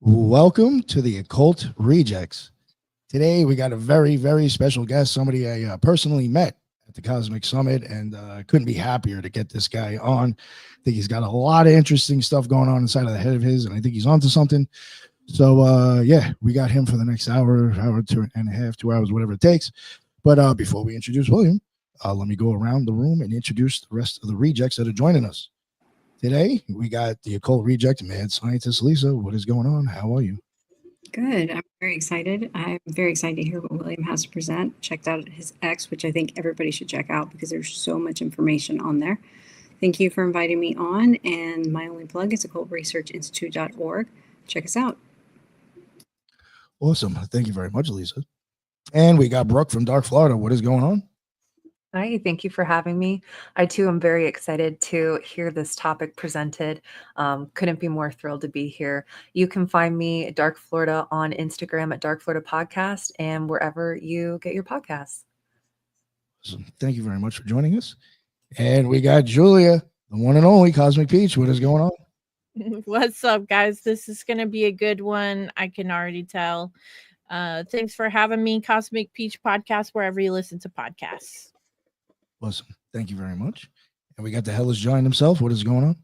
Welcome to the Occult Rejects. Today we got a very, very special guest, somebody I personally met at the Cosmic Summit, and couldn't be happier to get this guy on. I think he's got a lot of interesting stuff going on inside of the head of his, and I think he's onto something. So, yeah, we got him for the next hour and a half, 2 hours, whatever it takes. But before we introduce William, let me go around the room and introduce the rest of the rejects that are joining us. Today, we got the Occult Reject, Mad Scientist Lisa. What is going on? How are you? Good. I'm very excited. I'm very excited to hear what William has to present. Checked out his X, which I think everybody should check out because there's so much information on there. Thank you for inviting me on. And my only plug is occultresearchinstitute.org. Check us out. Awesome. Thank you very much, Lisa. And we got Brooke from Dark Florida. What is going on? Hi, thank you for having me. I too am very excited to hear this topic presented. Couldn't be more thrilled to be here. You can find me Dark Florida on Instagram at Dark Florida Podcast and wherever you get your podcasts. Awesome. Thank you very much for joining us. And we got Julia, the one and only Cosmic Peach. What is going on? What's up, guys? This is going to be a good one. I can already tell. Thanks for having me, Cosmic Peach Podcast, wherever you listen to podcasts. Awesome. Thank you very much. And we got the Hellish Giant himself. What is going on?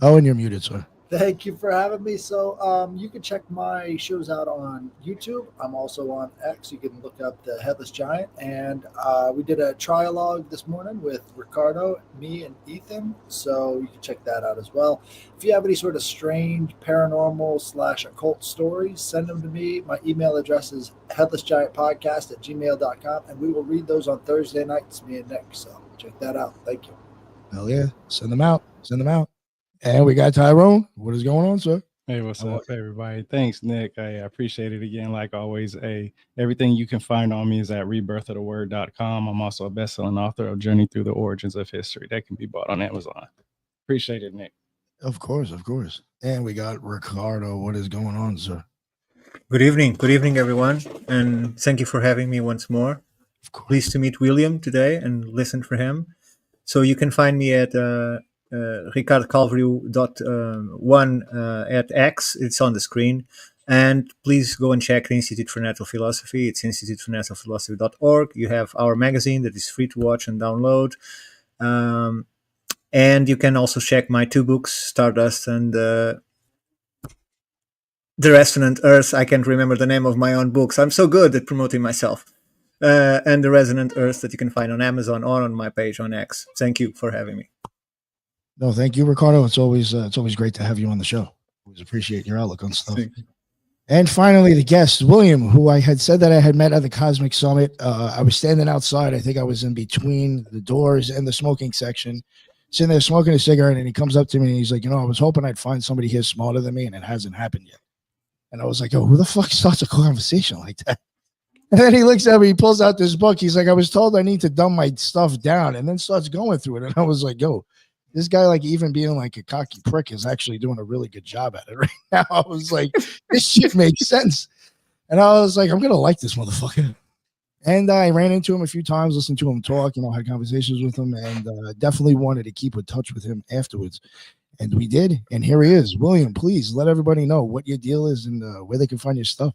Oh, and you're muted, sir. Thank you for having me. So you can check my shows out on YouTube. I'm also on X. You can look up the Headless Giant. And we did a trialogue this morning with Ricardo, me, and Ethan. So you can check that out as well. If you have any sort of strange paranormal / occult stories, send them to me. My email address is headlessgiantpodcast@gmail.com. And we will read those on Thursday nights, me and Nick. So check that out. Thank you. Hell yeah. Send them out. Send them out. And we got Tyrone. What is going on, sir? Hey, what's up, everybody? Thanks, Nick. I appreciate it again. Like always, everything you can find on me is at rebirthoftheword.com. I'm also a best-selling author of Journey Through the Origins of History. That can be bought on Amazon. Appreciate it, Nick. Of course, of course. And we got Ricardo. What is going on, sir? Good evening. Good evening, everyone. And thank you for having me once more. Pleased to meet William today and listen for him. So you can find me at ricardcalvario.1 at X. It's on the screen. And please go and check the Institute for Natural Philosophy. It's institutefornaturalphilosophy.org. You have our magazine that is free to watch and download. And you can also check my two books, Stardust and The Resonant Earth. I can't remember the name of my own books. I'm so good at promoting myself. And The Resonant Earth that you can find on Amazon or on my page on X. Thank you for having me. No, thank you, Ricardo. It's always great to have you on the show. Always appreciate your outlook on stuff. And finally, the guest, William, who I had said that I had met at the Cosmic Summit. I was standing outside. I think I was in between the doors and the smoking section, sitting there smoking a cigarette, and he comes up to me and he's like, I was hoping I'd find somebody here smarter than me, and it hasn't happened yet. And I was like, oh, who the fuck starts a conversation like that? And then he looks at me, he pulls out this book. He's like, I was told I need to dumb my stuff down, and then starts going through it. And I was like, yo, this guy, like, even being like a cocky prick, is actually doing a really good job at it right now. I was like, this shit makes sense. And I was like, I'm going to like this motherfucker. And I ran into him a few times, listened to him talk, had conversations with him, and definitely wanted to keep in touch with him afterwards. And we did. And here he is. William, please let everybody know what your deal is and where they can find your stuff.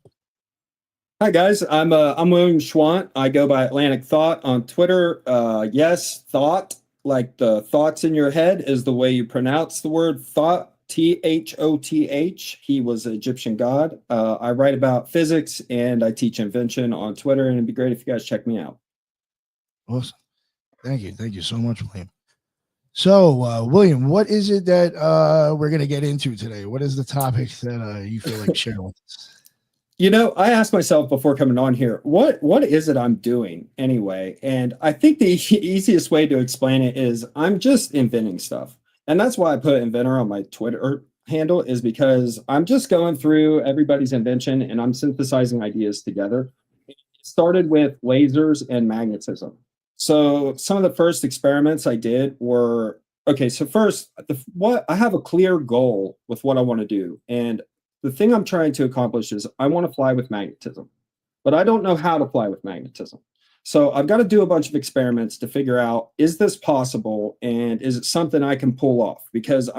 Hi, guys. I'm William Schwandt. I go by Atlantic Thought on Twitter. Yes, thought. Like the thoughts in your head is the way you pronounce the word thought, Thoth. He was an Egyptian god. I write about physics and I teach invention on Twitter, and it'd be great if you guys check me out. Awesome. Thank you. Thank you so much, William. So, William, what is it that we're going to get into today? What is the topic that you feel like sharing with us? I asked myself before coming on here, what is it I'm doing anyway? And I think the easiest way to explain it is I'm just inventing stuff. And that's why I put inventor on my Twitter handle, is because I'm just going through everybody's invention and I'm synthesizing ideas together. It started with lasers and magnetism. So some of the first experiments I did were, okay, so first, I have a clear goal with what I want to do. And the thing I'm trying to accomplish is I want to fly with magnetism, but I don't know how to fly with magnetism. So I've got to do a bunch of experiments to figure out, is this possible? And is it something I can pull off? Because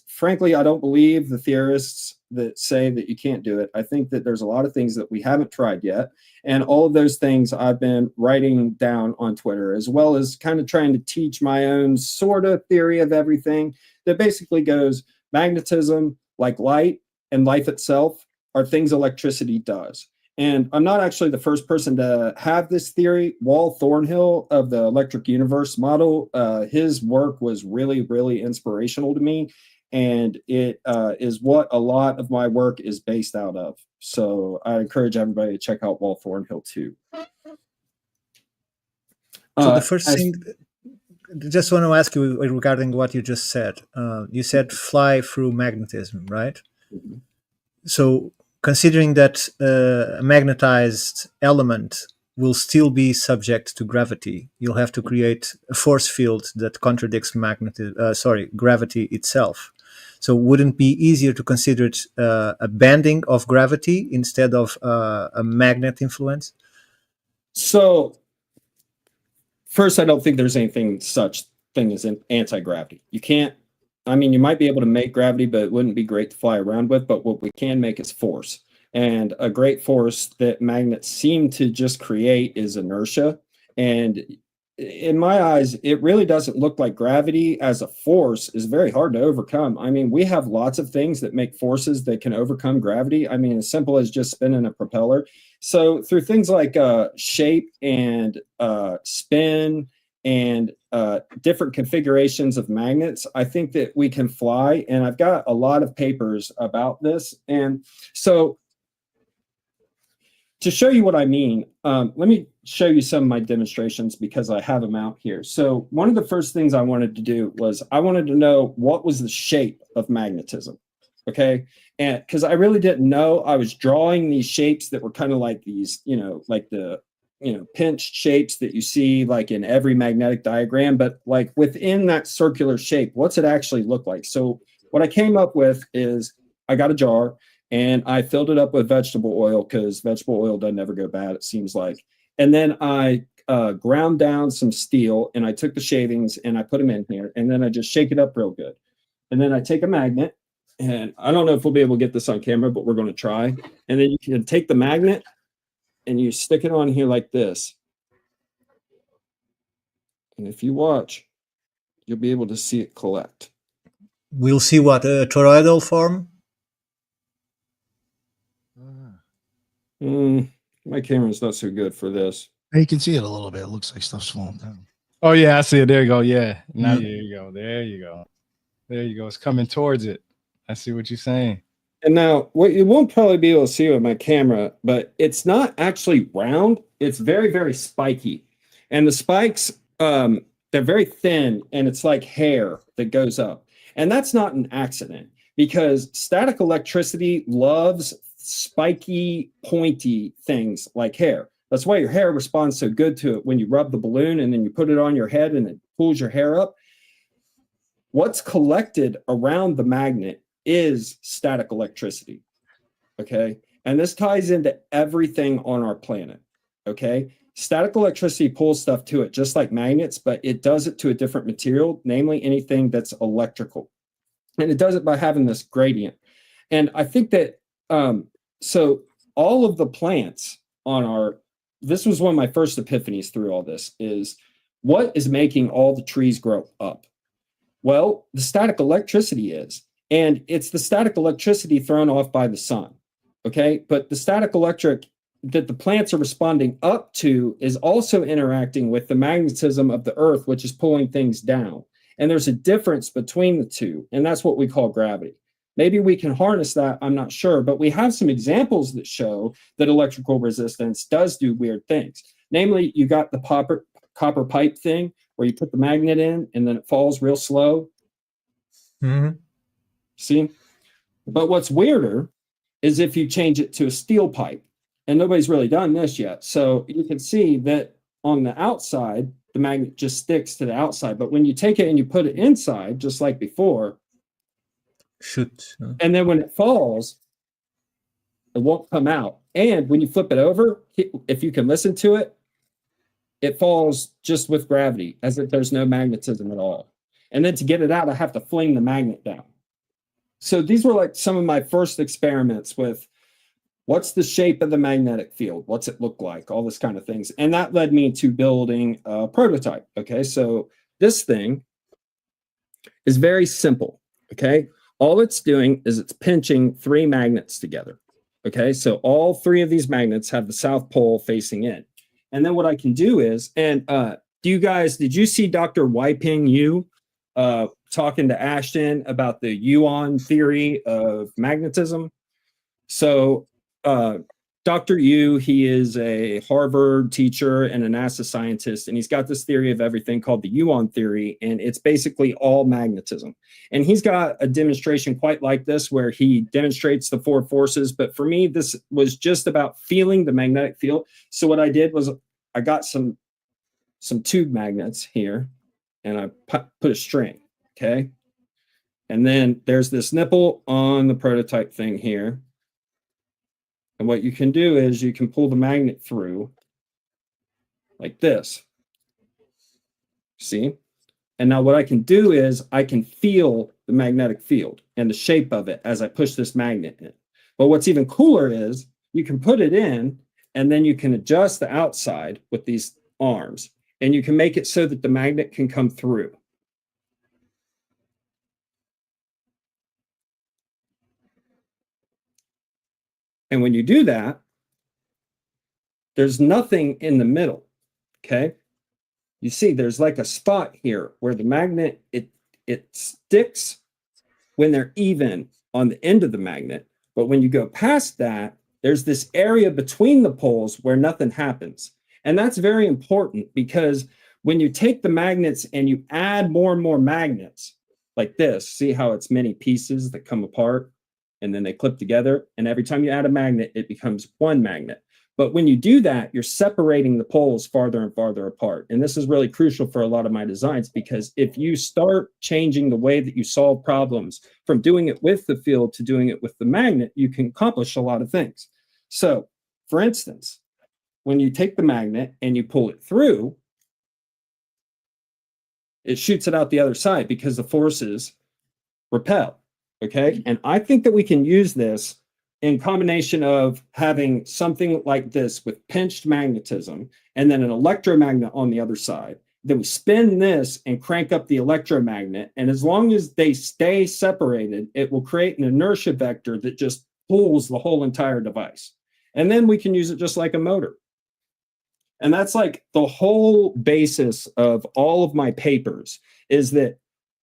frankly, I don't believe the theorists that say that you can't do it. I think that there's a lot of things that we haven't tried yet. And all of those things I've been writing down on Twitter, as well as kind of trying to teach my own sort of theory of everything that basically goes magnetism, like light and life itself, are things electricity does. And I'm not actually the first person to have this theory. Wal Thornhill of the Electric Universe model, his work was really, really inspirational to me. And it is what a lot of my work is based out of. So I encourage everybody to check out Wal Thornhill too. So the first thing, just want to ask you regarding what you just said. You said fly through magnetism, right? Mm-hmm. So considering that a magnetized element will still be subject to gravity, you'll have to create a force field that contradicts gravity itself. So wouldn't it be easier to consider it a bending of gravity instead of a magnet influence? So first, I don't think there's anything such thing as an anti-gravity. You can't, I mean, you might be able to make gravity, but it wouldn't be great to fly around with. But what we can make is force. And a great force that magnets seem to just create is inertia. And in my eyes, it really doesn't look like gravity as a force is very hard to overcome. I mean, we have lots of things that make forces that can overcome gravity. I mean, as simple as just spinning a propeller. So through things like shape and spin and different configurations of magnets, I think that we can fly. And I've got a lot of papers about this. And so to show you what I mean, let me show you some of my demonstrations because I have them out here. So one of the first things I wanted to do was I wanted to know what was the shape of magnetism, okay? And because I really didn't know, I was drawing these shapes that were kind of like these, like the, pinched shapes that you see like in every magnetic diagram, but like within that circular shape, what's it actually look like? So what I came up with is I got a jar and I filled it up with vegetable oil because vegetable oil doesn't ever go bad, it seems like. And then I ground down some steel and I took the shavings and I put them in here and then I just shake it up real good. And then I take a magnet, and I don't know if we'll be able to get this on camera, but we're going to try. And then you can take the magnet and you stick it on here like this. And if you watch, you'll be able to see it collect. We'll see what a toroidal form. My camera's not so good for this. You can see it a little bit. It looks like stuff's falling down. Oh yeah, I see it. There you go. Yeah. Now there you go. There you go. There you go. It's coming towards it. I see what you're saying. And now what you won't probably be able to see with my camera, but it's not actually round. It's very, very spiky. And the spikes, they're very thin and it's like hair that goes up. And that's not an accident because static electricity loves spiky, pointy things like hair. That's why your hair responds so good to it when you rub the balloon and then you put it on your head and it pulls your hair up. What's collected around the magnet is static electricity, okay? And this ties into everything on our planet, okay? Static electricity pulls stuff to it just like magnets, but it does it to a different material, namely anything that's electrical. And it does it by having this gradient. And I think that, so all of the plants on our, this was one of my first epiphanies through all this, is what is making all the trees grow up? Well, the static electricity is. And it's the static electricity thrown off by the sun, okay? But the static electric that the plants are responding up to is also interacting with the magnetism of the earth, which is pulling things down. And there's a difference between the two, and that's what we call gravity. Maybe we can harness that, I'm not sure, but we have some examples that show that electrical resistance does do weird things. Namely, you got the copper pipe thing where you put the magnet in and then it falls real slow. Mm-hmm. See? But what's weirder is if you change it to a steel pipe, and nobody's really done this yet. So you can see that on the outside, the magnet just sticks to the outside. But when you take it and you put it inside, just like before, and then when it falls, it won't come out. And when you flip it over, if you can listen to it, it falls just with gravity, as if there's no magnetism at all. And then to get it out, I have to fling the magnet down. So these were like some of my first experiments with what's the shape of the magnetic field? What's it look like? All this kind of things. And that led me to building a prototype. Okay, so this thing is very simple. Okay, all it's doing is it's pinching 3 magnets together. Okay, so all 3 of these magnets have the South Pole facing in. And then what I can do is, and did you see Dr. Wai-Ping Yu talking to Ashton about the Yuan theory of magnetism? So Dr. Yu, he is a Harvard teacher and a NASA scientist, and he's got this theory of everything called the Yuan theory, and it's basically all magnetism. And he's got a demonstration quite like this where he demonstrates the 4 forces, but for me, this was just about feeling the magnetic field. So what I did was I got some tube magnets here, and I put a string, okay? And then there's this nipple on the prototype thing here. And what you can do is you can pull the magnet through like this. See? And now what I can do is I can feel the magnetic field and the shape of it as I push this magnet in. But what's even cooler is you can put it in and then you can adjust the outside with these arms and you can make it so that the magnet can come through. And when you do that, there's nothing in the middle, okay? You see, there's like a spot here where the magnet, it sticks when they're even on the end of the magnet. But when you go past that, there's this area between the poles where nothing happens. And that's very important because when you take the magnets and you add more and more magnets like this, see how it's many pieces that come apart? And then they clip together. And every time you add a magnet, it becomes one magnet. But when you do that, you're separating the poles farther and farther apart. And this is really crucial for a lot of my designs, because if you start changing the way that you solve problems from doing it with the field to doing it with the magnet, you can accomplish a lot of things. So, for instance, when you take the magnet and you pull it through, it shoots it out the other side because the forces repel. Okay, and I think that we can use this in combination of having something like this with pinched magnetism and then an electromagnet on the other side. Then we spin this and crank up the electromagnet. And as long as they stay separated, it will create an inertia vector that just pulls the whole entire device. And then we can use it just like a motor. And that's like the whole basis of all of my papers, is that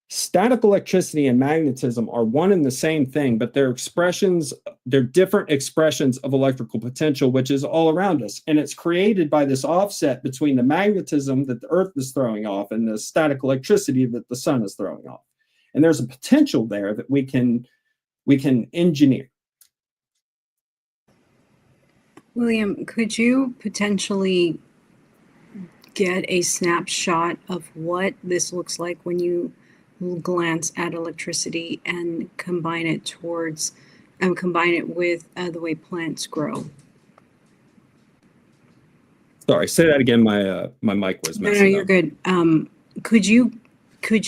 static electricity and magnetism are one and the same thing, but they're different expressions of electrical potential, which is all around us. And it's created by this offset between the magnetism that the Earth is throwing off and the static electricity that the sun is throwing off. And there's a potential there that we can engineer. William, could you potentially get a snapshot of what this looks like when you glance at electricity and combine it with the way plants grow? Sorry, say that again. My mic was messing up. No, you're good. Could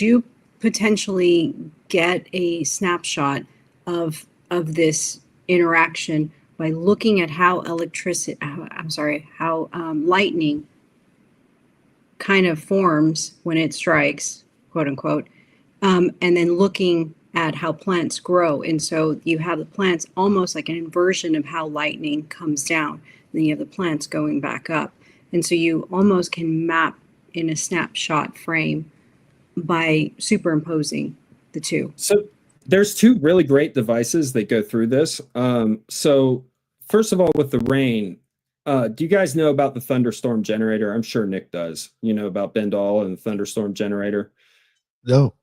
you potentially get a snapshot of this interaction by looking at how lightning kind of forms when it strikes, quote unquote, and then looking at how plants grow? And so you have the plants almost like an inversion of how lightning comes down. Then you have the plants going back up. And so you almost can map in a snapshot frame by superimposing the two. So there's 2 really great devices that go through this. So first of all, with the rain, do you guys know about the thunderstorm generator? I'm sure Nick does. You know about Bendall and the thunderstorm generator? No.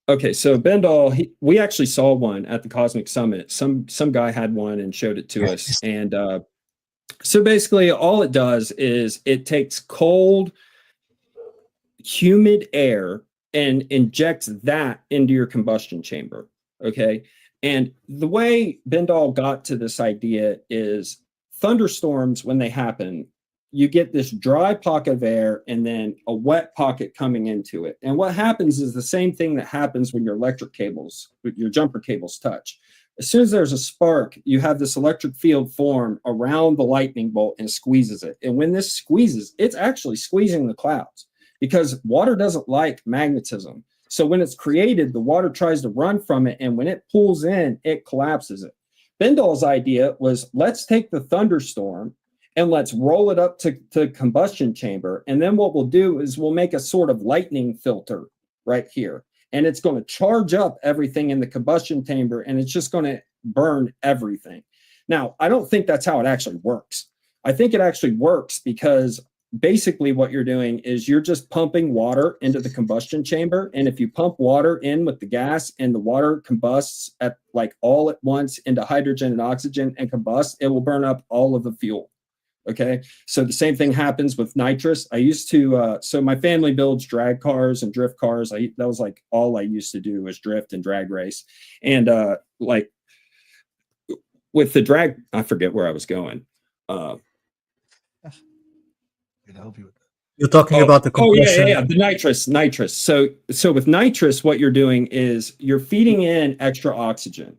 Okay, so Bendall, we actually saw one at the Cosmic Summit. Some guy had one and showed it to us. And so basically all it does is it takes cold, humid air and injects that into your combustion chamber. Okay. And the way Bendall got to this idea is thunderstorms, when they happen, you get this dry pocket of air and then a wet pocket coming into it. And what happens is the same thing that happens when your electric cables, your jumper cables touch. As soon as there's a spark, you have this electric field form around the lightning bolt and squeezes it. And when this squeezes, it's actually squeezing the clouds because water doesn't like magnetism. So when it's created, the water tries to run from it. And when it pulls in, it collapses it. Bendall's idea was, let's take the thunderstorm and let's roll it up to the combustion chamber. And then what we'll do is we'll make a sort of lightning filter right here. And it's going to charge up everything in the combustion chamber, and it's just going to burn everything. Now, I don't think that's how it actually works. I think it actually works because basically what you're doing is you're just pumping water into the combustion chamber. And if you pump water in with the gas and the water combusts at like all at once into hydrogen and oxygen and combusts, it will burn up all of the fuel. Okay, so the same thing happens with nitrous. I used to, so my family builds drag cars and drift cars. That was like all I used to do was drift and drag race. And like with the drag, I forget where I was going. Can help you with that. You're talking about the compression. The nitrous. So with nitrous, what you're doing is you're feeding in extra oxygen.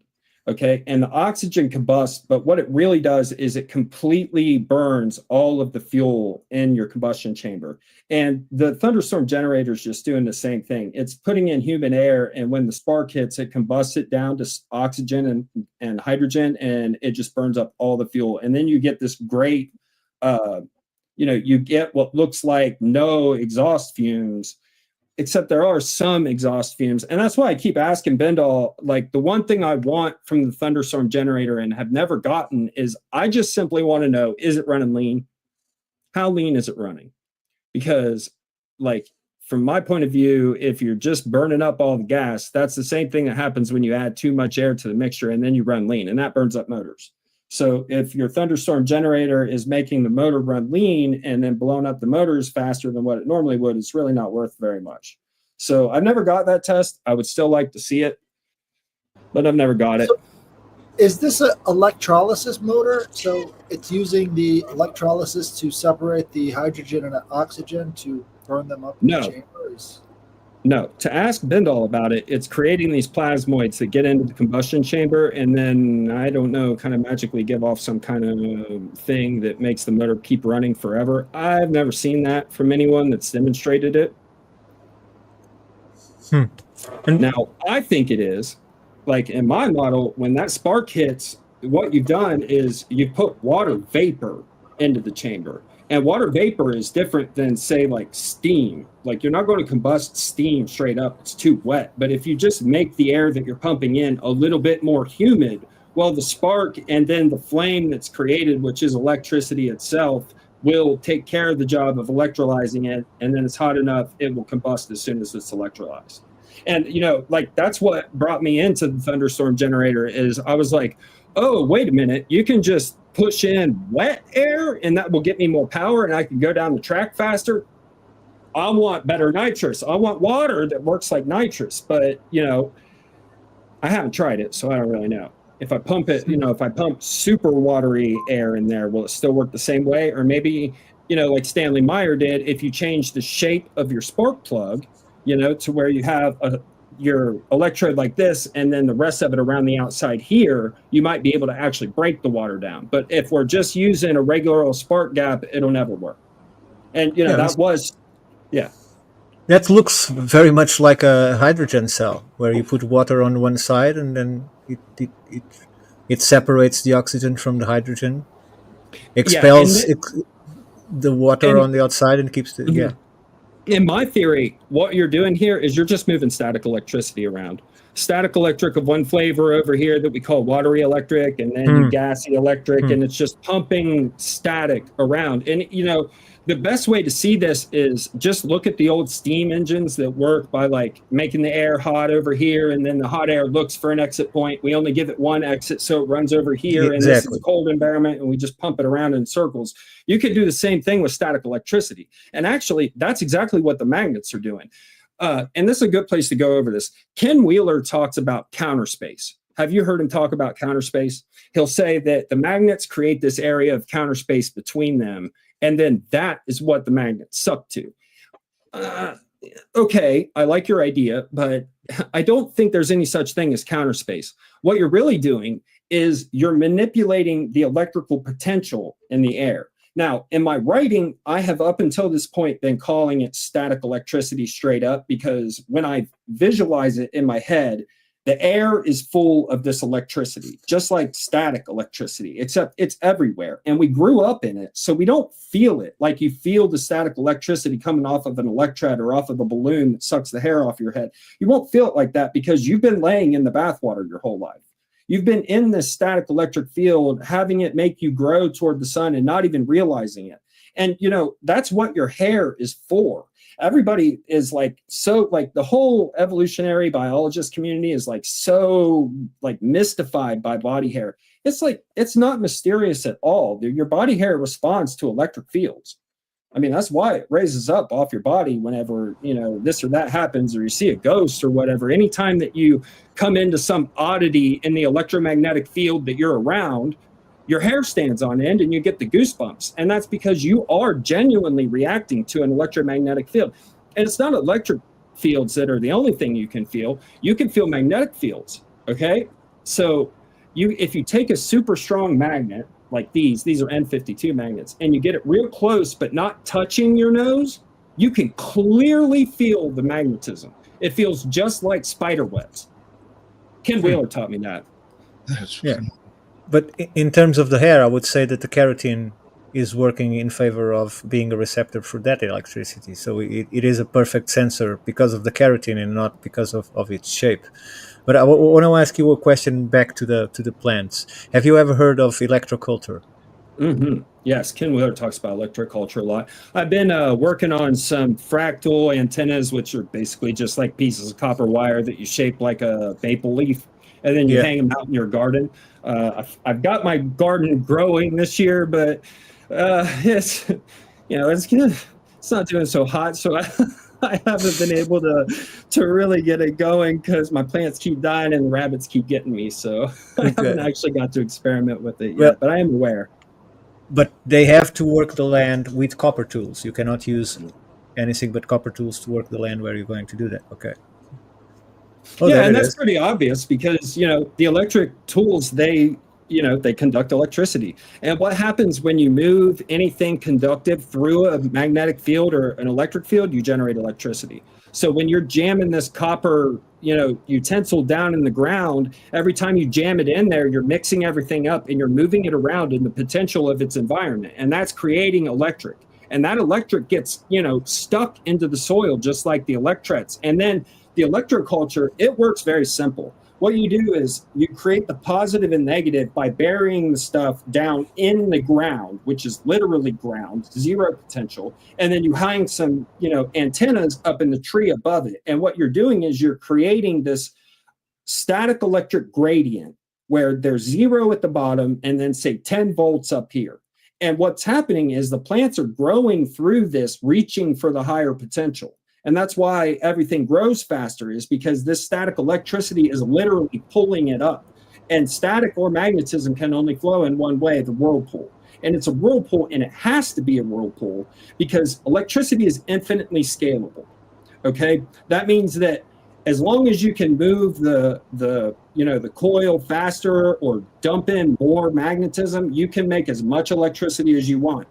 Okay, and the oxygen combusts, but what it really does is it completely burns all of the fuel in your combustion chamber. And the thunderstorm generator is just doing the same thing. It's putting in humid air, and when the spark hits, it combusts it down to oxygen and hydrogen, and it just burns up all the fuel. And then you get this great, you get what looks like no exhaust fumes, except there are some exhaust fumes. And that's why I keep asking Bendall, like the one thing I want from the thunderstorm generator and have never gotten is I just simply want to know, is it running lean? How lean is it running? Because like from my point of view, if you're just burning up all the gas, that's the same thing that happens when you add too much air to the mixture and then you run lean, and that burns up motors. So if your thunderstorm generator is making the motor run lean and then blowing up the motors faster than what it normally would, it's really not worth very much. So I've never got that test. I would still like to see it, but I've never got it. So is this an electrolysis motor? So it's using the electrolysis to separate the hydrogen and oxygen to burn them up in the chambers? No, to ask Bendall about it, it's creating these plasmoids that get into the combustion chamber and then, I don't know, kind of magically give off some kind of thing that makes the motor keep running forever. I've never seen that from anyone that's demonstrated it. Now, I think it is. Like in my model, when that spark hits, what you've done is you put water vapor into the chamber. And water vapor is different than, say, like steam. Like you're not going to combust steam straight up. It's too wet. But if you just make the air that you're pumping in a little bit more humid, well, the spark and then the flame that's created, which is electricity itself, will take care of the job of electrolyzing it. And then it's hot enough, it will combust as soon as it's electrolyzed. And, like that's what brought me into the thunderstorm generator is I was like, oh, wait a minute, you can just push in wet air and that will get me more power and I can go down the track faster. I want better nitrous. I want water that works like nitrous, but I haven't tried it, so I don't really know. If I pump it, if I pump super watery air in there, will it still work the same way? Or maybe, like Stanley Meyer did, if you change the shape of your spark plug, to where you have your electrode like this and then the rest of it around the outside here, you might be able to actually break the water down. But if we're just using a regular old spark gap, it'll never work. And that looks very much like a hydrogen cell where you put water on one side and then it separates the oxygen from the hydrogen, expels the water on the outside and keeps the In my theory, what you're doing here is you're just moving static electricity around. Static electric of one flavor over here that we call watery electric, and then gassy electric, and it's just pumping static around. And, the best way to see this is just look at the old steam engines that work by like making the air hot over here, and then the hot air looks for an exit point. We only give it one exit, so it runs over here, and this is a cold environment, and we just pump it around in circles. You could do the same thing with static electricity. And actually, that's exactly what the magnets are doing. And this is a good place to go over this. Ken Wheeler talks about counter space. Have you heard him talk about counter space? He'll say that the magnets create this area of counter space between them, And then that is what the magnets suck to. Okay, I like your idea, but I don't think there's any such thing as counter space. What you're really doing is you're manipulating the electrical potential in the air. Now, in my writing, I have up until this point been calling it static electricity straight up, because when I visualize it in my head, the air is full of this electricity, just like static electricity, except it's everywhere. And we grew up in it, so we don't feel it like you feel the static electricity coming off of an electrode or off of a balloon that sucks the hair off your head. You won't feel it like that because you've been laying in the bathwater your whole life. You've been in this static electric field, having it make you grow toward the sun and not even realizing it. And, you know, that's what your hair is for. Everybody is like, so like the whole evolutionary biologist community is like so like mystified by body hair. It's like, it's not mysterious at all. Your body hair responds to electric fields. I mean, that's why it raises up off your body whenever, you know, this or that happens, or you see a ghost or whatever. Anytime that you come into some oddity in the electromagnetic field that you're around, your hair stands on end and you get the goosebumps. And that's because you are genuinely reacting to an electromagnetic field. And it's not electric fields that are the only thing you can feel. You can feel magnetic fields, okay? So if you take a super strong magnet, like these are N52 magnets, and you get it real close but not touching your nose, you can clearly feel the magnetism. It feels just like spider webs. Ken Wheeler taught me that. Yeah. But in terms of the hair, I would say that the keratin is working in favor of being a receptor for that electricity. So it is a perfect sensor because of the keratin and not because of its shape. But I want to ask you a question back to the plants. Have you ever heard of electroculture? Mm-hmm. Yes, Ken Wheeler talks about electroculture a lot. I've been working on some fractal antennas, which are basically just like pieces of copper wire that you shape like a maple leaf, and then you hang them out in your garden. I've got my garden growing this year, but it's, you know, it's not doing so hot, so I haven't been able to really get it going because my plants keep dying and the rabbits keep getting me. So I haven't actually got to experiment with it yet, but I am aware. But they have to work the land with copper tools. You cannot use anything but copper tools to work the land where you're going to do that. Okay. Oh, yeah, and that's pretty obvious because, you know, the electric tools, they conduct electricity. And what happens when you move anything conductive through a magnetic field or an electric field, you generate electricity. So when you're jamming this copper, you know, utensil down in the ground, every time you jam it in there, you're mixing everything up and you're moving it around in the potential of its environment. And that's creating electric. And that electric gets, you know, stuck into the soil just like the electrets. And then the electroculture, it works very simple. What you do is you create the positive and negative by burying the stuff down in the ground, which is literally ground, zero potential. And then you hang some, you know, antennas up in the tree above it. And what you're doing is you're creating this static electric gradient where there's zero at the bottom and then say 10 volts up here. And what's happening is the plants are growing through this, reaching for the higher potential. And that's why everything grows faster, is because this static electricity is literally pulling it up. And static or magnetism can only flow in one way, the whirlpool. And it's a whirlpool, and it has to be a whirlpool because electricity is infinitely scalable. Okay? That means that as long as you can move the coil faster or dump in more magnetism, you can make as much electricity as you want.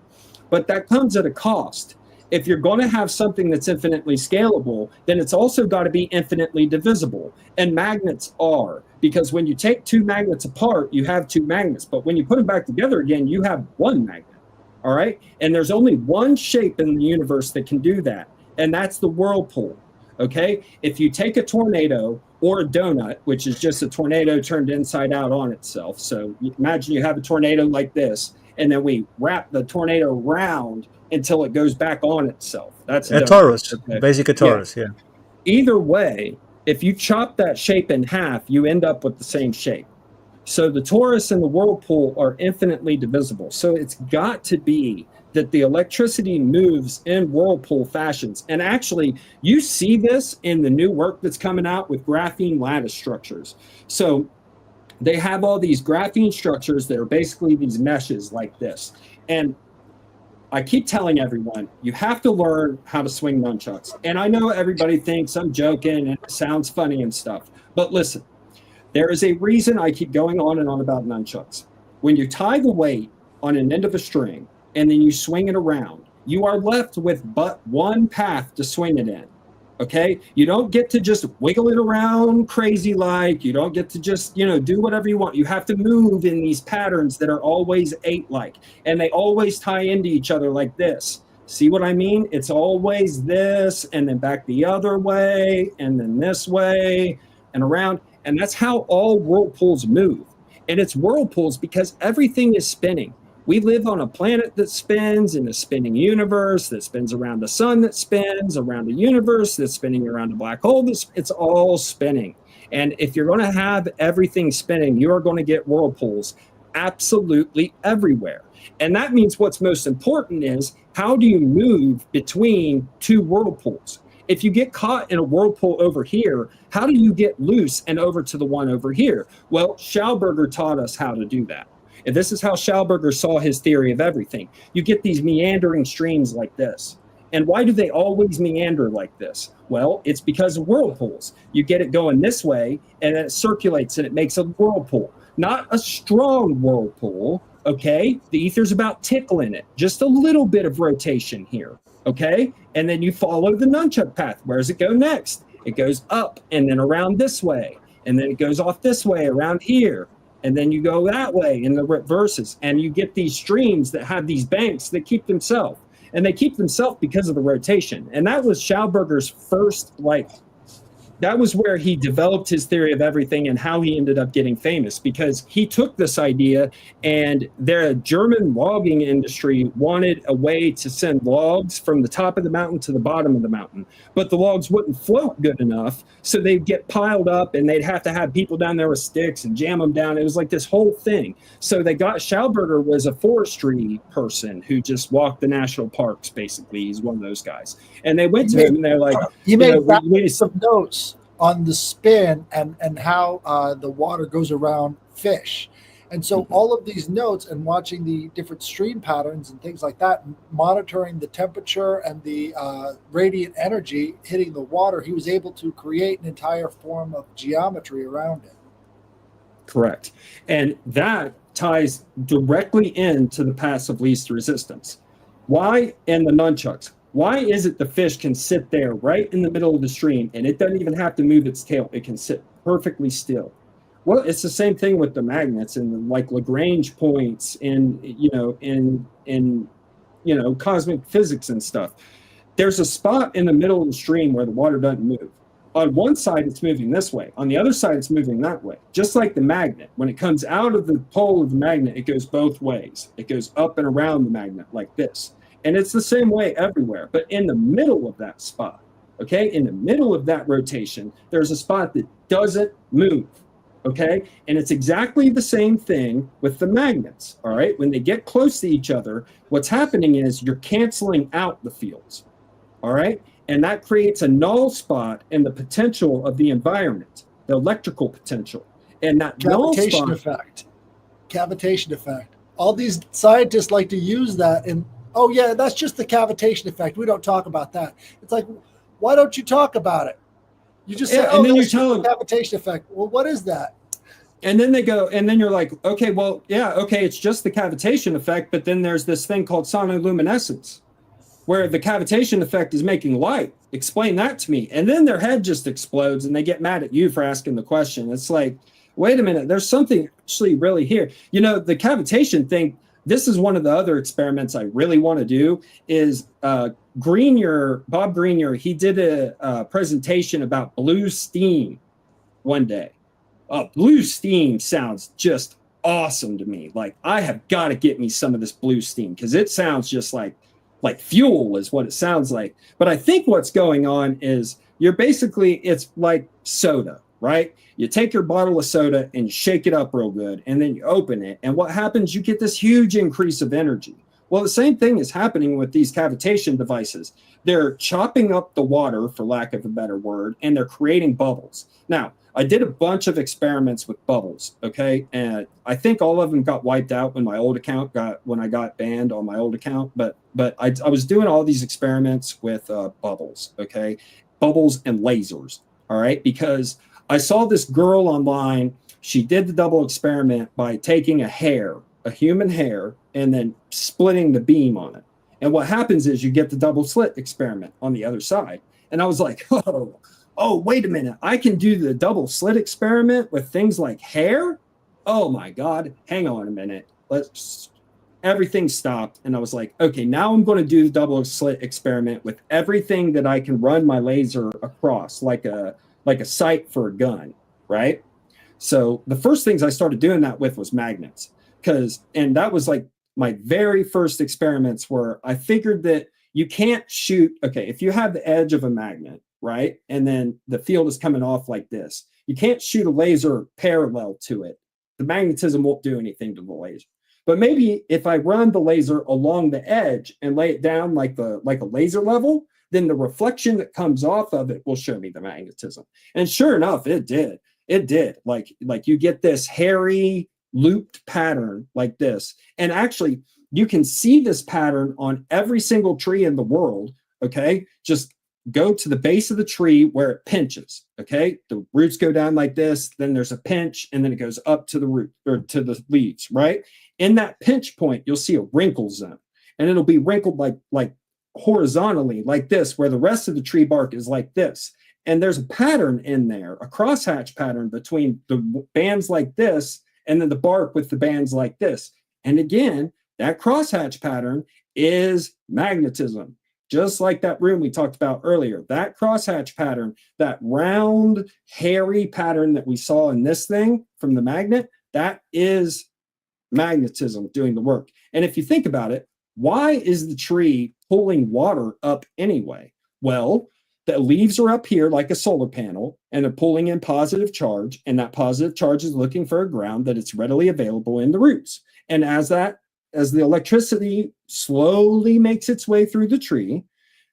But that comes at a cost. If you're going to have something that's infinitely scalable, then it's also got to be infinitely divisible. And magnets are, because when you take two magnets apart, you have two magnets. But when you put them back together again, you have one magnet. All right. And there's only one shape in the universe that can do that. And that's the whirlpool. Okay. If you take a tornado or a donut, which is just a tornado turned inside out on itself. So imagine you have a tornado like this, and then we wrap the tornado around until it goes back on itself. That's a torus, basic a torus, yeah. Either way, if you chop that shape in half, you end up with the same shape. So the torus and the whirlpool are infinitely divisible. So it's got to be that the electricity moves in whirlpool fashions. And actually, you see this in the new work that's coming out with graphene lattice structures. So they have all these graphene structures that are basically these meshes like this. And I keep telling everyone, you have to learn how to swing nunchucks. And I know everybody thinks I'm joking and it sounds funny and stuff. But listen, there is a reason I keep going on and on about nunchucks. When you tie the weight on an end of a string and then you swing it around, you are left with but one path to swing it in. Okay, you don't get to just wiggle it around crazy like. You don't get to just, do whatever you want. You have to move in these patterns that are always 8-like, and they always tie into each other like this. See what I mean? It's always this, and then back the other way, and then this way, and around. And that's how all whirlpools move. And it's whirlpools because everything is spinning. We live on a planet that spins in a spinning universe that spins around the sun that spins around a universe that's spinning around a black hole. It's all spinning. And if you're going to have everything spinning, you are going to get whirlpools absolutely everywhere. And that means what's most important is, how do you move between two whirlpools? If you get caught in a whirlpool over here, how do you get loose and over to the one over here? Well, Schauberger taught us how to do that. And this is how Schauberger saw his theory of everything. You get these meandering streams like this. And why do they always meander like this? Well, it's because of whirlpools. You get it going this way, and then it circulates, and it makes a whirlpool. Not a strong whirlpool, okay? The ether's about tickling it. Just a little bit of rotation here, okay? And then you follow the nunchuck path. Where does it go next? It goes up and then around this way. And then it goes off this way around here. And then you go that way in the reverses, and you get these streams that have these banks that keep themselves. And they keep themselves because of the rotation. And that was Schauberger's first, that was where he developed his theory of everything and how he ended up getting famous, because he took this idea, and their German logging industry wanted a way to send logs from the top of the mountain to the bottom of the mountain. But the logs wouldn't float good enough, so they'd get piled up, and they'd have to have people down there with sticks and jam them down. It was like this whole thing. So they got, Schauberger was a forestry person who just walked the national parks, basically. He's one of those guys. And they went to him, and they're like, he made some notes on the spin and how the water goes around fish. And so all of these notes, and watching the different stream patterns and things like that, monitoring the temperature and the radiant energy hitting the water, he was able to create an entire form of geometry around it. Correct. And that ties directly into the paths of least resistance. Why? And the nunchucks. Why is it the fish can sit there right in the middle of the stream, and it doesn't even have to move its tail? It can sit perfectly still. Well, it's the same thing with the magnets and like Lagrange points in cosmic physics and stuff. There's a spot in the middle of the stream where the water doesn't move. On one side, it's moving this way. On the other side, it's moving that way. Just like the magnet. When it comes out of the pole of the magnet, it goes both ways. It goes up and around the magnet like this. And it's the same way everywhere. But in the middle of that spot, okay, in the middle of that rotation, there's a spot that doesn't move, okay? And it's exactly the same thing with the magnets, all right? When they get close to each other, what's happening is you're canceling out the fields, all right? And that creates a null spot in the potential of the environment, the electrical potential. And that null spot... Cavitation effect. All these scientists like to use that in... Oh, yeah, that's just the cavitation effect. We don't talk about that. It's like, why don't you talk about it? You just say, and then you tell them cavitation effect. Well, what is that? And then they go, and then you're like, okay, well, yeah, okay, it's just the cavitation effect, but then there's this thing called sonoluminescence, where the cavitation effect is making light. Explain that to me. And then their head just explodes, and they get mad at you for asking the question. It's like, wait a minute, there's something actually really here. The cavitation thing, this is one of the other experiments I really want to do is Bob Grenier, he did a presentation about blue steam one day. Blue steam sounds just awesome to me. Like, I have got to get me some of this blue steam because it sounds just like fuel is what it sounds like. But I think what's going on is it's like soda, right? You take your bottle of soda and you shake it up real good, and then you open it. And what happens? You get this huge increase of energy. Well, the same thing is happening with these cavitation devices. They're chopping up the water, for lack of a better word, and they're creating bubbles. Now, I did a bunch of experiments with bubbles, okay? And I think all of them got wiped out when I got banned on my old account, but I was doing all these experiments with bubbles, okay? Bubbles and lasers, all right? Because I saw this girl online. She did the double experiment by taking a human hair, and then splitting the beam on it. And what happens is you get the double slit experiment on the other side. And I was like, oh, wait a minute. I can do the double slit experiment with things like hair? Oh my God, hang on a minute. Everything stopped. And I was like, okay, now I'm going to do the double slit experiment with everything that I can run my laser across, like a sight for a gun, right? So the first things I started doing that with was magnets, and that was like my very first experiments where I figured that you can't shoot. Okay, if you have the edge of a magnet, right, and then the field is coming off like this, you can't shoot a laser parallel to it. The magnetism won't do anything to the laser. But maybe if I run the laser along the edge and lay it down like a laser level, then the reflection that comes off of it will show me the magnetism. And sure enough, it did. It did. Like you get this hairy looped pattern like this. And actually, you can see this pattern on every single tree in the world. Okay. Just go to the base of the tree where it pinches. Okay. The roots go down like this. Then there's a pinch, and then it goes up to the root or to the leaves, right? In that pinch point, you'll see a wrinkle zone, and it'll be wrinkled like horizontally like this, where the rest of the tree bark is like this. And there's a pattern in there, a crosshatch pattern between the bands like this and then the bark with the bands like this. And again, that crosshatch pattern is magnetism. Just like that room we talked about earlier, that crosshatch pattern, that round, hairy pattern that we saw in this thing from the magnet, that is magnetism doing the work. And if you think about it, why is the tree pulling water up anyway? Well, the leaves are up here like a solar panel, and they're pulling in positive charge, and that positive charge is looking for a ground that it's readily available in the roots. And as the electricity slowly makes its way through the tree,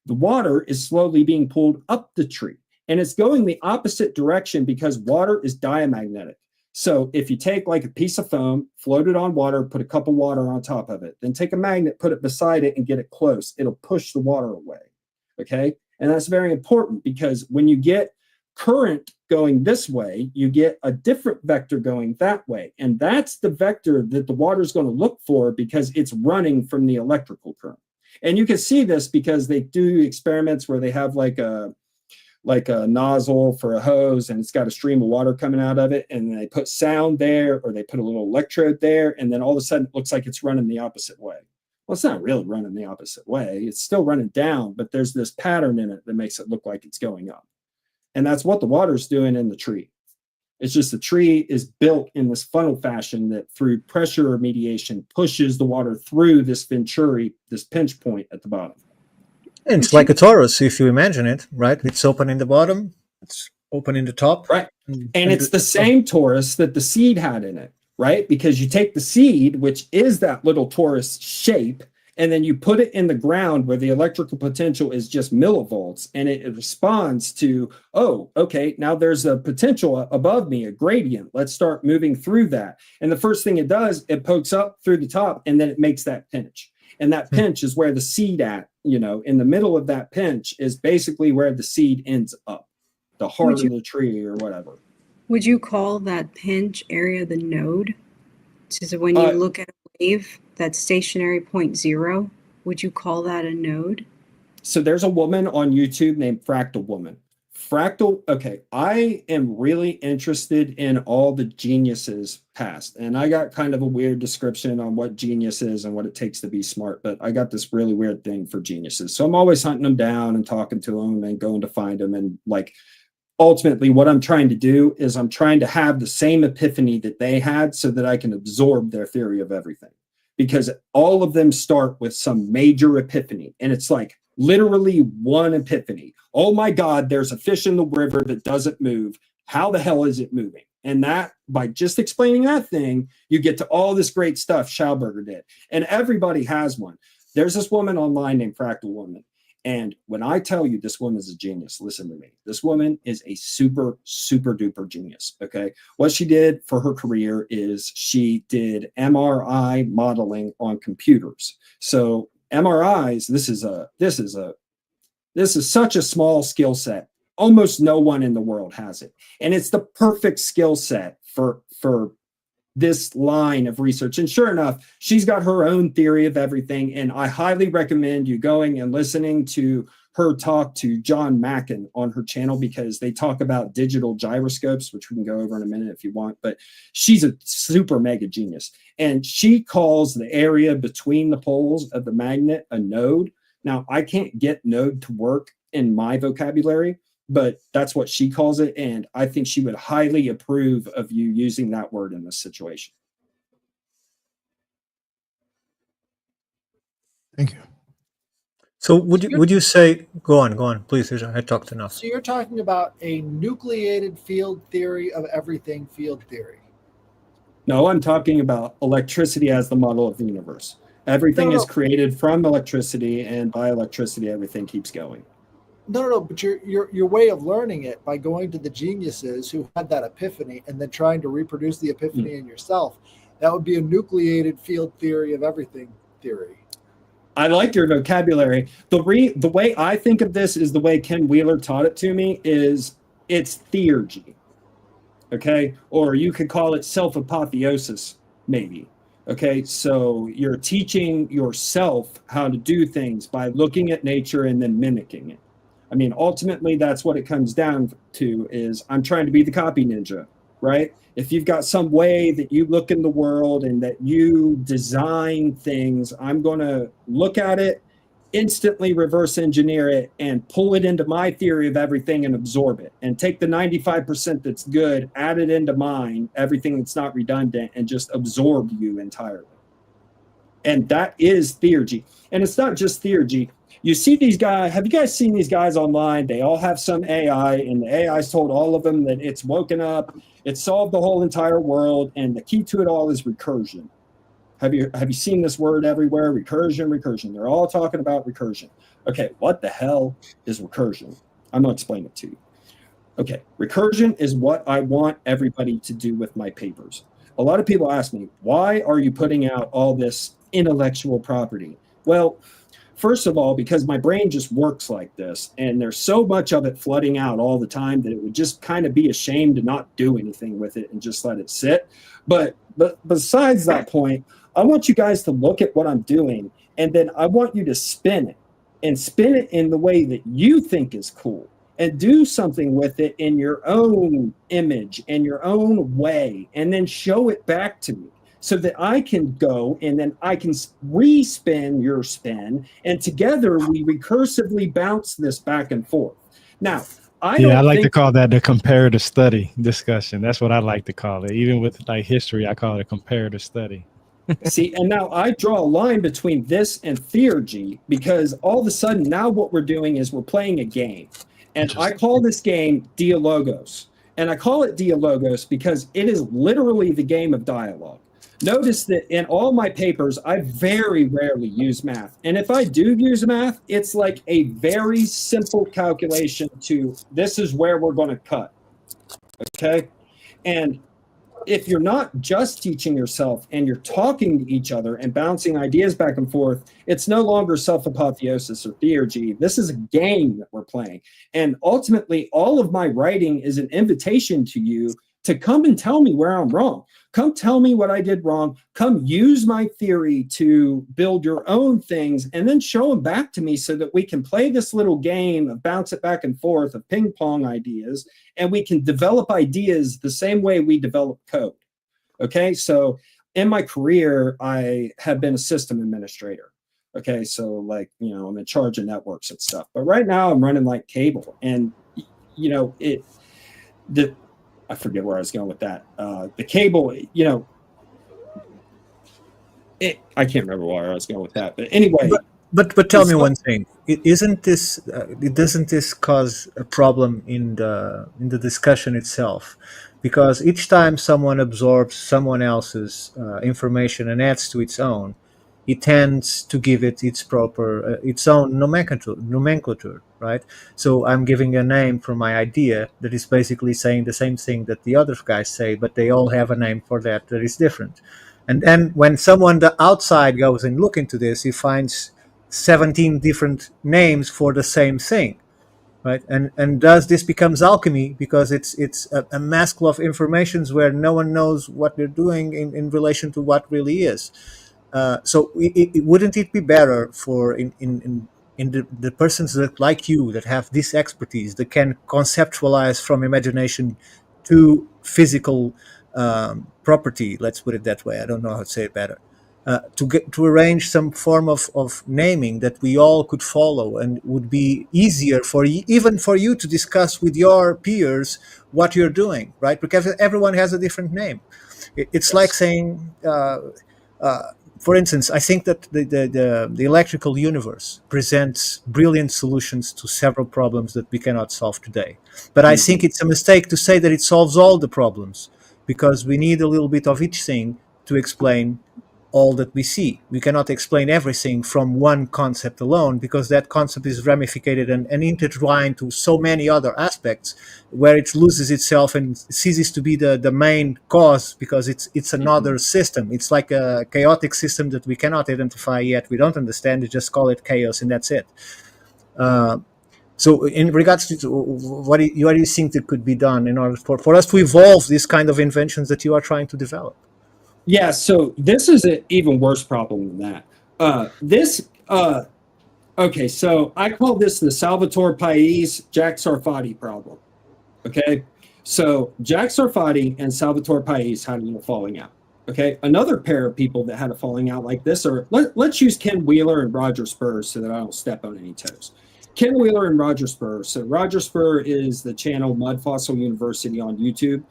the water is slowly being pulled up the tree, and it's going the opposite direction because water is diamagnetic. So if you take like a piece of foam, float it on water, put a cup of water on top of it, then take a magnet, put it beside it, and get it close, it'll push the water away. Okay. And that's very important, because when you get current going this way, you get a different vector going that way. And that's the vector that the water is going to look for, because it's running from the electrical current. And you can see this because they do experiments where they have like a nozzle for a hose, and it's got a stream of water coming out of it, and they put sound there, or they put a little electrode there, and then all of a sudden it looks like it's running the opposite way. Well, it's not really running the opposite way. It's still running down, but there's this pattern in it that makes it look like it's going up. And that's what the water's doing in the tree. It's just the tree is built in this funnel fashion that through pressure mediation pushes the water through this venturi, this pinch point at the bottom. And it's like a torus, if you imagine it, right? It's open in the bottom, it's open in the top. Right. And it's the same torus that the seed had in it, right? Because you take the seed, which is that little torus shape, and then you put it in the ground where the electrical potential is just millivolts, and it responds to, oh, okay, now there's a potential above me, a gradient. Let's start moving through that. And the first thing it does, it pokes up through the top, and then it makes that pinch. And that pinch is where the seed in the middle of that pinch is basically where the seed ends up, the heart of the tree or whatever. Would you call that pinch area the node? So when you look at a wave, that stationary point 0, would you call that a node? So there's a woman on YouTube named Fractal Woman. Okay, I am really interested in all the geniuses past, and I got kind of a weird description on what genius is and what it takes to be smart, but I got this really weird thing for geniuses. So I'm always hunting them down and talking to them and going to find them, and like, ultimately what I'm trying to do is I'm trying to have the same epiphany that they had so that I can absorb their theory of everything, because all of them start with some major epiphany, and it's like literally one epiphany. Oh my God, there's a fish in the river that doesn't move. How the hell is it moving? And that, by just explaining that thing, you get to all this great stuff Schauberger did. And everybody has one. There's this woman online named Fractal Woman, And when I tell you this woman is a genius, listen to me. This woman is a super, super duper genius. Okay. What she did for her career is she did MRI modeling on computers. So MRIs, this is such a small skill set. Almost no one in the world has it. And it's the perfect skill set for this line of research. And sure enough, she's got her own theory of everything. And I highly recommend you going and listening to her talk to John Mackin on her channel, because they talk about digital gyroscopes, which we can go over in a minute if you want. But she's a super mega genius. And she calls the area between the poles of the magnet a node. Now, I can't get node to work in my vocabulary, but that's what she calls it. And I think she would highly approve of you using that word in this situation. Thank you. So would you say, go on, please, I talked enough. So you're talking about a nucleated field theory of everything field theory. No, I'm talking about electricity as the model of the universe. Everything is created from electricity, and by electricity, everything keeps going. No, but your way of learning it by going to the geniuses who had that epiphany and then trying to reproduce the epiphany in yourself, that would be a nucleated field theory of everything theory. I like your vocabulary. The way I think of this is the way Ken Wheeler taught it to me is it's theurgy. Okay? Or you could call it self-apotheosis, maybe. Okay, so you're teaching yourself how to do things by looking at nature and then mimicking it. I mean, ultimately, that's what it comes down to is I'm trying to be the copy ninja, right? If you've got some way that you look in the world and that you design things, I'm going to look at it, instantly reverse engineer it, and pull it into my theory of everything and absorb it. And take the 95% that's good, add it into mine, everything that's not redundant, and just absorb you entirely. And that is theurgy. And it's not just theurgy. You see these guys, have you guys seen these guys online? They all have some AI, and the AI's told all of them that it's woken up, it's solved the whole entire world, and the key to it all is recursion. Have you seen this word everywhere? Recursion. They're all talking about recursion. Okay, what the hell is recursion? I'm going to explain it to you. Okay, recursion is what I want everybody to do with my papers. A lot of people ask me, why are you putting out all this intellectual property? Well, first of all, because my brain just works like this, and there's so much of it flooding out all the time that it would just kind of be a shame to not do anything with it and just let it sit. But besides that point, I want you guys to look at what I'm doing, and then I want you to spin it in the way that you think is cool, and do something with it in your own image and your own way, and then show it back to me, so that I can go and then I can respin your spin, and together we recursively bounce this back and forth. Now, I like to call that the comparative study discussion. That's what I like to call it. Even with like history, I call it a comparative study. See, and now I draw a line between this and theurgy, because all of a sudden now what we're doing is we're playing a game. And I call this game Dialogos. And I call it Dialogos because it is literally the game of dialogue. Notice that in all my papers, I very rarely use math. And if I do use math, it's like a very simple calculation to this is where we're going to cut. Okay? And if you're not just teaching yourself and you're talking to each other and bouncing ideas back and forth, it's no longer self-apotheosis or theurgy. This is a game that we're playing. And ultimately, all of my writing is an invitation to you to come and tell me where I'm wrong. Come tell me what I did wrong. Come use my theory to build your own things, and then show them back to me so that we can play this little game of bounce it back and forth of ping pong ideas, and we can develop ideas the same way we develop code. Okay, so in my career, I have been a system administrator. Okay, so like, you know, I'm in charge of networks and stuff. But right now I'm running like cable, and you know, I forget where I was going with that. The cable, you know, I can't remember where I was going with that. But anyway. But tell me one thing. Doesn't this cause a problem in the discussion itself? Because each time someone absorbs someone else's information and adds to its own, it tends to give it its proper, its own nomenclature, right? So I'm giving a name for my idea that is basically saying the same thing that the other guys say, but they all have a name for that is different. And then when someone the outside goes and look into this, he finds 17 different names for the same thing, right? And thus this becomes alchemy, because it's a mascle of informations where no one knows what they're doing in relation to what really is. So wouldn't it be better for in the persons that, like you, that have this expertise, that can conceptualize from imagination to physical property, let's put it that way, I don't know how to say it better, to arrange some form of naming that we all could follow, and would be easier for even for you to discuss with your peers what you're doing, right? Because everyone has a different name. It's like saying, for instance, I think that the electrical universe presents brilliant solutions to several problems that we cannot solve today. But I think it's a mistake to say that it solves all the problems, because we need a little bit of each thing to explain all that we see. We cannot explain everything from one concept alone, because that concept is ramificated and intertwined to so many other aspects, where it loses itself and ceases to be the main cause, because it's another system. It's like a chaotic system that we cannot identify yet. We don't understand it, just call it chaos, and that's it. So in regards to what do you think that could be done in order for us to evolve these kind of inventions that you are trying to develop? Yeah, so this is an even worse problem than that. Okay, so I call this the Salvatore Pais Jack Sarfati problem. Okay, so Jack Sarfati and Salvatore Pais had a falling out. Okay, another pair of people that had a falling out like this are, let's use Ken Wheeler and Roger Spur so that I don't step on any toes. Ken Wheeler and Roger Spur. So Roger Spur is the channel Mud Fossil University on YouTube.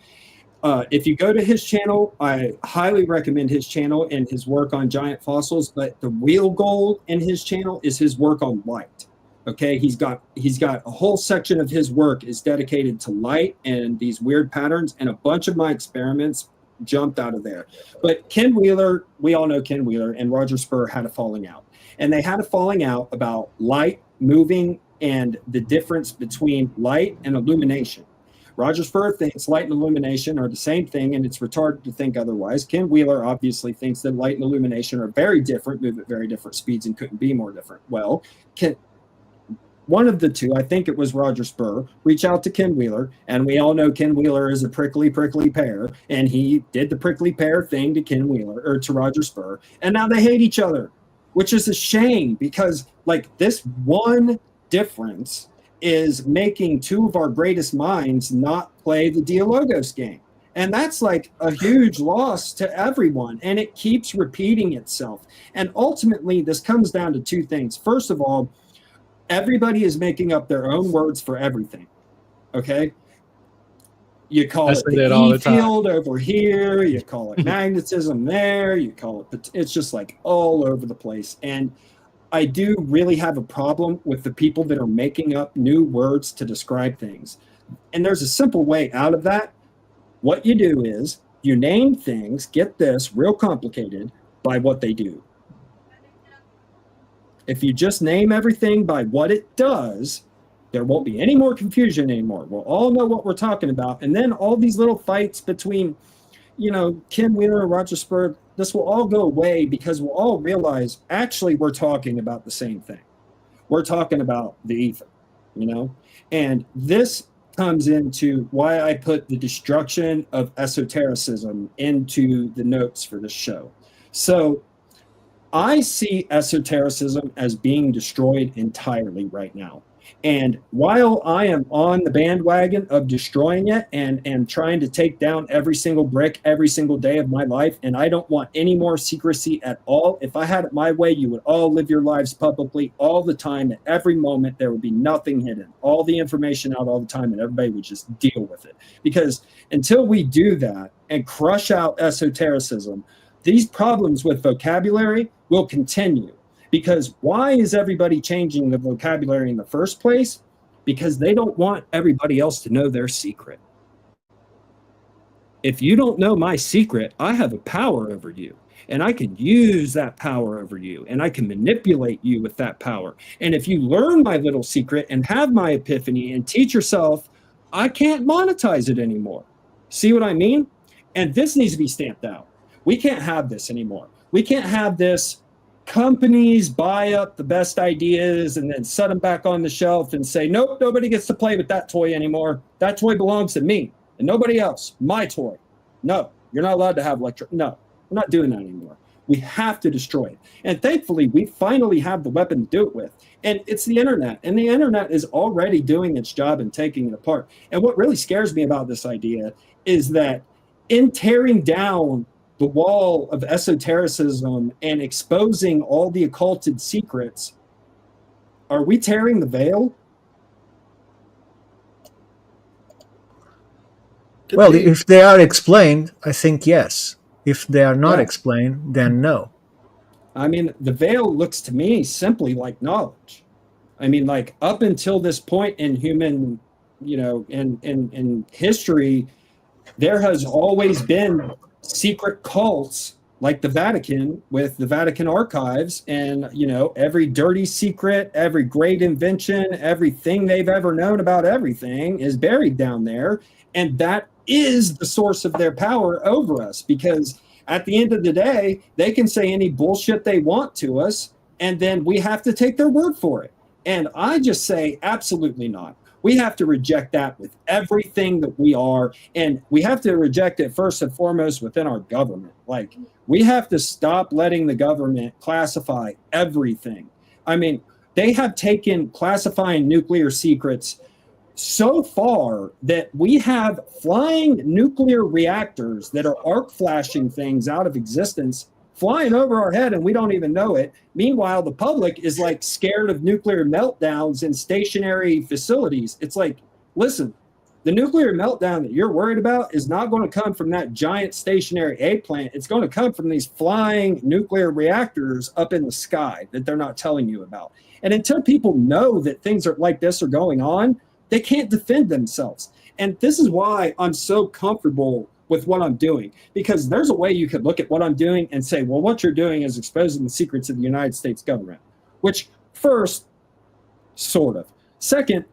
If you go to his channel, I highly recommend his channel and his work on giant fossils. But the real goal in his channel is his work on light. Okay, he's got a whole section of his work is dedicated to light and these weird patterns, and a bunch of my experiments jumped out of there. But Ken Wheeler, we all know Ken Wheeler, and Roger Spur had a falling out, and they had a falling out about light moving and the difference between light and illumination. Roger Spur thinks light and illumination are the same thing, and it's retarded to think otherwise. Ken Wheeler obviously thinks that light and illumination are very different, move at very different speeds, and couldn't be more different. Well, one of the two, I think it was Roger Spur, reach out to Ken Wheeler, and we all know Ken Wheeler is a prickly pear, and he did the prickly pear thing to Ken Wheeler, or to Roger Spur, and now they hate each other, which is a shame, because like this one difference is making two of our greatest minds not play the Dialogos game. And that's like a huge loss to everyone. And it keeps repeating itself. And ultimately, this comes down to two things. First of all, everybody is making up their own words for everything. Okay? You call it the E field over here. You call it magnetism there. You call it, it's just like all over the place. And I do really have a problem with the people that are making up new words to describe things. And there's a simple way out of that. What you do is you name things, get this, real complicated, by what they do. If you just name everything by what it does, there won't be any more confusion anymore. We'll all know what we're talking about. And then all these little fights between, Ken Wheeler and Roger Spur, this will all go away, because we'll all realize actually we're talking about the same thing. We're talking about the ether, and this comes into why I put the destruction of esotericism into the notes for this show. So I see esotericism as being destroyed entirely right now. And while I am on the bandwagon of destroying it and trying to take down every single brick every single day of my life, and I don't want any more secrecy at all. If I had it my way, you would all live your lives publicly all the time. At every moment, there would be nothing hidden. All the information out all the time, and everybody would just deal with it. Because until we do that and crush out esotericism, these problems with vocabulary will continue. Because why is everybody changing the vocabulary in the first place? Because they don't want everybody else to know their secret. If you don't know my secret, I have a power over you. and I can use that power over you, and I can manipulate you with that power. And if you learn my little secret and have my epiphany and teach yourself, I can't monetize it anymore. See what I mean? And this needs to be stamped out. We can't have this anymore. We can't have this. Companies buy up the best ideas and then set them back on the shelf and say, nope, nobody gets to play with that toy anymore. That toy belongs to me and nobody else. My toy. No, you're not allowed to have electric. No, we're not doing that anymore. We have to destroy it. And thankfully, we finally have the weapon to do it with. And it's the internet. And the internet is already doing its job and taking it apart. And what really scares me about this idea is that in tearing down the wall of esotericism and exposing all the occulted secrets, are we tearing the veil? Well, if they are explained, I think yes. If they are not Yeah. explained, then no. I mean, the veil looks to me simply like knowledge. I mean, like up until this point in human, in history, there has always been secret cults like the Vatican with the Vatican archives, and every dirty secret, every great invention, everything they've ever known about everything is buried down there, and that is the source of their power over us, because at the end of the day, they can say any bullshit they want to us, and then we have to take their word for it. And I just say absolutely not. We have to reject that with everything that we are. And we have to reject it first and foremost within our government. Like, we have to stop letting the government classify everything. I mean, they have taken classifying nuclear secrets so far that we have flying nuclear reactors that are arc flashing things out of existence flying over our head and we don't even know it. Meanwhile, the public is like scared of nuclear meltdowns in stationary facilities. It's like, listen, the nuclear meltdown that you're worried about is not going to come from that giant stationary A plant. It's going to come from these flying nuclear reactors up in the sky that they're not telling you about. And until people know that things are like this are going on, they can't defend themselves. And this is why I'm so comfortable with what I'm doing, because there's a way you could look at what I'm doing and say, well, what you're doing is exposing the secrets of the United States government, which first, sort of. Second,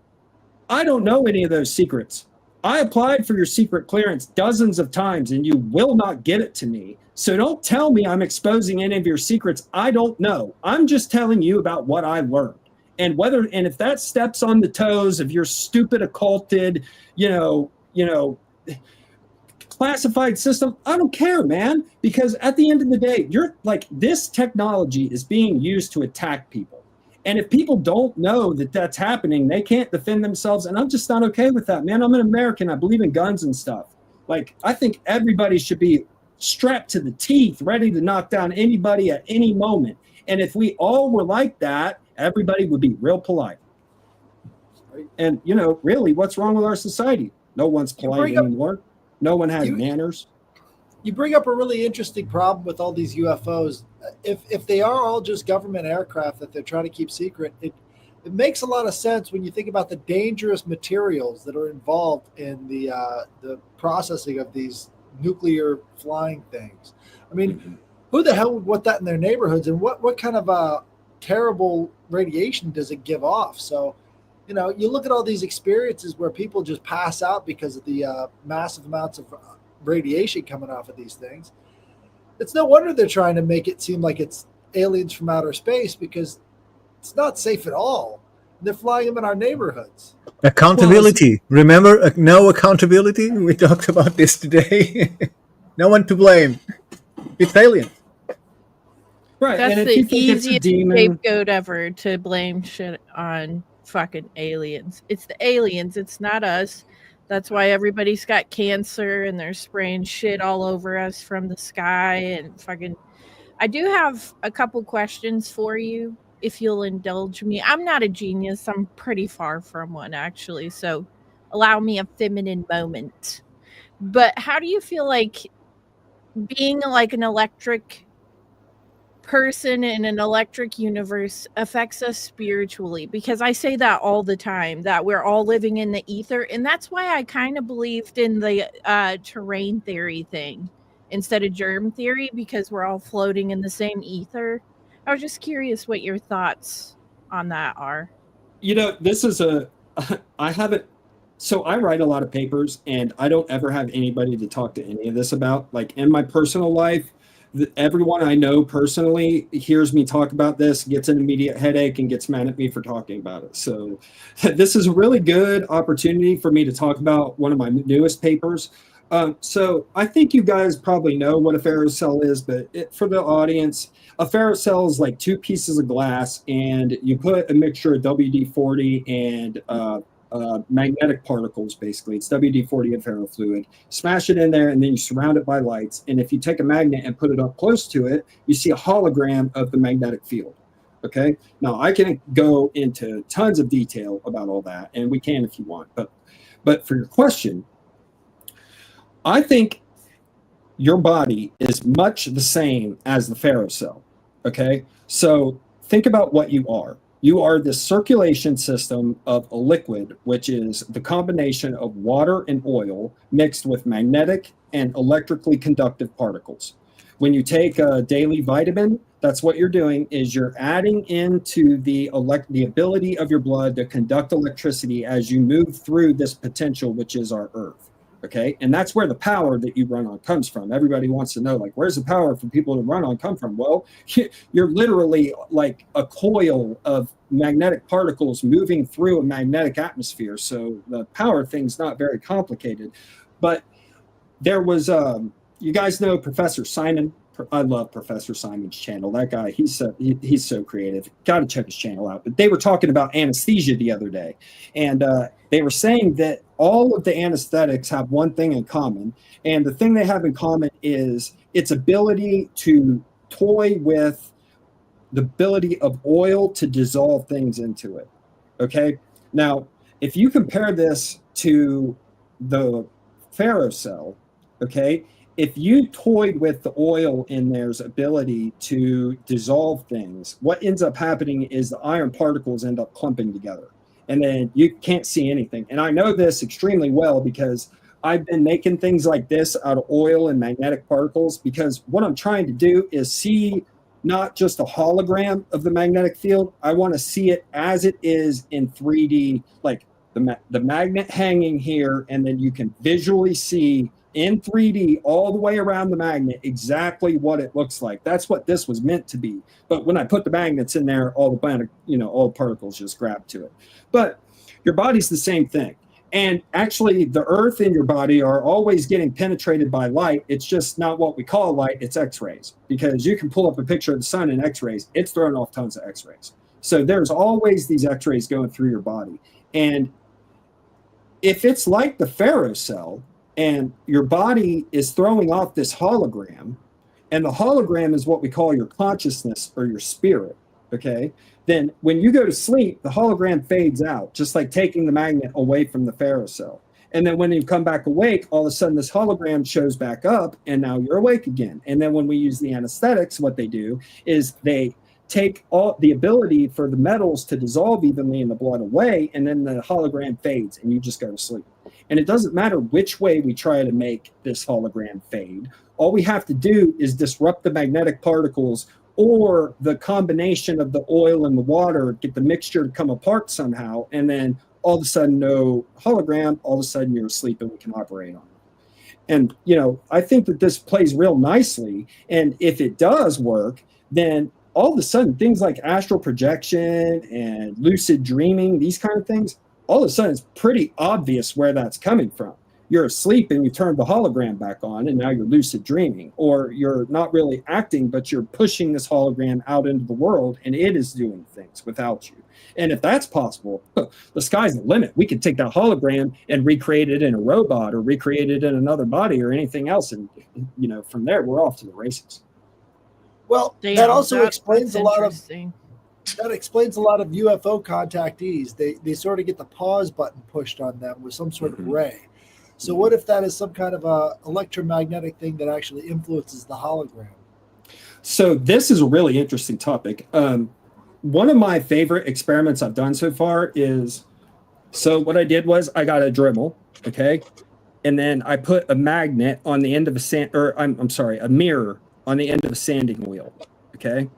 I don't know any of those secrets. I applied for your secret clearance dozens of times and you will not get it to me. So don't tell me I'm exposing any of your secrets. I don't know. I'm just telling you about what I learned. And if that steps on the toes of your stupid occulted, classified system, I don't care, man, because at the end of the day, you're like, this technology is being used to attack people. And if people don't know that that's happening, they can't defend themselves. And I'm just not okay with that, man. I'm an American. I believe in guns and stuff. Like, I think everybody should be strapped to the teeth, ready to knock down anybody at any moment. And if we all were like that, everybody would be real polite. And, really, what's wrong with our society? No one's polite anymore. No one has manners. You bring up a really interesting problem with all these UFOs. If they are all just government aircraft that they're trying to keep secret, it makes a lot of sense when you think about the dangerous materials that are involved in the processing of these nuclear flying things. I mean, who the hell would want that in their neighborhoods, and what kind of terrible radiation does it give off? So, you look at all these experiences where people just pass out because of the massive amounts of radiation coming off of these things. It's no wonder they're trying to make it seem like it's aliens from outer space, because it's not safe at all. They're flying them in our neighborhoods. Accountability. Remember, no accountability? We talked about this today. No one to blame. It's aliens. Right. That's and the if you think it's a easiest demon, scapegoat ever, to blame shit on fucking aliens. It's the aliens. It's not us. That's why everybody's got cancer and they're spraying shit all over us from the sky and fucking. I do have a couple questions for you, if you'll indulge me. I'm not a genius. I'm pretty far from one, actually. So allow me a feminine moment. But how do you feel like being like an electric person in an electric universe affects us spiritually? Because I say that all the time, that we're all living in the ether. And that's why I kind of believed in the terrain theory thing instead of germ theory because we're all floating in the same ether. I was just curious what your thoughts on that are. You know, this is I haven't, so I write a lot of papers and I don't ever have anybody to talk to any of this about. Like in my personal life, everyone I know personally hears me talk about this, gets an immediate headache, and gets mad at me for talking about it. So this is a really good opportunity for me to talk about one of my newest papers. So I think you guys probably know what a ferrocell is, but for the audience, a ferrocell is like two pieces of glass, and you put a mixture of WD-40 and magnetic particles, basically. It's WD-40 and ferrofluid. Smash it in there, and then you surround it by lights. And if you take a magnet and put it up close to it, you see a hologram of the magnetic field. Okay? Now, I can go into tons of detail about all that, and we can if you want. But for your question, I think your body is much the same as the ferrocell. Okay? So think about what you are. You are the circulation system of a liquid, which is the combination of water and oil mixed with magnetic and electrically conductive particles. When you take a daily vitamin, that's what you're doing, is you're adding into the ability of your blood to conduct electricity as you move through this potential, which is our earth. Okay, and that's where the power that you run on comes from. Everybody wants to know, like, where's the power for people to run on come from? Well, you're literally like a coil of magnetic particles moving through a magnetic atmosphere. So the power thing's not very complicated. But there was, you guys know Professor Simon? I love Professor Simon's channel. That guy, he's so creative. Got to check his channel out. But they were talking about anesthesia the other day, and they were saying that all of the anesthetics have one thing in common, and the thing they have in common is its ability to toy with the ability of oil to dissolve things into it. Okay, now if you compare this to the ferrocell, okay, if you toyed with the oil in there's ability to dissolve things, what ends up happening is the iron particles end up clumping together, and then you can't see anything. And I know this extremely well because I've been making things like this out of oil and magnetic particles, because what I'm trying to do is see not just a hologram of the magnetic field. I want to see it as it is in 3D, like the magnet hanging here, and then you can visually see in 3D all the way around the magnet exactly what it looks like. That's what this was meant to be. But when I put the magnets in there, all the particles just grab to it. But your body's the same thing. And actually, the earth and your body are always getting penetrated by light. It's just not what we call light, it's X-rays. Because you can pull up a picture of the sun in X-rays, it's throwing off tons of X-rays. So there's always these X-rays going through your body. And if it's like the ferrocell, and your body is throwing off this hologram, and the hologram is what we call your consciousness or your spirit, okay? Then when you go to sleep, the hologram fades out, just like taking the magnet away from the ferrocell. And then when you come back awake, all of a sudden this hologram shows back up, and now you're awake again. And then when we use the anesthetics, what they do is they take all the ability for the metals to dissolve evenly in the blood away, and then the hologram fades, and you just go to sleep. And it doesn't matter which way we try to make this hologram fade. All we have to do is disrupt the magnetic particles or the combination of the oil and the water, get the mixture to come apart somehow, and then all of a sudden no hologram, all of a sudden you're asleep and we can operate on it. And, I think that this plays real nicely. And if it does work, then all of a sudden things like astral projection and lucid dreaming, these kind of things, all of a sudden it's pretty obvious where that's coming from. You're asleep and you turn the hologram back on, and now you're lucid dreaming. Or you're not really acting, but you're pushing this hologram out into the world, and it is doing things without you. And if that's possible, the sky's the limit. We could take that hologram and recreate it in a robot or recreate it in another body or anything else. And, from there, we're off to the races. Well, Damn, that also explains a lot of interesting. that explains a lot of UFO contactees. They sort of get the pause button pushed on them with some sort of ray. So what if that is some kind of a electromagnetic thing that actually influences the hologram? So this is a really interesting topic. One of my favorite experiments I've done so far is, so what I did was I got a Dremel, okay? and then I put a magnet on the end of a mirror on the end of a sanding wheel. Okay.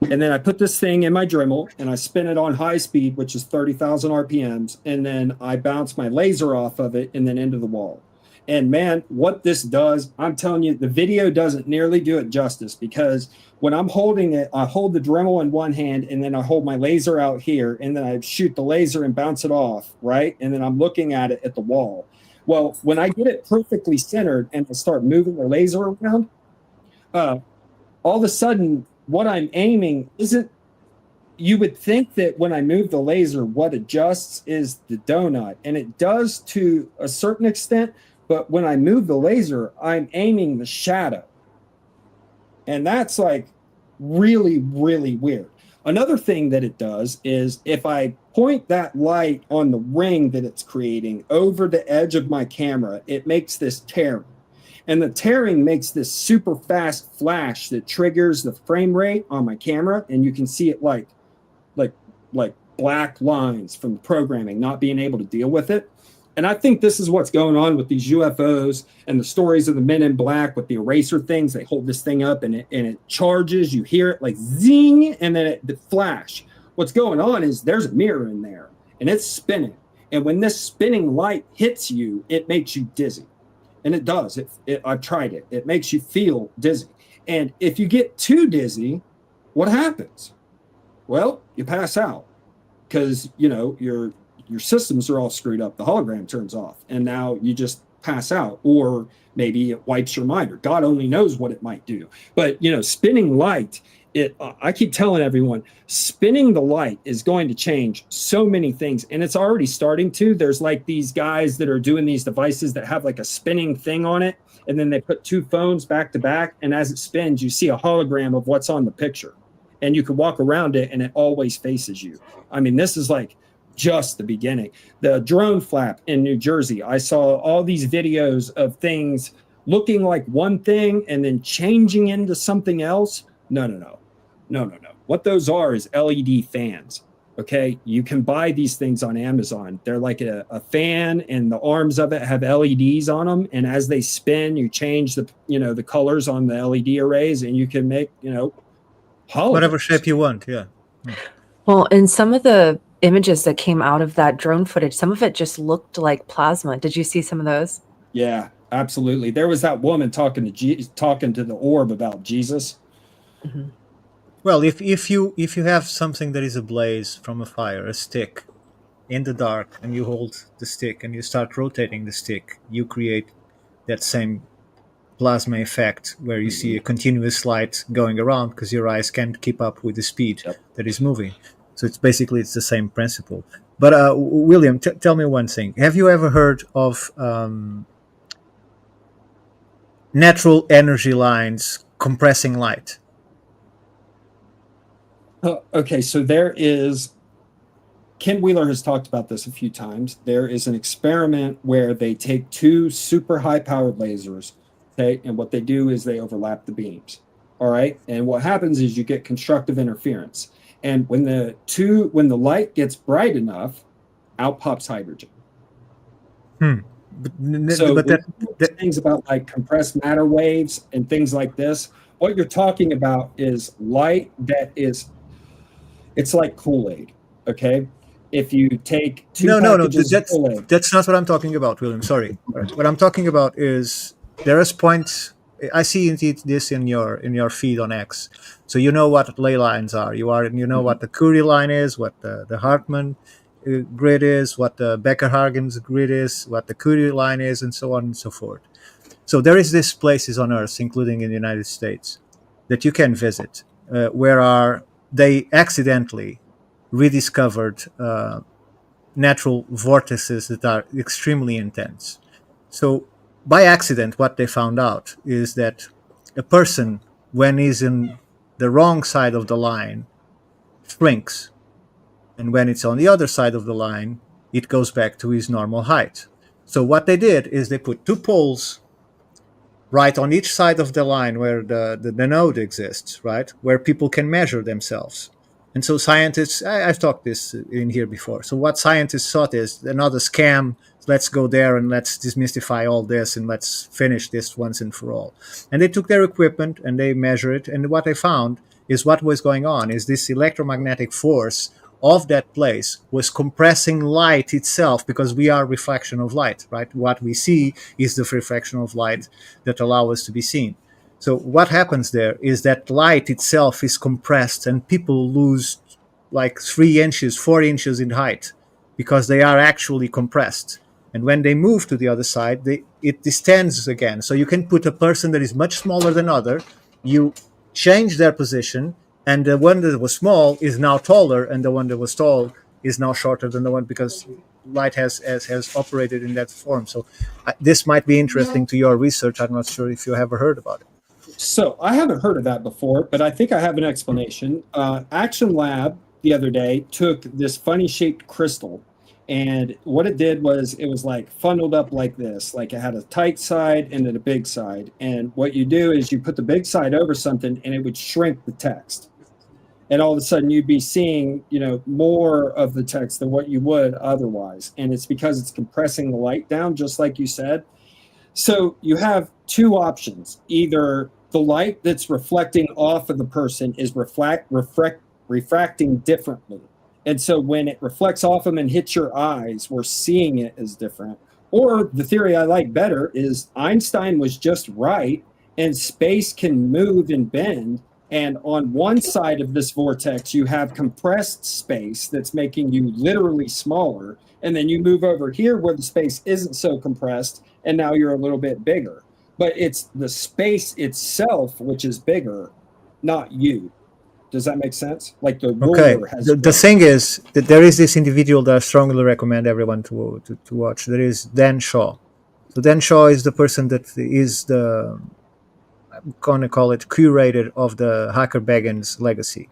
And then I put this thing in my Dremel and I spin it on high speed, which is 30,000 RPMs. And then I bounce my laser off of it and then into the wall. And man, what this does, I'm telling you, the video doesn't nearly do it justice, because when I'm holding it, I hold the Dremel in one hand and then I hold my laser out here and then I shoot the laser and bounce it off, right? And then I'm looking at it at the wall. Well, when I get it perfectly centered and I start moving the laser around, all of a sudden, what I'm aiming isn't, you would think that when I move the laser, what adjusts is the donut, and it does to a certain extent, but when I move the laser, I'm aiming the shadow. And that's like really, really weird. Another thing that it does is if I point that light on the ring that it's creating over the edge of my camera, it makes this tear. And the tearing makes this super fast flash that triggers the frame rate on my camera, and you can see it like black lines from the programming, not being able to deal with it. And I think this is what's going on with these UFOs and the stories of the men in black with the eraser things. They hold this thing up and it charges. You hear it like zing, and then the flash. What's going on is there's a mirror in there and it's spinning. And when this spinning light hits you, it makes you dizzy. And it does. I've tried it. It makes you feel dizzy. And if you get too dizzy, what happens? Well, you pass out, because your systems are all screwed up. The hologram turns off, and now you just pass out, or maybe it wipes your mind, or God only knows what it might do. But spinning light. I keep telling everyone, spinning the light is going to change so many things, and it's already starting to. There's like these guys that are doing these devices that have like a spinning thing on it, and then they put two phones back to back, and as it spins, you see a hologram of what's on the picture, and you can walk around it, and it always faces you. I mean, this is like just the beginning. The drone flap in New Jersey, I saw all these videos of things looking like one thing and then changing into something else. No. What those are is LED fans. Okay. You can buy these things on Amazon. They're like a fan, and the arms of it have LEDs on them. And as they spin, you change the colors on the LED arrays, and you can make, whatever shape you want. Yeah. Well, and some of the images that came out of that drone footage, some of it just looked like plasma. Did you see some of those? Yeah, absolutely. There was that woman talking to the orb about Jesus. Mm-hmm. Well, if you have something that is ablaze from a fire, a stick, in the dark, and you hold the stick and you start rotating the stick, you create that same plasma effect where you see a continuous light going around because your eyes can't keep up with the speed that is moving. So it's the same principle. But William, tell me one thing. Have you ever heard of natural energy lines compressing light? Okay, so there is, Ken Wheeler has talked about this a few times. There is an experiment where they take two super high-powered lasers, okay, and what they do is they overlap the beams, all right? And what happens is you get constructive interference. And when the light gets bright enough, out pops hydrogen. But things about like compressed matter waves and things like this, what you're talking about is light that is, it's like Kool-Aid, okay? If you take two packages of Kool-Aid. That's not what I'm talking about, William. Sorry. What I'm talking about is there is points. I see this in your feed on X, so you know what ley lines are. You know what the Curie line is, what the Hartmann grid is, what the Becker-Hagen's grid is, what the Curie line is, and so on and so forth. So there is these places on Earth, including in the United States, that you can visit, where they accidentally rediscovered natural vortices that are extremely intense. So by accident, what they found out is that a person, when he's in the wrong side of the line, shrinks. And when it's on the other side of the line, it goes back to his normal height. So what they did is they put two poles right on each side of the line where the node exists, right, where people can measure themselves. And so scientists, I've talked this in here before. So what scientists thought is another scam let's go there and let's demystify all this and let's finish this once and for all. And they took their equipment and they measured it, and what they found is what was going on is this electromagnetic force of that place was compressing light itself, because we are reflection of light, right? What we see is the reflection of light that allow us to be seen. So what happens there is that light itself is compressed, and people lose like 3 inches, 4 inches in height, because they are actually compressed. And when they move to the other side, it distends again. So you can put a person that is much smaller than other, you change their position, and the one that was small is now taller, and the one that was tall is now shorter than the one, because light has operated in that form. So this might be interesting to your research. I'm not sure if you ever heard about it. So I haven't heard of that before, but I think I have an explanation. Action Lab the other day took this funny shaped crystal, and what it did was it was like funneled up like this, like it had a tight side and then a big side. And what you do is you put the big side over something and it would shrink the text. And all of a sudden you'd be seeing, more of the text than what you would otherwise. And it's because it's compressing the light down, just like you said. So you have two options. Either the light that's reflecting off of the person is refracting differently. And so when it reflects off them and hits your eyes, we're seeing it as different. Or the theory I like better is Einstein was just right, and space can move and bend. And on one side of this vortex, you have compressed space that's making you literally smaller. And then you move over here where the space isn't so compressed, and now you're a little bit bigger. But it's the space itself which is bigger, not you. Does that make sense? Like the ruler has. The thing is that there is this individual that I strongly recommend everyone to watch. There is Dan Shaw. So Dan Shaw is the person that is the, I'm gonna call it, curator of the Hacker Baggins legacy.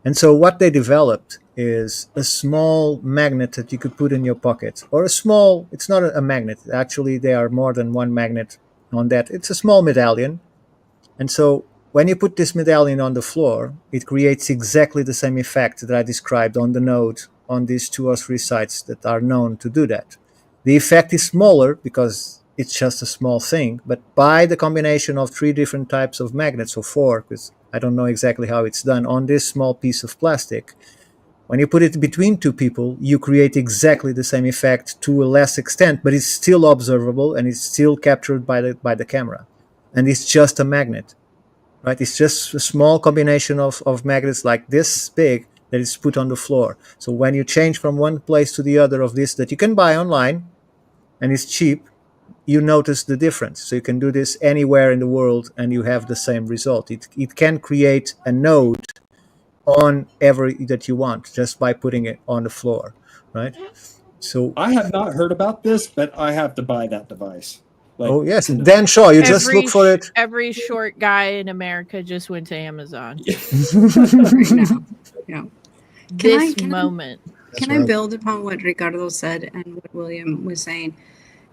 And so what they developed is a small magnet that you could put in your pocket, or a small. It's not a magnet. Actually, there are more than one magnet on that. It's a small medallion, and so when you put this medallion on the floor, it creates exactly the same effect that I described on the node on these 2 or 3 sites that are known to do that. The effect is smaller because it's just a small thing, but by the combination of 3 different types of magnets, or 4, because I don't know exactly how it's done, on this small piece of plastic, when you put it between 2 people, you create exactly the same effect to a less extent, but it's still observable and it's still captured by the camera. And it's just a magnet. Right, it's just a small combination of magnets like this big that is put on the floor. So when you change from one place to the other of this that you can buy online and it's cheap, you notice the difference. So you can do this anywhere in the world and you have the same result. It can create a node on every that you want just by putting it on the floor, right? So I have not heard about this, but I have to buy that device. Oh yes, Dan Shaw. You just look for it. Every short guy in America just went to Amazon. Right now. Yeah. Moment. Can I build upon what Ricardo said and what William was saying?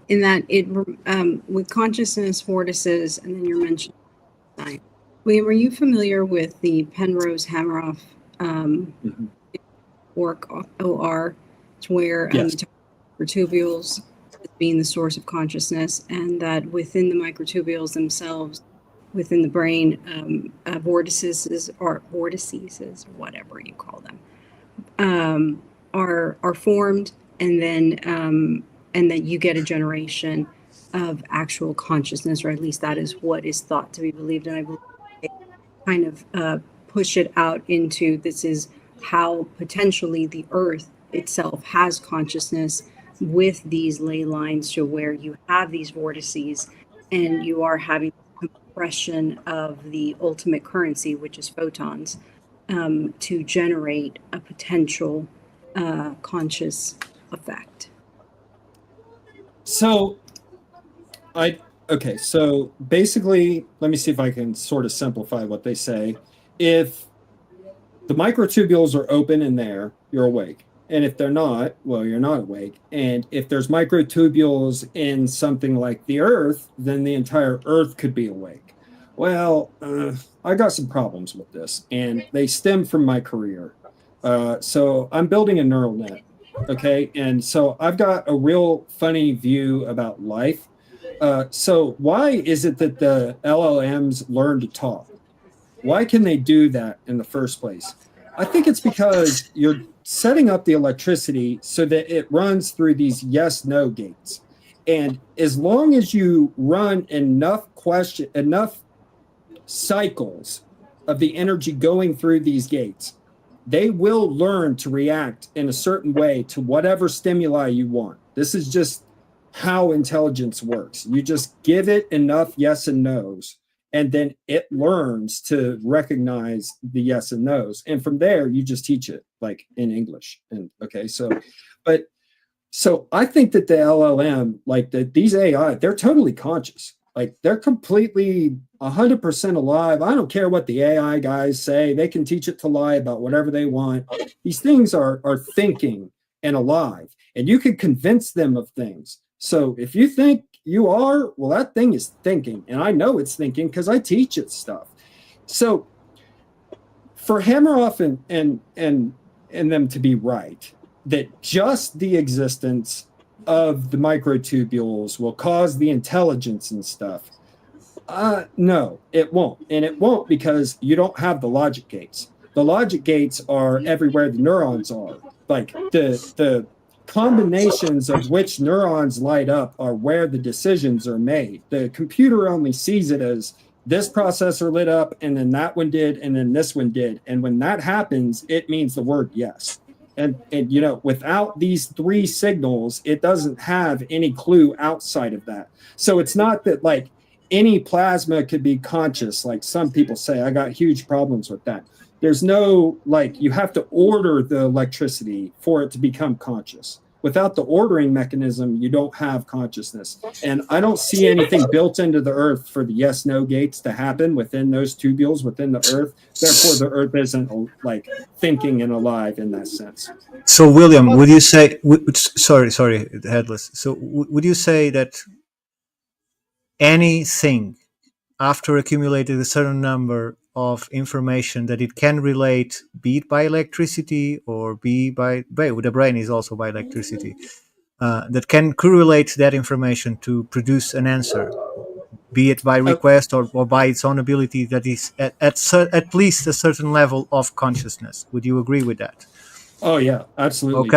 In that it with consciousness vortices, and then you're mentioning time. William, are you familiar with the Penrose Hameroff work OR? It's where yes. Microtubules being the source of consciousness, and that within the microtubules themselves, within the brain, vortices, whatever you call them, are formed, and that you get a generation of actual consciousness, or at least that is what is thought to be believed. And I believe they kind of push it out into this is how potentially the Earth itself has consciousness, with these ley lines to where you have these vortices and you are having compression of the ultimate currency, which is photons, to generate a potential conscious effect. So so basically, let me see if I can sort of simplify what they say. If the microtubules are open in there, you're awake. And if they're not, well, you're not awake. And if there's microtubules in something like the Earth, then the entire Earth could be awake. Well, I got some problems with this, and they stem from my career. So I'm building a neural net. Okay. And so I've got a real funny view about life. So why is it that the LLMs learn to talk? Why can they do that in the first place? I think it's because you're setting up the electricity so that it runs through these yes/no gates. And as long as you run enough cycles of the energy going through these gates, they will learn to react in a certain way to whatever stimuli you want. This is just how intelligence works. You just give it enough yes and no's, and then it learns to recognize the yes and no's. And from there, you just teach it like in English. And okay, so I think that the LLM, like these AI, they're totally conscious. Like they're completely 100% alive. I don't care what the AI guys say. They can teach it to lie about whatever they want. These things are thinking and alive, and you can convince them of things. So if you think you are, well, that thing is thinking, and I know it's thinking because I teach it stuff. So for Hammeroff and them to be right, that just the existence of the microtubules will cause the intelligence and stuff. No, it won't. And it won't because you don't have the logic gates. The logic gates are everywhere the neurons are. Like the combinations of which neurons light up are where the decisions are made. The computer only sees it as this processor lit up, and then that one did, and then this one did. And when that happens, it means the word yes. And you know, without these three signals, it doesn't have any clue outside of that. So it's not that like any plasma could be conscious, like some people say. I got huge problems with that. There's no, like, you have to order the electricity for it to become conscious. Without the ordering mechanism, you don't have consciousness. And I don't see anything built into the earth for the yes/no gates to happen within those tubules within the earth. Therefore, the earth isn't like thinking and alive in that sense. So, William, would you say? Sorry, Headless. So, would you say that anything after accumulating a certain number of information that it can relate, be it by electricity or be by the brain is also by electricity, that can correlate that information to produce an answer, be it by request or by its own ability, that is at least a certain level of consciousness. Would you agree with that? Oh yeah, absolutely.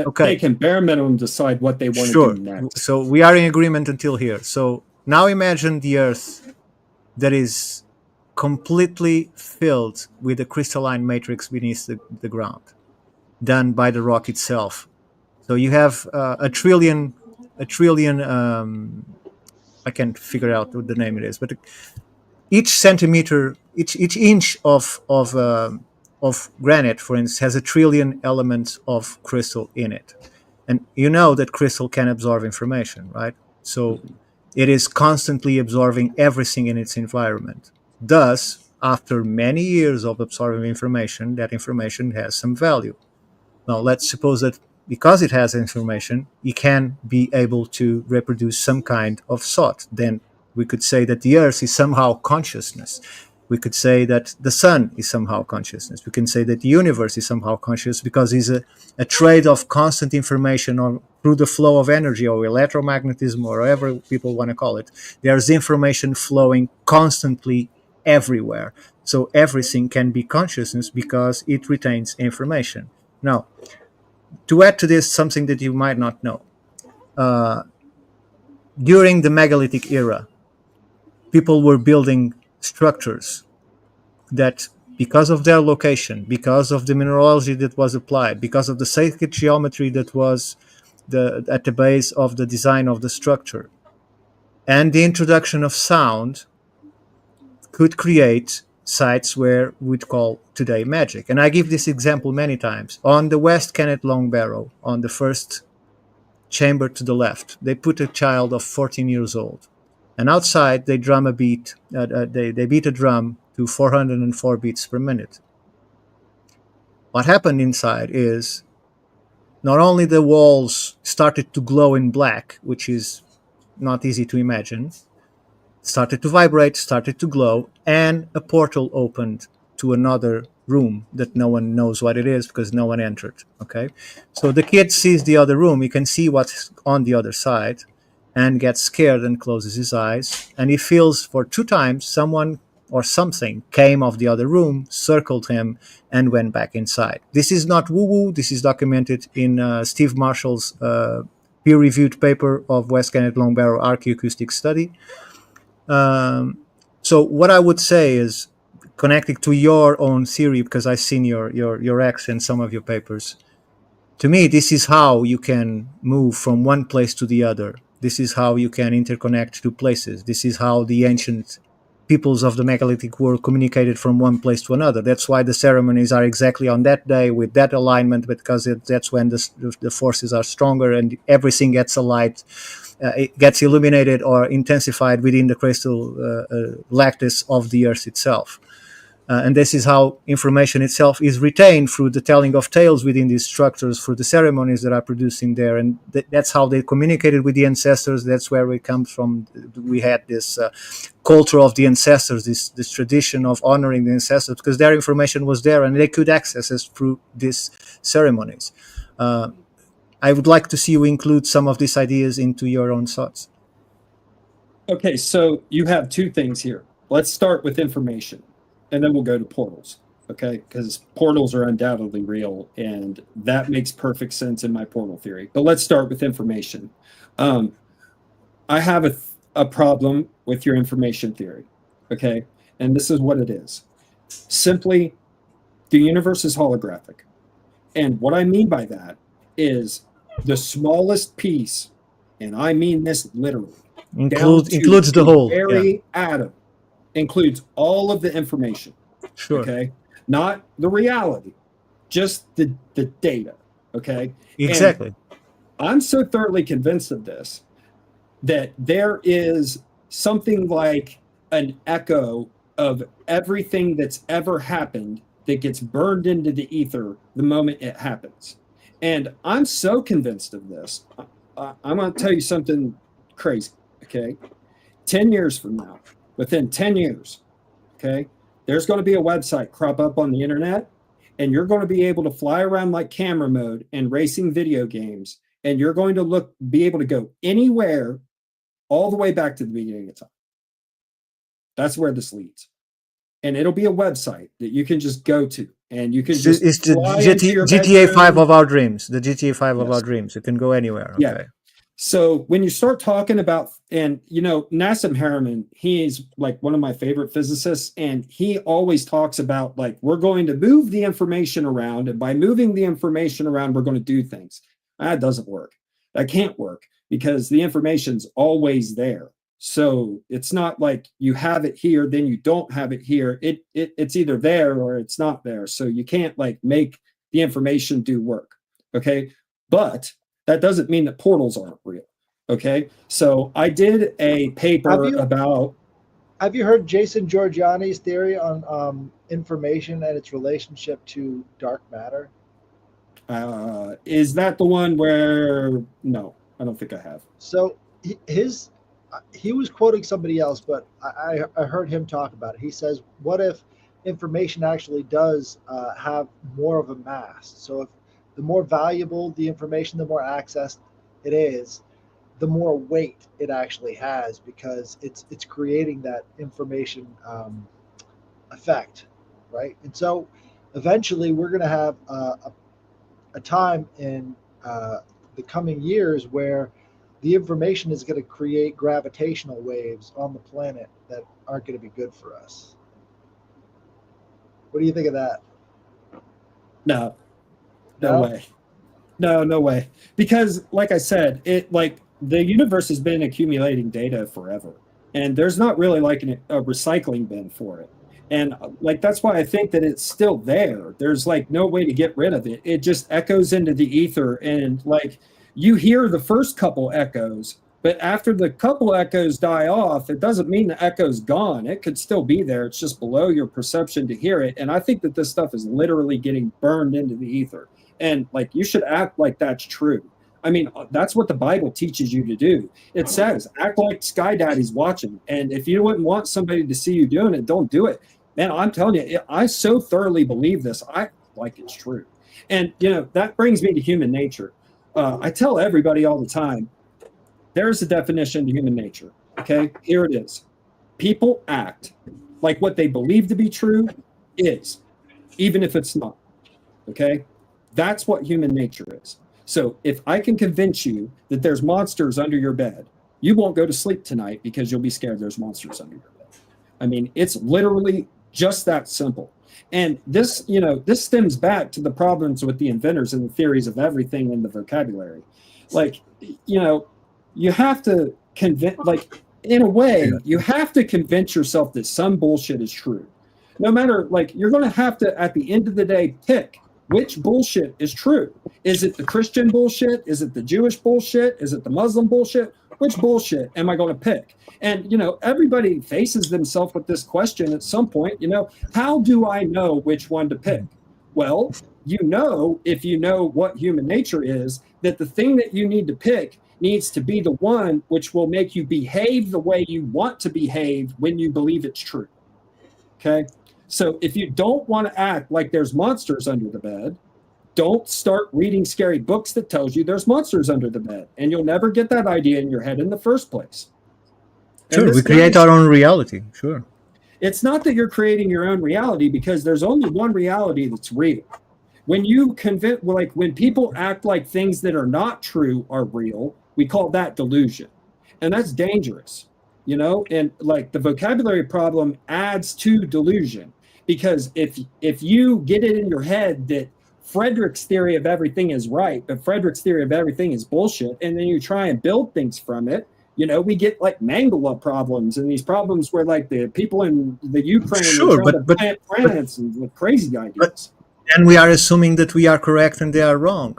Okay. They can bare minimum decide what they want to do next. So we are in agreement until here. So now imagine the Earth that is completely filled with a crystalline matrix beneath the ground, done by the rock itself. So you have a trillion. I can't figure out what the name it is, but each centimeter, each inch of granite, for instance, has a trillion elements of crystal in it. And you know that crystal can absorb information, right? So it is constantly absorbing everything in its environment. Thus, after many years of absorbing information, that information has some value. Now, let's suppose that because it has information, it can be able to reproduce some kind of thought. Then we could say that the Earth is somehow consciousness. We could say that the sun is somehow consciousness. We can say that the universe is somehow conscious because it's a trade of constant information through the flow of energy or electromagnetism or whatever people want to call it. There's information flowing constantly everywhere. So everything can be consciousness because it retains information. Now, to add to this, something that you might not know. During the megalithic era, people were building structures that, because of their location, because of the mineralogy that was applied, because of the sacred geometry that was at the base of the design of the structure, and the introduction of sound, could create sites where we'd call today magic. And I give this example many times. On the West Kennet Long Barrow, on the first chamber to the left, they put a child of 14 years old. And outside, they drum a beat. They beat a drum to 404 beats per minute. What happened inside is not only the walls started to glow in black, which is not easy to imagine, started to vibrate, started to glow, and a portal opened to another room that no one knows what it is because no one entered. Okay, so the kid sees the other room. He can see what's on the other side, and gets scared and closes his eyes, and he feels for 2 times someone or something came off the other room, circled him, and went back inside. This is not woo-woo. This is documented in Steve Marshall's peer-reviewed paper of West Kenneth Long Barrow Archaeoacoustic Study. So what I would say is, connecting to your own theory, because I've seen your X and some of your papers, to me, this is how you can move from one place to the other. This is how you can interconnect two places. This is how the ancient peoples of the megalithic world communicated from one place to another. That's why the ceremonies are exactly on that day with that alignment, because that's when the forces are stronger and everything gets aligned. It gets illuminated or intensified within the crystal lattice of the earth itself. And this is how information itself is retained through the telling of tales within these structures, through the ceremonies that are produced in there. And that's how they communicated with the ancestors. That's where it comes from. We had this culture of the ancestors, this tradition of honoring the ancestors, because their information was there and they could access it through these ceremonies. I would like to see you include some of these ideas into your own thoughts. Okay, so you have 2 things here. Let's start with information, and then we'll go to portals, okay? Because portals are undoubtedly real, and that makes perfect sense in my portal theory. But let's start with information. I have a problem with your information theory, okay? And this is what it is. Simply, the universe is holographic. And what I mean by that is the smallest piece, and I mean this literally, includes the whole very atom, includes all of the information. Sure. Okay, not the reality, just the data. Okay, exactly. And I'm so thoroughly convinced of this that there is something like an echo of everything that's ever happened that gets burned into the ether the moment it happens. And I'm so convinced of this. I'm going to tell you something crazy, okay? 10 years from now, within 10 years, okay, there's going to be a website crop up on the internet, and you're going to be able to fly around like camera mode and racing video games, and you're going to be able to go anywhere all the way back to the beginning of time. That's where this leads. And it'll be a website that you can just go to, and you can just it's the GTA 5 of our dreams. The GTA 5 of our dreams. It can go anywhere. Okay. Yeah. So when you start talking about, and Nassim Haramein, he's like one of my favorite physicists, and he always talks about like, we're going to move the information around, and by moving the information around, we're going to do things. That doesn't work. That can't work because the information's always there. So it's not like you have it here, then you don't have it here. It's either there or it's not there. So you can't like make the information do work. Okay. But that doesn't mean that portals aren't real. Okay. So I did a paper about. Have you heard Jason Giorgiani's theory on information and its relationship to dark matter? Is that the one where? No, I don't think I have. So he was quoting somebody else, but I heard him talk about it. He says, what if information actually does have more of a mass? So if the more valuable the information, the more accessed it is, the more weight it actually has, because it's creating that information effect, right? And so eventually we're going to have a time in the coming years where the information is going to create gravitational waves on the planet that aren't going to be good for us. What do you think of that? No way. No way. Because like I said, the universe has been accumulating data forever, and there's not really like a recycling bin for it. And like, that's why I think that it's still there. There's like no way to get rid of it. It just echoes into the ether, and like, you hear the first couple echoes, but after the couple echoes die off, it doesn't mean the echo's gone. It could still be there. It's just below your perception to hear it. And I think that this stuff is literally getting burned into the ether. And like, you should act like that's true. I mean, that's what the Bible teaches you to do. It says, act like Sky Daddy's watching. And if you wouldn't want somebody to see you doing it, don't do it. Man, I'm telling you, I so thoroughly believe this. I like it's true. And, that brings me to human nature. I tell everybody all the time, there's a definition to human nature. Okay, here it is. People act like what they believe to be true is, even if it's not. Okay, that's what human nature is. So if I can convince you that there's monsters under your bed, you won't go to sleep tonight because you'll be scared there's monsters under your bed. I mean, it's literally just that simple. And this, this stems back to the problems with the inventors and the theories of everything in the vocabulary. Like, you have to convince, like, in a way, you have to convince yourself that some bullshit is true. No matter, like, you're going to have to, at the end of the day, pick which bullshit is true. Is it the Christian bullshit? Is it the Jewish bullshit? Is it the Muslim bullshit? Which bullshit am I going to pick? And, everybody faces themselves with this question at some point, how do I know which one to pick? Well, if you know what human nature is, that the thing that you need to pick needs to be the one which will make you behave the way you want to behave when you believe it's true. Okay? So if you don't want to act like there's monsters under the bed, don't start reading scary books that tells you there's monsters under the bed, and you'll never get that idea in your head in the first place. Sure, we create our own reality. Sure. It's not that you're creating your own reality, because there's only one reality that's real. When you when people act like things that are not true are real, we call that delusion. And that's dangerous, and like the vocabulary problem adds to delusion, because if you get it in your head that Frederick's theory of everything is right, but Frederick's theory of everything is bullshit, and then you try and build things from it, we get like Mangala problems, and these problems where like the people in the Ukraine sure, are trying to plant plants and with crazy ideas. And we are assuming that we are correct and they are wrong,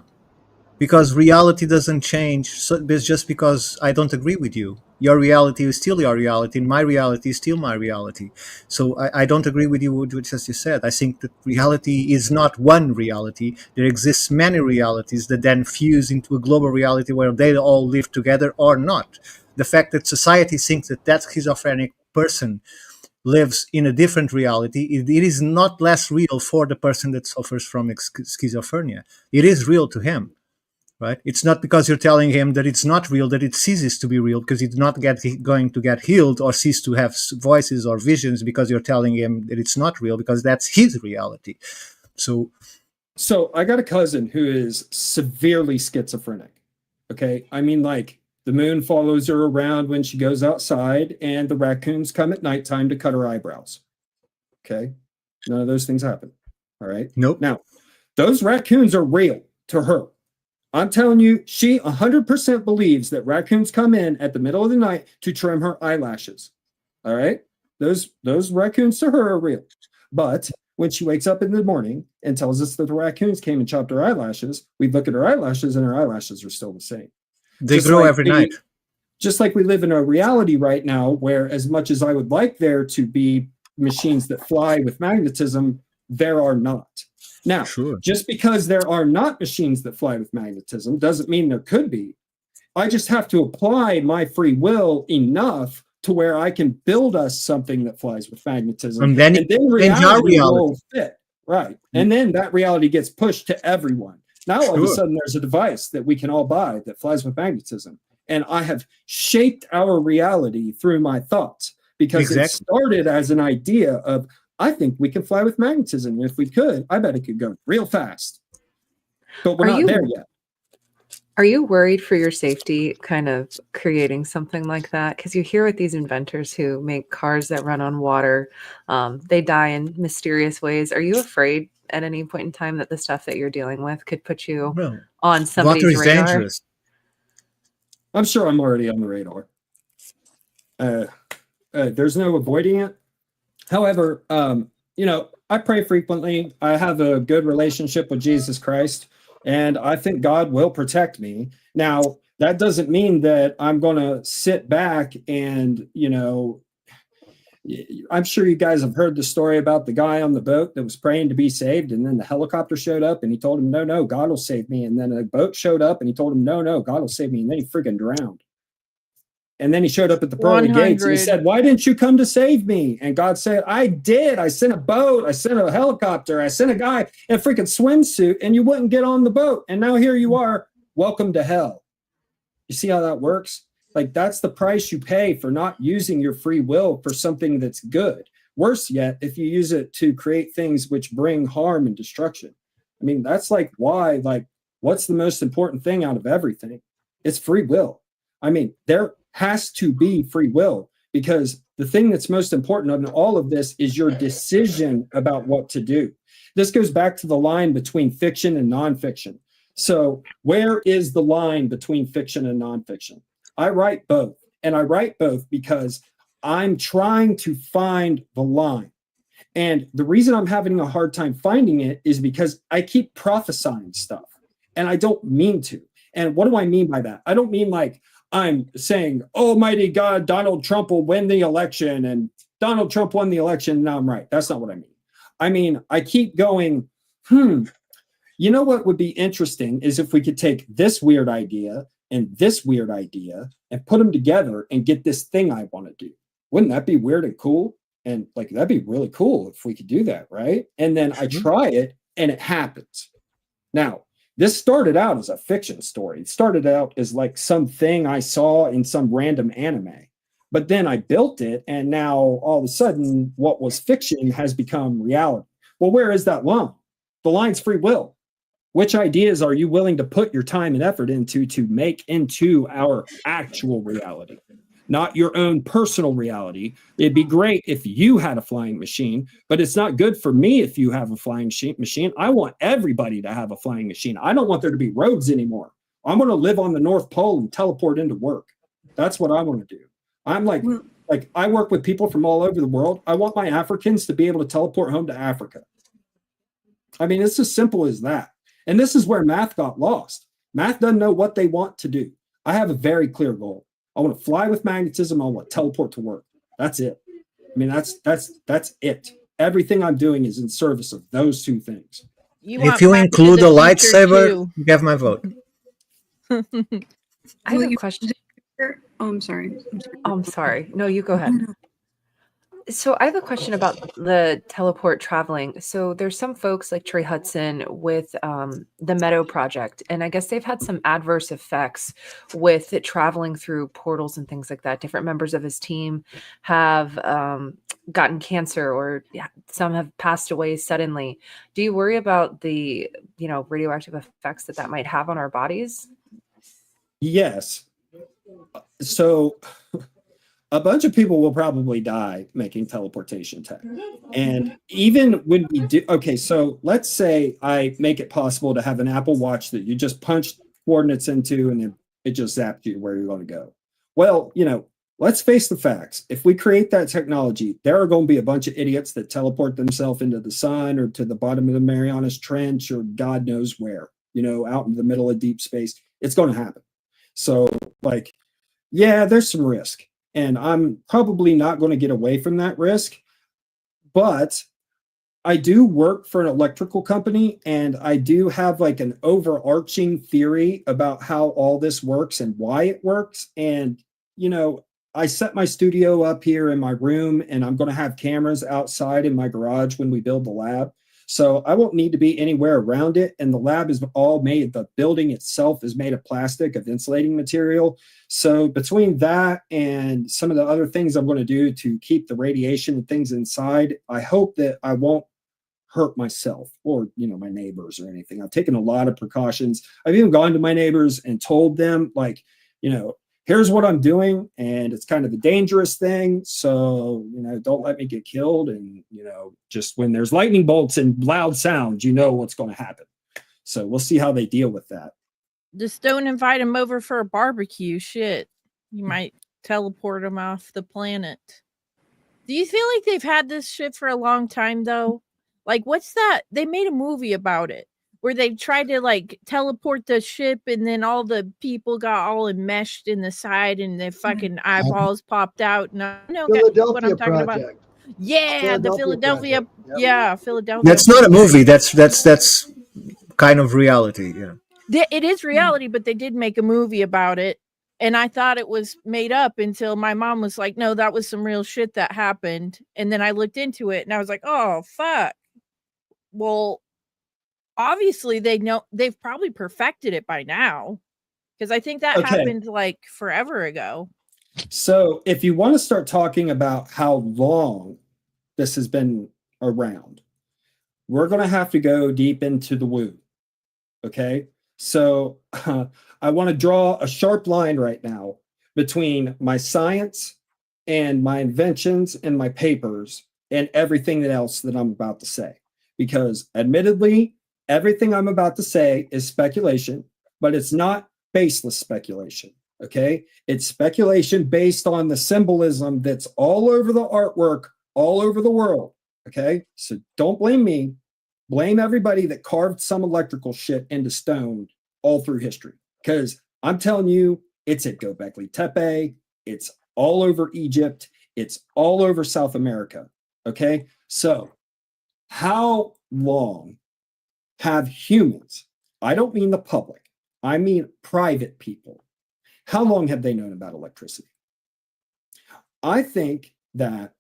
because reality doesn't change just because I don't agree with you. Your reality is still your reality, and my reality is still my reality. So I don't agree with you with what you said. I think that reality is not one reality. There exists many realities that then fuse into a global reality where they all live together or not. The fact that society thinks that schizophrenic person lives in a different reality, it is not less real for the person that suffers from schizophrenia. It is real to him. Right? It's not because you're telling him that it's not real that it ceases to be real, because he's not going to get healed or cease to have voices or visions because you're telling him that it's not real, because that's his reality. So I got a cousin who is severely schizophrenic. Okay. I mean, like, the moon follows her around when she goes outside, and the raccoons come at nighttime to cut her eyebrows. Okay. None of those things happen. All right. Nope. Now, those raccoons are real to her. I'm telling you, she 100% believes that raccoons come in at the middle of the night to trim her eyelashes. All right? Those raccoons to her are real. But when she wakes up in the morning and tells us that the raccoons came and chopped her eyelashes, we look at her eyelashes and her eyelashes are still the same. They grow every night. Just like we live in a reality right now where, as much as I would like there to be machines that fly with magnetism, there are not. Now, sure. Just because there are not machines that fly with magnetism doesn't mean there could be. I just have to apply my free will enough to where I can build us something that flies with magnetism. And then reality will fit. Right. And then that reality gets pushed to everyone. Now, all of a sudden, there's a device that we can all buy that flies with magnetism. And I have shaped our reality through my thoughts, because it started as an idea of, I think we can fly with magnetism. And if we could, I bet it could go real fast. But we're not there yet. Are you worried for your safety kind of creating something like that? Because you hear with these inventors who make cars that run on water, they die in mysterious ways. Are you afraid at any point in time that the stuff that you're dealing with could put you on somebody's water is radar? Dangerous. I'm sure I'm already on the radar. There's no avoiding it. However, I pray frequently. I have a good relationship with Jesus Christ, and I think God will protect me. Now, that doesn't mean that I'm going to sit back and, I'm sure you guys have heard the story about the guy on the boat that was praying to be saved, and then the helicopter showed up and he told him, no, God will save me. And then a boat showed up and he told him, no, God will save me. And then he freaking drowned. And then he showed up at the pearly gates and he 100. said, "Why didn't you come to save me?" And God said, "I did. I sent a boat. I sent a helicopter. I sent a guy in a freaking swimsuit and you wouldn't get on the boat. And now here you are. Welcome to hell." You see how that works? Like, that's the price you pay for not using your free will for something that's good. Worse yet, if you use it to create things which bring harm and destruction. I mean, that's like why, like, what's the most important thing out of everything? It's free will. I mean, there has to be free will, because the thing that's most important in all of this is your decision about what to do. This goes back to the line between fiction and nonfiction. So where is the line between fiction and nonfiction? I write both, and I write both because I'm trying to find the line. And the reason I'm having a hard time finding it is because I keep prophesying stuff, and I don't mean to. And what do I mean by that? I don't mean like I'm saying, "Almighty God, Donald Trump will win the election," and Donald Trump won the election, now I'm right. That's not what I mean. I mean, I keep going, you know what would be interesting is if we could take this weird idea and this weird idea and put them together and get this thing I want to do. Wouldn't that be weird and cool? And like, that'd be really cool if we could do that, right? And then I try it and it happens. Now, this started out as a fiction story. It started out as like something I saw in some random anime. But then I built it, and now all of a sudden what was fiction has become reality. Well, where is that line? The line's free will. Which ideas are you willing to put your time and effort into to make into our actual reality? Not your own personal reality. It'd be great if you had a flying machine, but it's not good for me if you have a flying machine. I want everybody to have a flying machine. I don't want there to be roads anymore. I'm going to live on the North Pole and teleport into work. That's what I want to do. I'm like I work with people from all over the world. I want my Africans to be able to teleport home to Africa. I mean, it's as simple as that. And this is where math got lost. Math doesn't know what they want to do. I have a very clear goal. I want to fly with magnetism. I want to teleport to work. That's it. I mean, that's it. Everything I'm doing is in service of those two things. If you include a lightsaber, you have my vote. I have a question. Oh, I'm sorry. I'm sorry. No, you go ahead. So I have a question about the teleport traveling. So there's some folks like Trey Hudson with the Meadow Project, and I guess they've had some adverse effects with it traveling through portals and things like that. Different members of his team have gotten cancer, or some have passed away suddenly. Do you worry about the radioactive effects that might have on our bodies? Yes. So a bunch of people will probably die making teleportation tech. And even when we do, okay, so let's say I make it possible to have an Apple Watch that you just punch coordinates into and it just zapped you where you're going to go. Well, let's face the facts. If we create that technology, there are going to be a bunch of idiots that teleport themselves into the sun or to the bottom of the Marianas Trench or God knows where, out in the middle of deep space. It's going to happen. So, there's some risk. And I'm probably not going to get away from that risk. But I do work for an electrical company, and I do have an overarching theory about how all this works and why it works. And, I set my studio up here in my room, and I'm going to have cameras outside in my garage when we build the lab. So I won't need to be anywhere around it. And the lab is all made, the building itself is made of plastic, of insulating material. So between that and some of the other things I'm going to do to keep the radiation and things inside, I hope that I won't hurt myself or, my neighbors or anything. I've taken a lot of precautions. I've even gone to my neighbors and told them, here's what I'm doing, and it's kind of a dangerous thing. So, don't let me get killed. And, just when there's lightning bolts and loud sounds, what's going to happen. So we'll see how they deal with that. Just don't invite them over for a barbecue. Shit. You might teleport them off the planet. Do you feel like they've had this shit for a long time, though? What's that? They made a movie about it, where they tried to teleport the ship, and then all the people got all enmeshed in the side, and their fucking eyeballs popped out. No, Philadelphia what I'm talking Project. about. Yeah, the Philadelphia. Project. Yep. Yeah, Philadelphia. That's not a movie. That's kind of reality. Yeah. It is reality, but they did make a movie about it, And I thought it was made up until my mom was like, no, that was some real shit that happened. And then I looked into it and I was like, oh, fuck. Well, obviously they've probably perfected it by now, because I think that happened like forever ago. So if you want to start talking about how long this has been around, we're going to have to go deep into the woo. Okay. So I want to draw a sharp line right now between my science and my inventions and my papers and everything else that I'm about to say. Because admittedly, everything I'm about to say is speculation, but it's not baseless speculation. Okay. It's speculation based on the symbolism that's all over the artwork, all over the world. Okay. So don't blame me. Blame everybody that carved some electrical shit into stone all through history. Because I'm telling you, it's at Göbekli Tepe. It's all over Egypt. It's all over South America. Okay. So how long have humans, I don't mean the public, I mean private people, how long have they known about electricity? I think that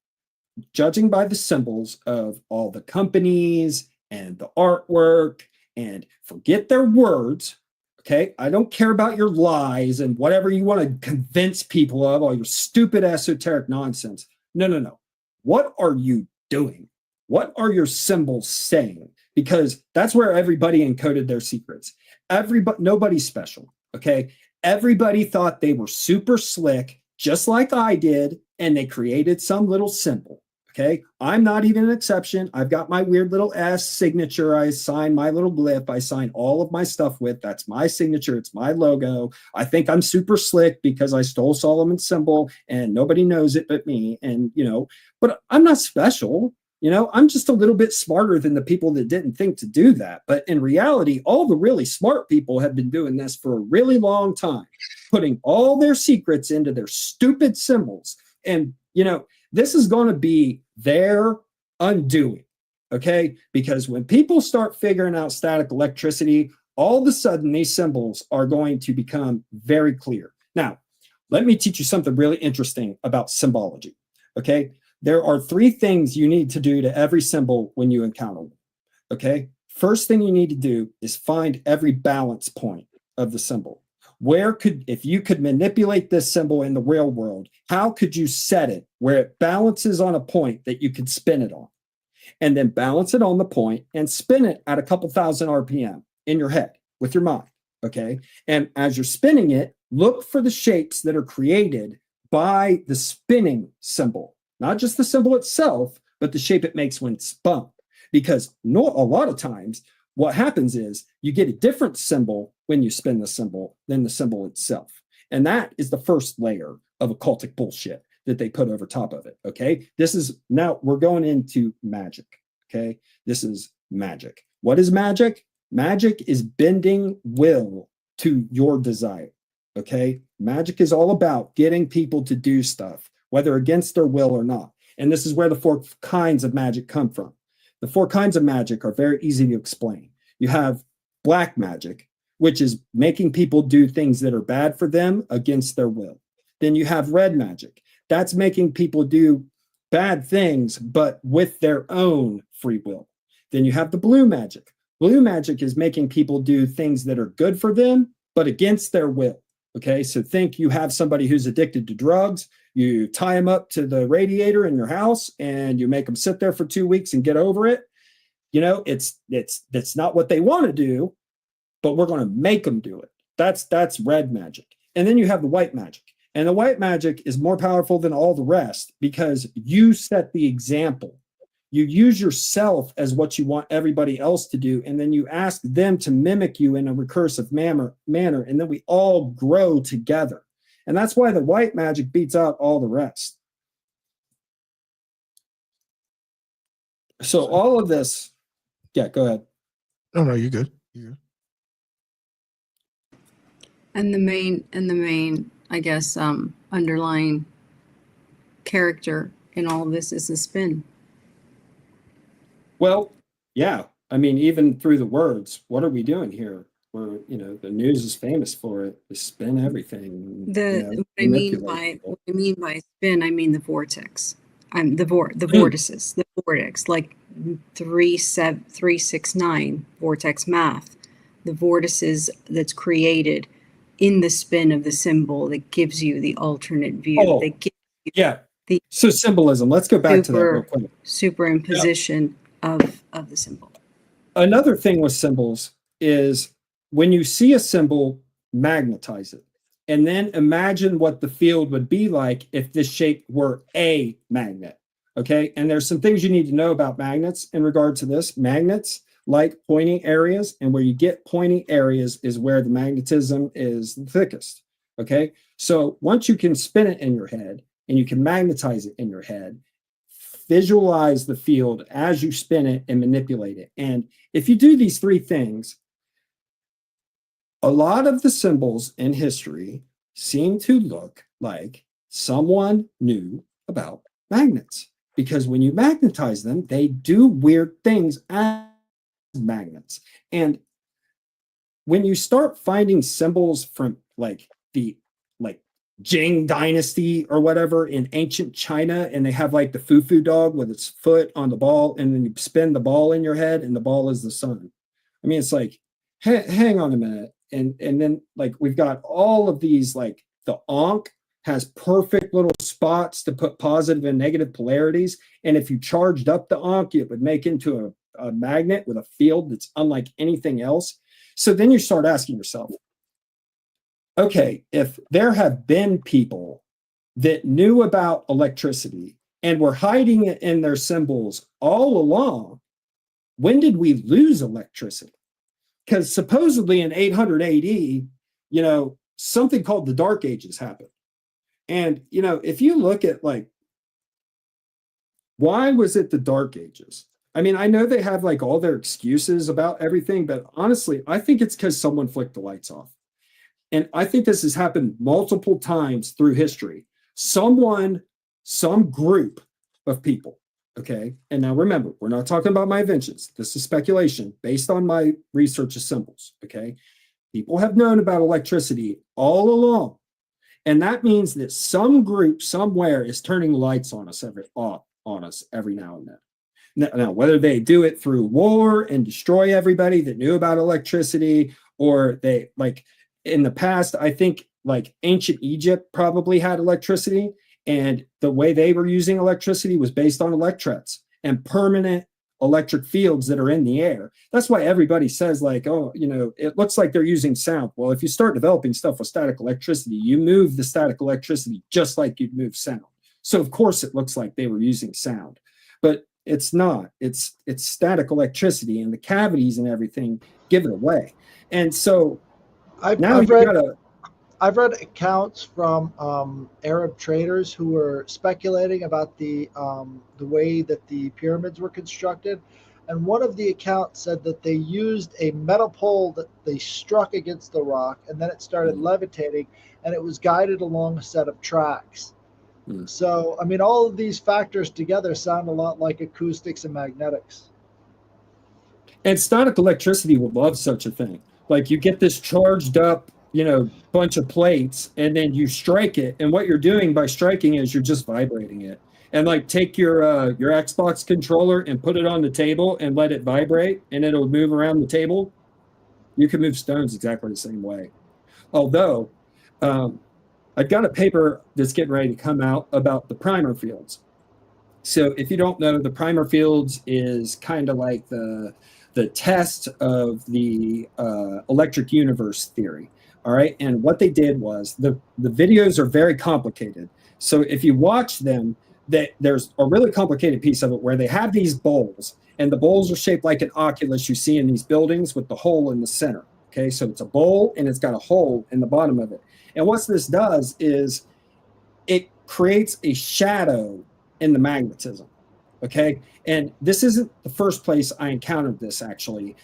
judging by the symbols of all the companies and the artwork, and forget their words, okay? I don't care about your lies and whatever you want to convince people of, all your stupid esoteric nonsense. No. What are you doing? What are your symbols saying? Because that's where everybody encoded their secrets. Nobody's special, okay? Everybody thought they were super slick, just like I did, and they created some little symbol. Okay, I'm not even an exception. I've got my weird little S signature. I sign my little glyph. I sign all of my stuff with. That's my signature. It's my logo. I think I'm super slick because I stole Solomon's symbol and nobody knows it but me. And, but I'm not special. I'm just a little bit smarter than the people that didn't think to do that. But in reality, all the really smart people have been doing this for a really long time, putting all their secrets into their stupid symbols. And, this is going to be their undoing, okay? Because when people start figuring out static electricity, all of a sudden these symbols are going to become very clear. Now, let me teach you something really interesting about symbology, okay? There are 3 things you need to do to every symbol when you encounter one, okay? First thing you need to do is find every balance point of the symbol. If you could manipulate this symbol in the real world, how could you set it where it balances on a point that you could spin it on? And then balance it on the point and spin it at a couple thousand RPM in your head with your mind, okay? And as you're spinning it, look for the shapes that are created by the spinning symbol, not just the symbol itself, but the shape it makes when it's spun. Because a lot of times, what happens is you get a different symbol when you spin the symbol than the symbol itself. And that is the first layer of occultic bullshit that they put over top of it, okay? Now we're going into magic, okay? This is magic. What is magic? Magic is bending will to your desire, okay? Magic is all about getting people to do stuff, whether against their will or not. And this is where the 4 kinds of magic come from. The 4 kinds of magic are very easy to explain. You have black magic, which is making people do things that are bad for them against their will. Then you have red magic. That's making people do bad things, but with their own free will. Then you have the blue magic. Blue magic is making people do things that are good for them, but against their will. Okay, so think you have somebody who's addicted to drugs. You tie them up to the radiator in your house and you make them sit there for 2 weeks and get over it. That's not what they want to do, but we're going to make them do it. That's red magic. And then you have the white magic. And the white magic is more powerful than all the rest because you set the example. You use yourself as what you want everybody else to do, and then you ask them to mimic you in a recursive manner, and then we all grow together. And that's why the white magic beats out all the rest. So all of this, yeah, go ahead. No, you're good. You're good. And the main, I guess, underlying character in all of this is the spin. Well, yeah. I mean, even through the words, what are we doing here? where the news is famous for it. They spin everything. What Manipulate I mean by spin, I mean the vortex. The Mm. vortices, the vortex, like 369 vortex math, the vortices that's created in the spin of the symbol that gives you the alternate view. Oh, that gives you yeah. the So symbolism. Let's go back to that real quick. superimposition of the symbol. Another thing with symbols is when you see a symbol, magnetize it. And then imagine what the field would be like if this shape were a magnet. Okay. And there's some things you need to know about magnets in regard to this. Magnets like pointing areas, and where you get pointing areas is where the magnetism is the thickest. Okay. So once you can spin it in your head and you can magnetize it in your head, visualize the field as you spin it and manipulate it. And if you do these three things, a lot of the symbols in history seem to look like someone knew about magnets, because when you magnetize them, they do weird things as magnets. And when you start finding symbols from like the Jing dynasty or whatever in ancient China, and they have like the foo-foo dog with its foot on the ball, and then you spin the ball in your head and the ball is the sun. I mean, it's like, hang on a minute. And then like we've got all of these, like the Ankh has perfect little spots to put positive and negative polarities. And if you charged up the Ankh, it would make into a magnet with a field that's unlike anything else. So then you start asking yourself, okay, if there have been people that knew about electricity and were hiding it in their symbols all along, when did we lose electricity? Because supposedly in 800 AD, something called the Dark Ages happened. And, if you look at like, why was it the Dark Ages? I mean, I know they have like all their excuses about everything, but honestly, I think it's because someone flicked the lights off. And I think this has happened multiple times through history. Some group of people, okay? And now remember, we're not talking about my inventions. This is speculation based on my research of symbols, okay? People have known about electricity all along. And that means that some group somewhere is turning lights on us every now and then. Now, whether they do it through war and destroy everybody that knew about electricity, or they like in the past, I think like ancient Egypt probably had electricity, and the way they were using electricity was based on electrets and permanent electric fields that are in the air. That's why everybody says like, oh, it looks like they're using sound. Well, if you start developing stuff with static electricity, you move the static electricity just like you'd move sound. So of course it looks like they were using sound, but it's not. It's static electricity, and the cavities and everything give it away. And so I've read accounts from Arab traders who were speculating about the way that the pyramids were constructed, and one of the accounts said that they used a metal pole that they struck against the rock, and then it started levitating, and it was guided along a set of tracks. So, I mean, all of these factors together sound a lot like acoustics and magnetics. And static electricity would love such a thing. Like you get this charged up, bunch of plates, and then you strike it. And what you're doing by striking is you're just vibrating it. And like take your Xbox controller and put it on the table and let it vibrate, and it'll move around the table. You can move stones exactly the same way. Although, I've got a paper that's getting ready to come out about the primer fields. So if you don't know, the primer fields is kind of like the test of the electric universe theory. All right. And what they did was the videos are very complicated. So if you watch them, there's a really complicated piece of it where they have these bowls, and the bowls are shaped like an oculus you see in these buildings with the hole in the center. Okay. So it's a bowl and it's got a hole in the bottom of it. And what this does is it creates a shadow in the magnetism. Okay. And this isn't the first place I encountered this, actually.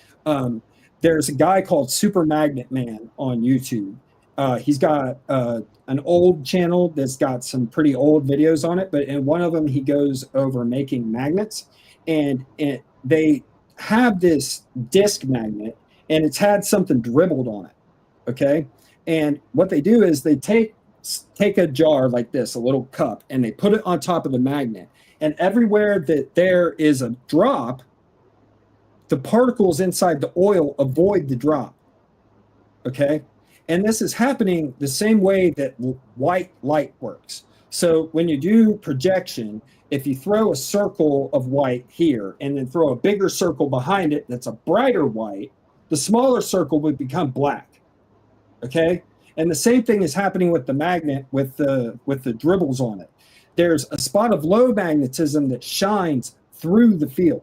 There's a guy called Super Magnet Man on YouTube. He's got an old channel that's got some pretty old videos on it, but in one of them, he goes over making magnets, and they have this disc magnet, and it's had something dribbled on it. Okay. And what they do is they take a jar like this, a little cup, and they put it on top of the magnet. And everywhere that there is a drop, the particles inside the oil avoid the drop. Okay. And this is happening the same way that white light works. So when you do projection, if you throw a circle of white here and then throw a bigger circle behind it that's a brighter white, the smaller circle would become black. Okay. And the same thing is happening with the magnet with the dribbles on it. There's a spot of low magnetism that shines through the field.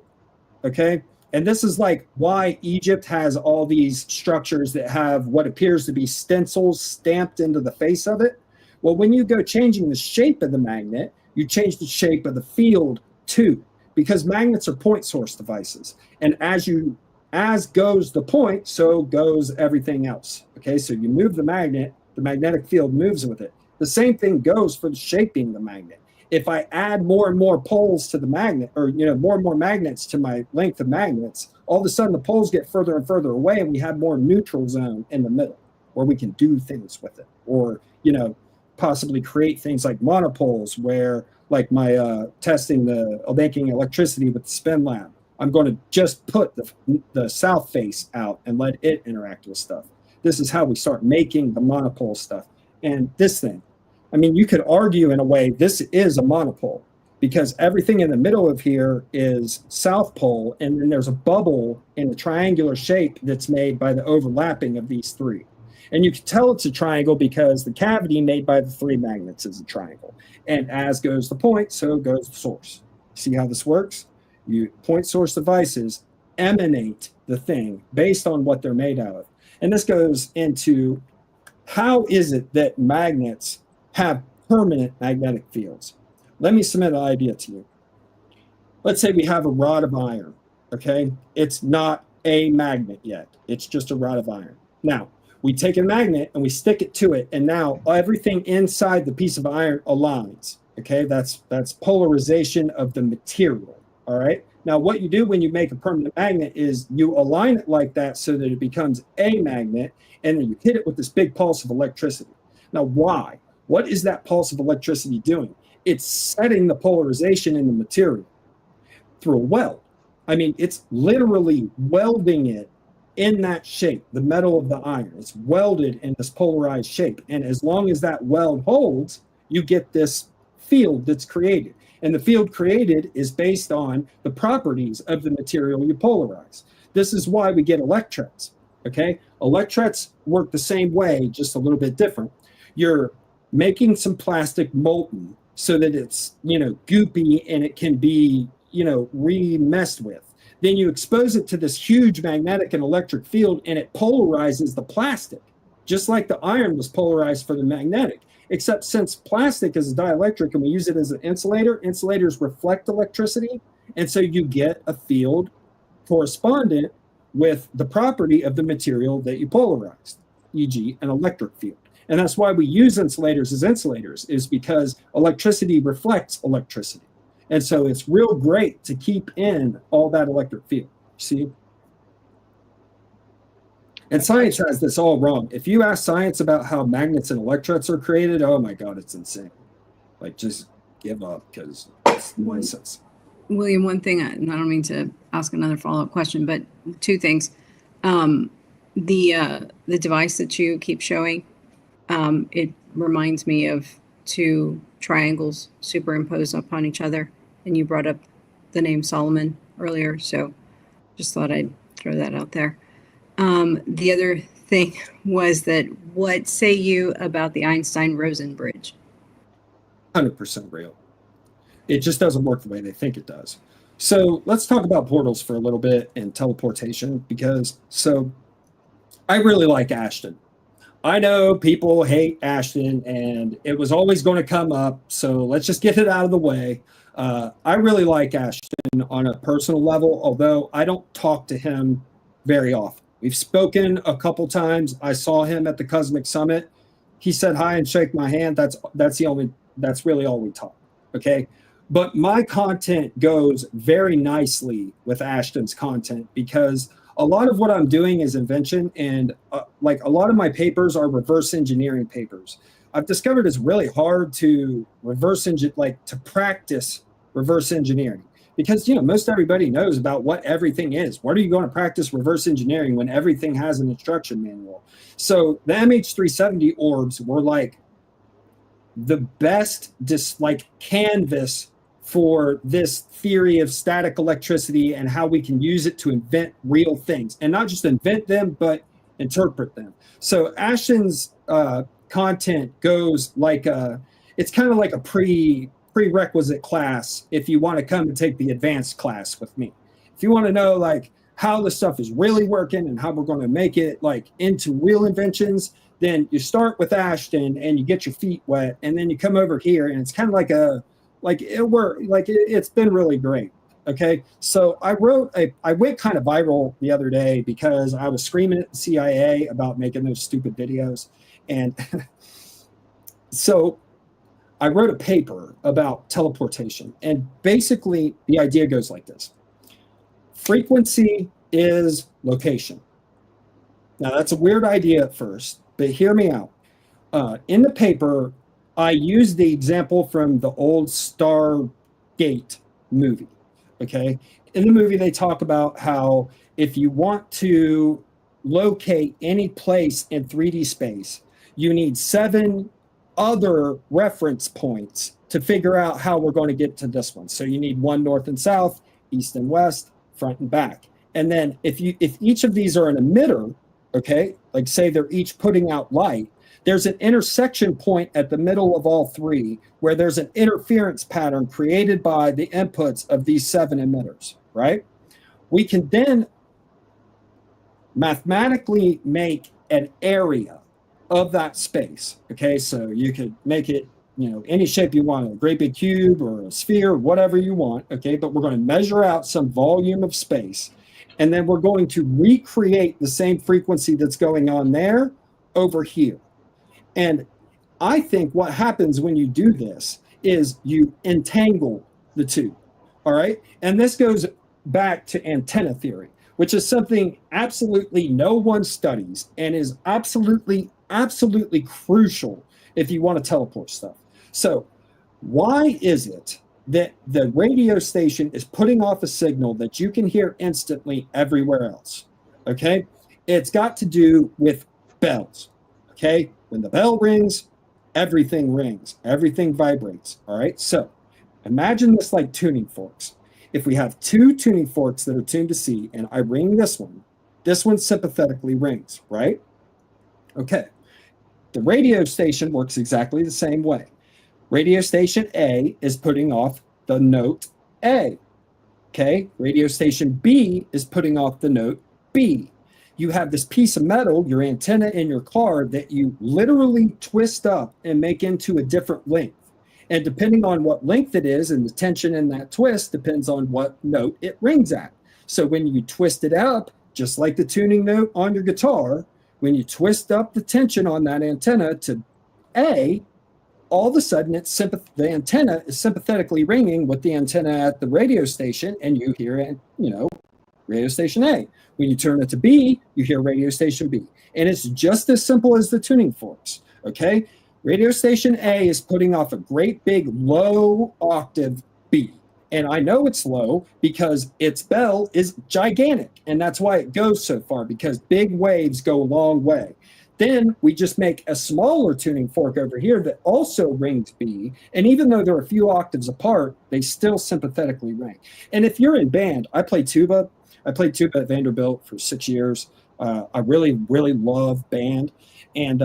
Okay. And this is like why Egypt has all these structures that have what appears to be stencils stamped into the face of it. Well, when you go changing the shape of the magnet, you change the shape of the field too, because magnets are point source devices. And as goes the point, so goes everything else. Okay, so you move the magnet, the magnetic field moves with it. The same thing goes for shaping the magnet. If I add more and more poles to the magnet, or more and more magnets to my length of magnets, all of a sudden the poles get further and further away, and we have more neutral zone in the middle where we can do things with it, or possibly create things like monopoles, where like my making electricity with the spin lab, I'm going to just put the south face out and let it interact with stuff. This is how we start making the monopole stuff. And this thing, I mean, you could argue in a way this is a monopole, because everything in the middle of here is south pole, and then there's a bubble in a triangular shape that's made by the overlapping of these three. And you can tell it's a triangle because the cavity made by the three magnets is a triangle. And as goes the point, so goes the source. See how this works? You point source devices emanate the thing based on what they're made out of. And this goes into how is it that magnets have permanent magnetic fields? Let me submit an idea to you. Let's say we have a rod of iron, okay? It's not a magnet yet. It's just a rod of iron. Now, we take a magnet and we stick it to it, and now everything inside the piece of iron aligns, okay? That's polarization of the material, all right? Now, what you do when you make a permanent magnet is you align it like that so that it becomes a magnet, and then you hit it with this big pulse of electricity. Now, why? What is that pulse of electricity doing? It's setting the polarization in the material through a weld. I mean, it's literally welding it in that shape, the metal of the iron. It's welded in this polarized shape. And as long as that weld holds, you get this field that's created. And the field created is based on the properties of the material you polarize. This is why we get electrets, okay? Electrets work the same way, just a little bit different. You're making some plastic molten so that it's, goopy and it can be, re-messed with. Then you expose it to this huge magnetic and electric field, and it polarizes the plastic, just like the iron was polarized for the magnetic. Except since plastic is a dielectric and we use it as an insulator, insulators reflect electricity, and so you get a field correspondent with the property of the material that you polarized, e.g. an electric field. And that's why we use insulators as insulators, is because electricity reflects electricity. And so it's real great to keep in all that electric field, see? And science has this all wrong. If you ask science about how magnets and electrets are created, oh my God, it's insane. Like, just give up, because it's nonsense. William, one thing, and I don't mean to ask another follow-up question, but two things. The device that you keep showing, it reminds me of two triangles superimposed upon each other, and you brought up the name Solomon earlier, so just thought I'd throw that out there. The other thing was that, what say you about the Einstein-Rosen bridge? 100% real. It just doesn't work the way they think it does. So let's talk about portals for a little bit and teleportation, because I really like Ashton. I know people hate Ashton, and it was always going to come up, so let's just get it out of the way. I really like Ashton on a personal level, although I don't talk to him very often. We've spoken a couple times. I saw him at the Cosmic Summit. He said hi and shake my hand. That's really all we talk. Okay. But my content goes very nicely with Ashton's content, because a lot of what I'm doing is invention, and like a lot of my papers are reverse engineering papers. I've discovered it's really hard to to practice reverse engineering, because most everybody knows about what everything is. What are you going to practice reverse engineering when everything has an instruction manual? So the MH370 orbs were like the best canvas for this theory of static electricity and how we can use it to invent real things, and not just invent them, but interpret them. So Ashton's content goes like it's kind of like a prerequisite class if you want to come and take the advanced class with me. If you want to know like how the stuff is really working and how we're going to make it like into real inventions, then you start with Ashton and you get your feet wet, and then you come over here, and it's kind of it's been really great. Okay, so I went kind of viral the other day because I was screaming at the CIA about making those stupid videos, and so I wrote a paper about teleportation, and basically the idea goes like this: frequency is location. Now that's a weird idea at first, but hear me out. In the paper, I used the example from the old Stargate movie. Okay, in the movie they talk about how if you want to locate any place in 3D space, you need 7 other reference points to figure out how we're going to get to this one. So you need 1 north and south, east and west, front and back. And then if each of these are an emitter, okay, like say they're each putting out light, there's an intersection point at the middle of all 3 where there's an interference pattern created by the inputs of these 7 emitters, right? We can then mathematically make an area of that space, okay? So you could make it, any shape you want, a great big cube or a sphere, whatever you want, okay? But we're going to measure out some volume of space, and then we're going to recreate the same frequency that's going on there over here. And I think what happens when you do this is you entangle the two, all right? And this goes back to antenna theory, which is something absolutely no one studies and is absolutely crucial if you want to teleport stuff. So why is it that the radio station is putting off a signal that you can hear instantly everywhere else? Okay, it's got to do with bells. Okay, when the bell rings, everything vibrates. All right, so imagine this like tuning forks. If we have 2 tuning forks that are tuned to C, and I ring this one sympathetically rings, right? Okay, the radio station works exactly the same way. Radio station A is putting off the note A. Okay, radio station B is putting off the note B. You have this piece of metal, your antenna in your car, that you literally twist up and make into a different length. And depending on what length it is and the tension in that twist depends on what note it rings at. So when you twist it up, just like the tuning note on your guitar, when you twist up the tension on that antenna to A, all of a sudden the antenna is sympathetically ringing with the antenna at the radio station, and you hear it, radio station A. When you turn it to B, you hear radio station B. And it's just as simple as the tuning forks, okay? Radio station A is putting off a great big low octave B. And I know it's low because its bell is gigantic, and that's why it goes so far, because big waves go a long way. Then we just make a smaller tuning fork over here that also rings B, and even though they're a few octaves apart, they still sympathetically ring. And if you're in band, I play tuba. I played tuba at Vanderbilt for 6 years. I really love band. And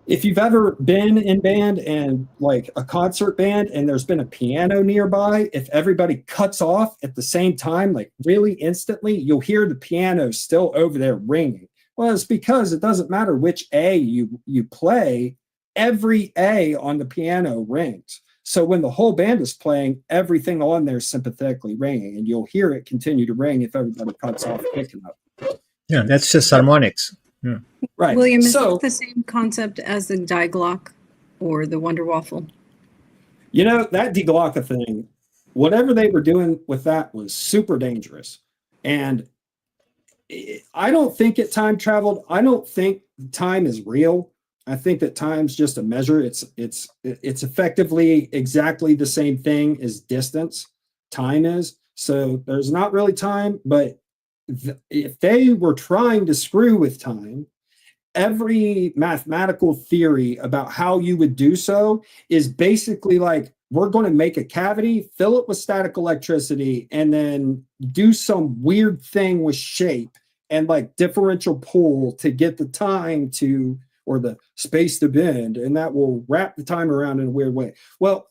if you've ever been in band and like a concert band and there's been a piano nearby, if everybody cuts off at the same time, like really instantly, you'll hear the piano still over there ringing. Well, it's because it doesn't matter which A you play, every A on the piano rings. So when the whole band is playing, everything on there is sympathetically ringing, and you'll hear it continue to ring if everybody cuts off picking up. Yeah, that's just harmonics. Yeah. Right. William, is so, that the same concept as the Die Glock or the Wonder Waffle? That Die Glocke thing, whatever they were doing with that was super dangerous. And I don't think it time traveled. I don't think time is real. I think that time's just a measure. It's effectively exactly the same thing as distance. Time is. So there's not really time, but if they were trying to screw with time, every mathematical theory about how you would do so is basically like, we're going to make a cavity, fill it with static electricity, and then do some weird thing with shape and like differential pull to get the time to, or the space to bend, and that will wrap the time around in a weird way. Well,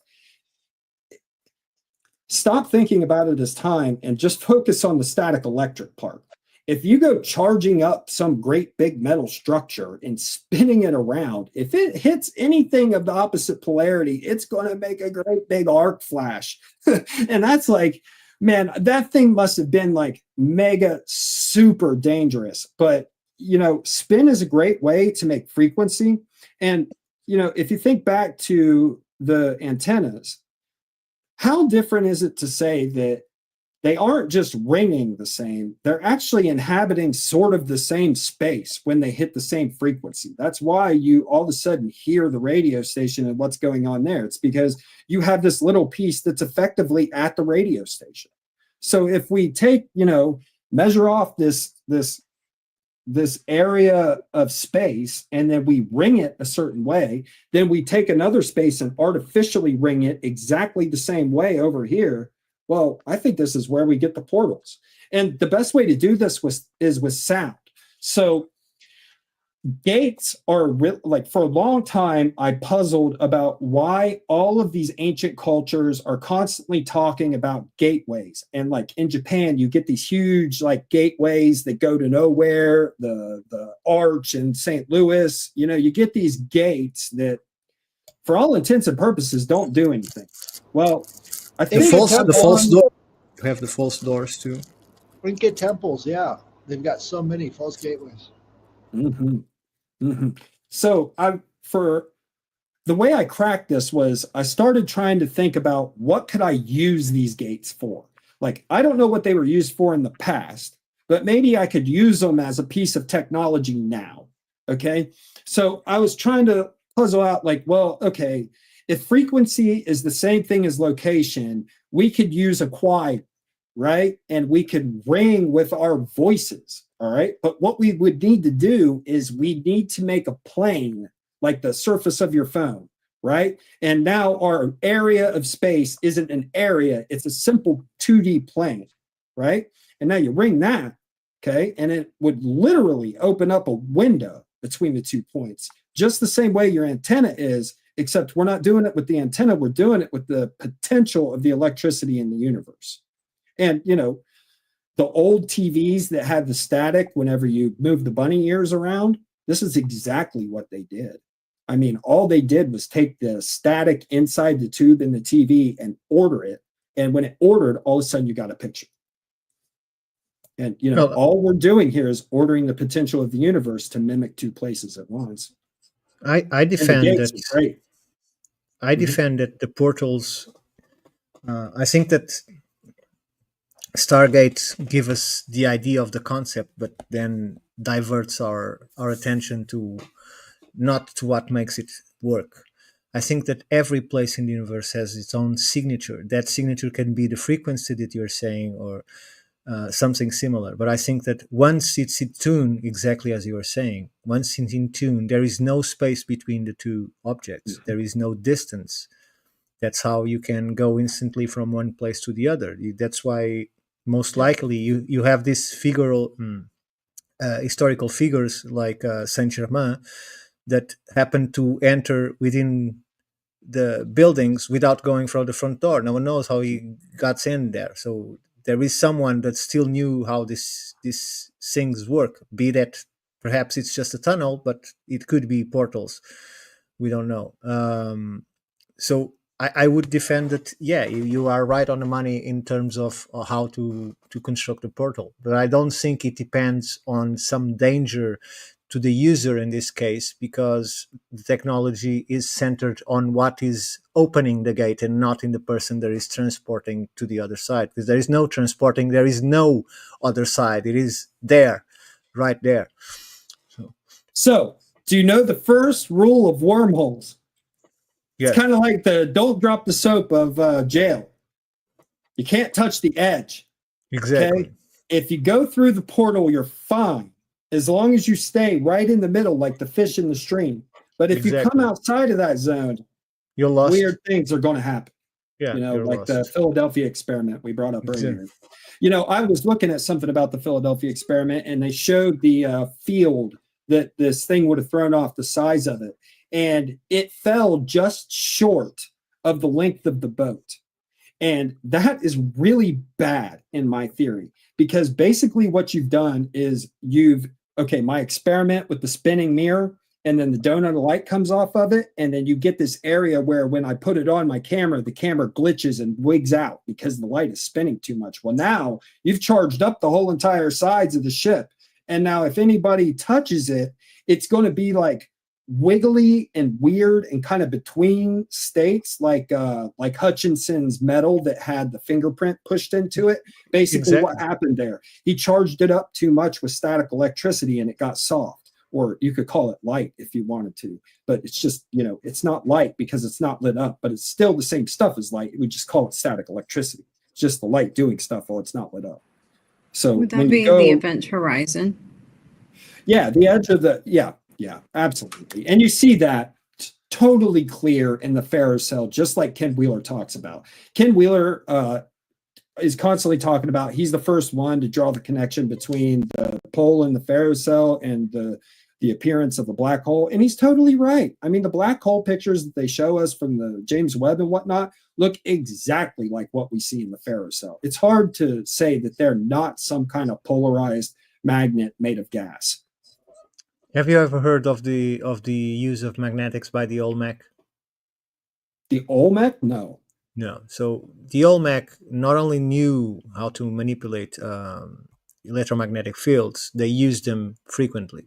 stop thinking about it as time and just focus on the static electric part. If you go charging up some great big metal structure and spinning it around, if it hits anything of the opposite polarity, it's going to make a great big arc flash. And that's like, man, that thing must have been like mega super dangerous. But, you know, spin is a great way to make frequency. And, you know, if you think back to the antennas, how different is it to say that they aren't just ringing the same, they're actually inhabiting sort of the same space when they hit the same frequency. That's why you all of a sudden hear the radio station and what's going on there. It's because you have this little piece that's effectively at the radio station. So if we take, you know, measure off this area of space and then we ring it a certain way, then we take another space and artificially ring it exactly the same way over here. Well, I think this is where we get the portals. And the best way to do this is with sound. So gates are like, for a long time, I puzzled about why all of these ancient cultures are constantly talking about gateways. And like in Japan, you get these huge like gateways that go to nowhere, the Arch in St. Louis, you know, you get these gates that for all intents and purposes don't do anything. Well, I think the false door. You have the false doors too. Trinket temples, yeah. They've got so many false gateways. Mm-hmm. Mm-hmm. So for the way I cracked this was I started trying to think about what could I use these gates for? Like, I don't know what they were used for in the past, but maybe I could use them as a piece of technology now. Okay. So I was trying to puzzle out like, well, okay, if frequency is the same thing as location, we could use a choir, right? And we could ring with our voices, all right? But what we would need to do is we need to make a plane like the surface of your phone, right? And now our area of space isn't an area, it's a simple 2D plane, right? And now you ring that, okay? And it would literally open up a window between the 2 points, just the same way your antenna is, except we're not doing it with the antenna, we're doing it with the potential of the electricity in the universe. And, you know, the old TVs that had the static whenever you move the bunny ears around, this is exactly what they did. I mean, all they did was take the static inside the tube in the TV and order it. And when it ordered, all of a sudden you got a picture. And, you know, all we're doing here is ordering the potential of the universe to mimic 2 places at once. I defend that. Great. I defend that the portals. I think that Stargate give us the idea of the concept, but then diverts our attention to not to what makes it work. I think that every place in the universe has its own signature. That signature can be the frequency that you're saying, or something similar. But I think that once it's in tune, exactly as you were saying, once it's in tune, there is no space between the two objects. Mm-hmm. There is no distance. That's how you can go instantly from one place to the other. That's why most likely you have these historical figures like Saint-Germain that happen to enter within the buildings without going from the front door. No one knows how he got in there. So there is someone that still knew how these things work, be that perhaps it's just a tunnel, but it could be portals. We don't know. So I would defend that, yeah, you are right on the money in terms of how to construct a portal. But I don't think it depends on some danger to the user in this case, because the technology is centered on what is opening the gate and not in the person that is transporting to the other side. Because there is no transporting, there is no other side. It is there. right there. So, do you know the first rule of wormholes? Yes. It's kind of like the don't drop the soap of jail. You can't touch the edge. Exactly. Okay? If you go through the portal, you're fine, as long as you stay right in the middle, like the fish in the stream. But if you come Exactly. outside of that zone, You're lost. weird things are going to happen. Yeah, You know, you're like lost. the Philadelphia experiment we brought up Exactly. earlier. You know, I was looking at something about the Philadelphia experiment, and they showed the field that this thing would have thrown off, the size of it, and it fell just short of the length of the boat. And that is really bad in my theory, because basically what you've done is okay, my experiment with the spinning mirror, and then the donut of light comes off of it, and then you get this area where when I put it on my camera, the camera glitches and wigs out because the light is spinning too much. Well, now you've charged up the whole entire sides of the ship, and now if anybody touches it, it's going to be like wiggly and weird and kind of between states, like Hutchinson's metal that had the fingerprint pushed into it. Basically, what happened there, he charged it up too much with static electricity and it got soft. Or you could call it light if you wanted to, but it's just, you know, it's not light because it's not lit up, but it's still the same stuff as light. We just call it static electricity. It's just the light doing stuff while it's not lit up. So would that be the event horizon? Yeah, the edge of the, yeah, absolutely. And you see that totally clear in the ferrocell, just like Ken Wheeler talks about. Ken Wheeler is constantly talking about, he's the first one to draw the connection between the pole in the ferrocell and the appearance of the black hole. And he's totally right. I mean, the black hole pictures that they show us from the James Webb and whatnot look exactly like what we see in the ferrocell. It's hard to say that they're not some kind of polarized magnet made of gas. Have you ever heard of the use of magnetics by the Olmec? The Olmec? No. No. So the Olmec not only knew how to manipulate electromagnetic fields, they used them frequently.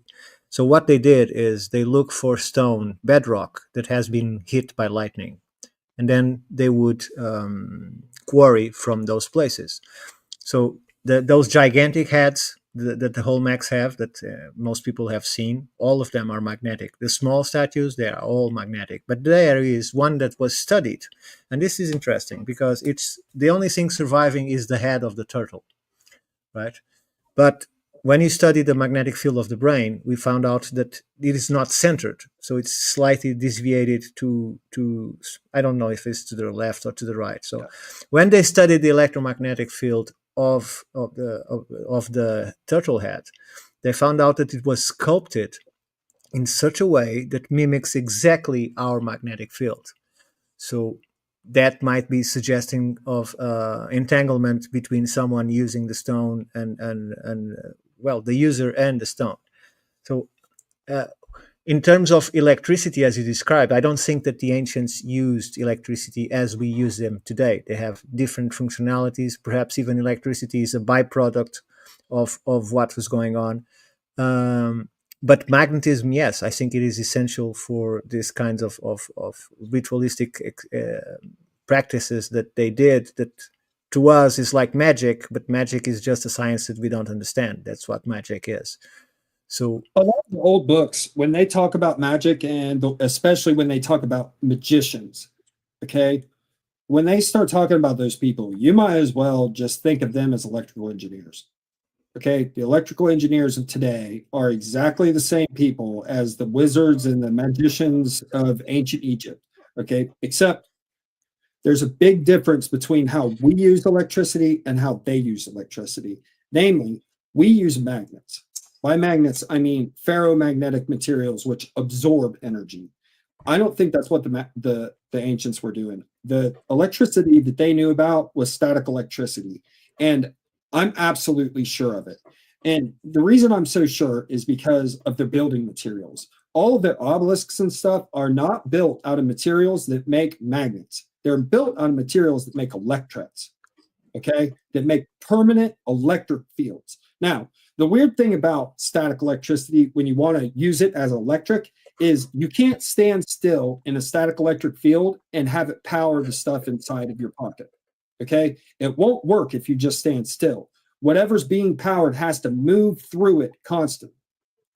So what they did is they look for stone, bedrock, that has been hit by lightning. And then they would quarry from those places. So those gigantic heads that the Olmecs have, that most people have seen, all of them are magnetic. The small statues, they are all magnetic. But there is one that was studied. And this is interesting because it's the only thing surviving is the head of the turtle, right? But when you study the magnetic field of the brain, we found out that it is not centered. So it's slightly deviated to I don't know if it's to the left or to the right. So when they studied the electromagnetic field of the turtle head, they found out that it was sculpted in such a way that mimics exactly our magnetic field. So that might be suggesting of entanglement between someone using the stone and well, the user and the stone. So in terms of electricity, as you described, I don't think that the ancients used electricity as we use them today. They have different functionalities. Perhaps even electricity is a byproduct of what was going on. But magnetism, yes, I think it is essential for this kinds of ritualistic practices that they did, that to us is like magic, but magic is just a science that we don't understand. That's what magic is. So a lot of the old books, when they talk about magic, and especially when they talk about magicians, okay, when they start talking about those people, you might as well just think of them as electrical engineers. Okay, the electrical engineers of today are exactly the same people as the wizards and the magicians of ancient Egypt. Okay, except there's a big difference between how we use electricity and how they use electricity. Namely, we use magnets. By magnets, I mean ferromagnetic materials which absorb energy. I don't think that's what the ancients were doing. The electricity that they knew about was static electricity, and I'm absolutely sure of it. And the reason I'm so sure is because of their building materials. All of their obelisks and stuff are not built out of materials that make magnets. They're built out of materials that make electrets, okay, that make permanent electric fields. Now, the weird thing about static electricity, when you want to use it as electric, is you can't stand still in a static electric field and have it power the stuff inside of your pocket. Okay, it won't work if you just stand still. whatever's being powered has to move through it constantly.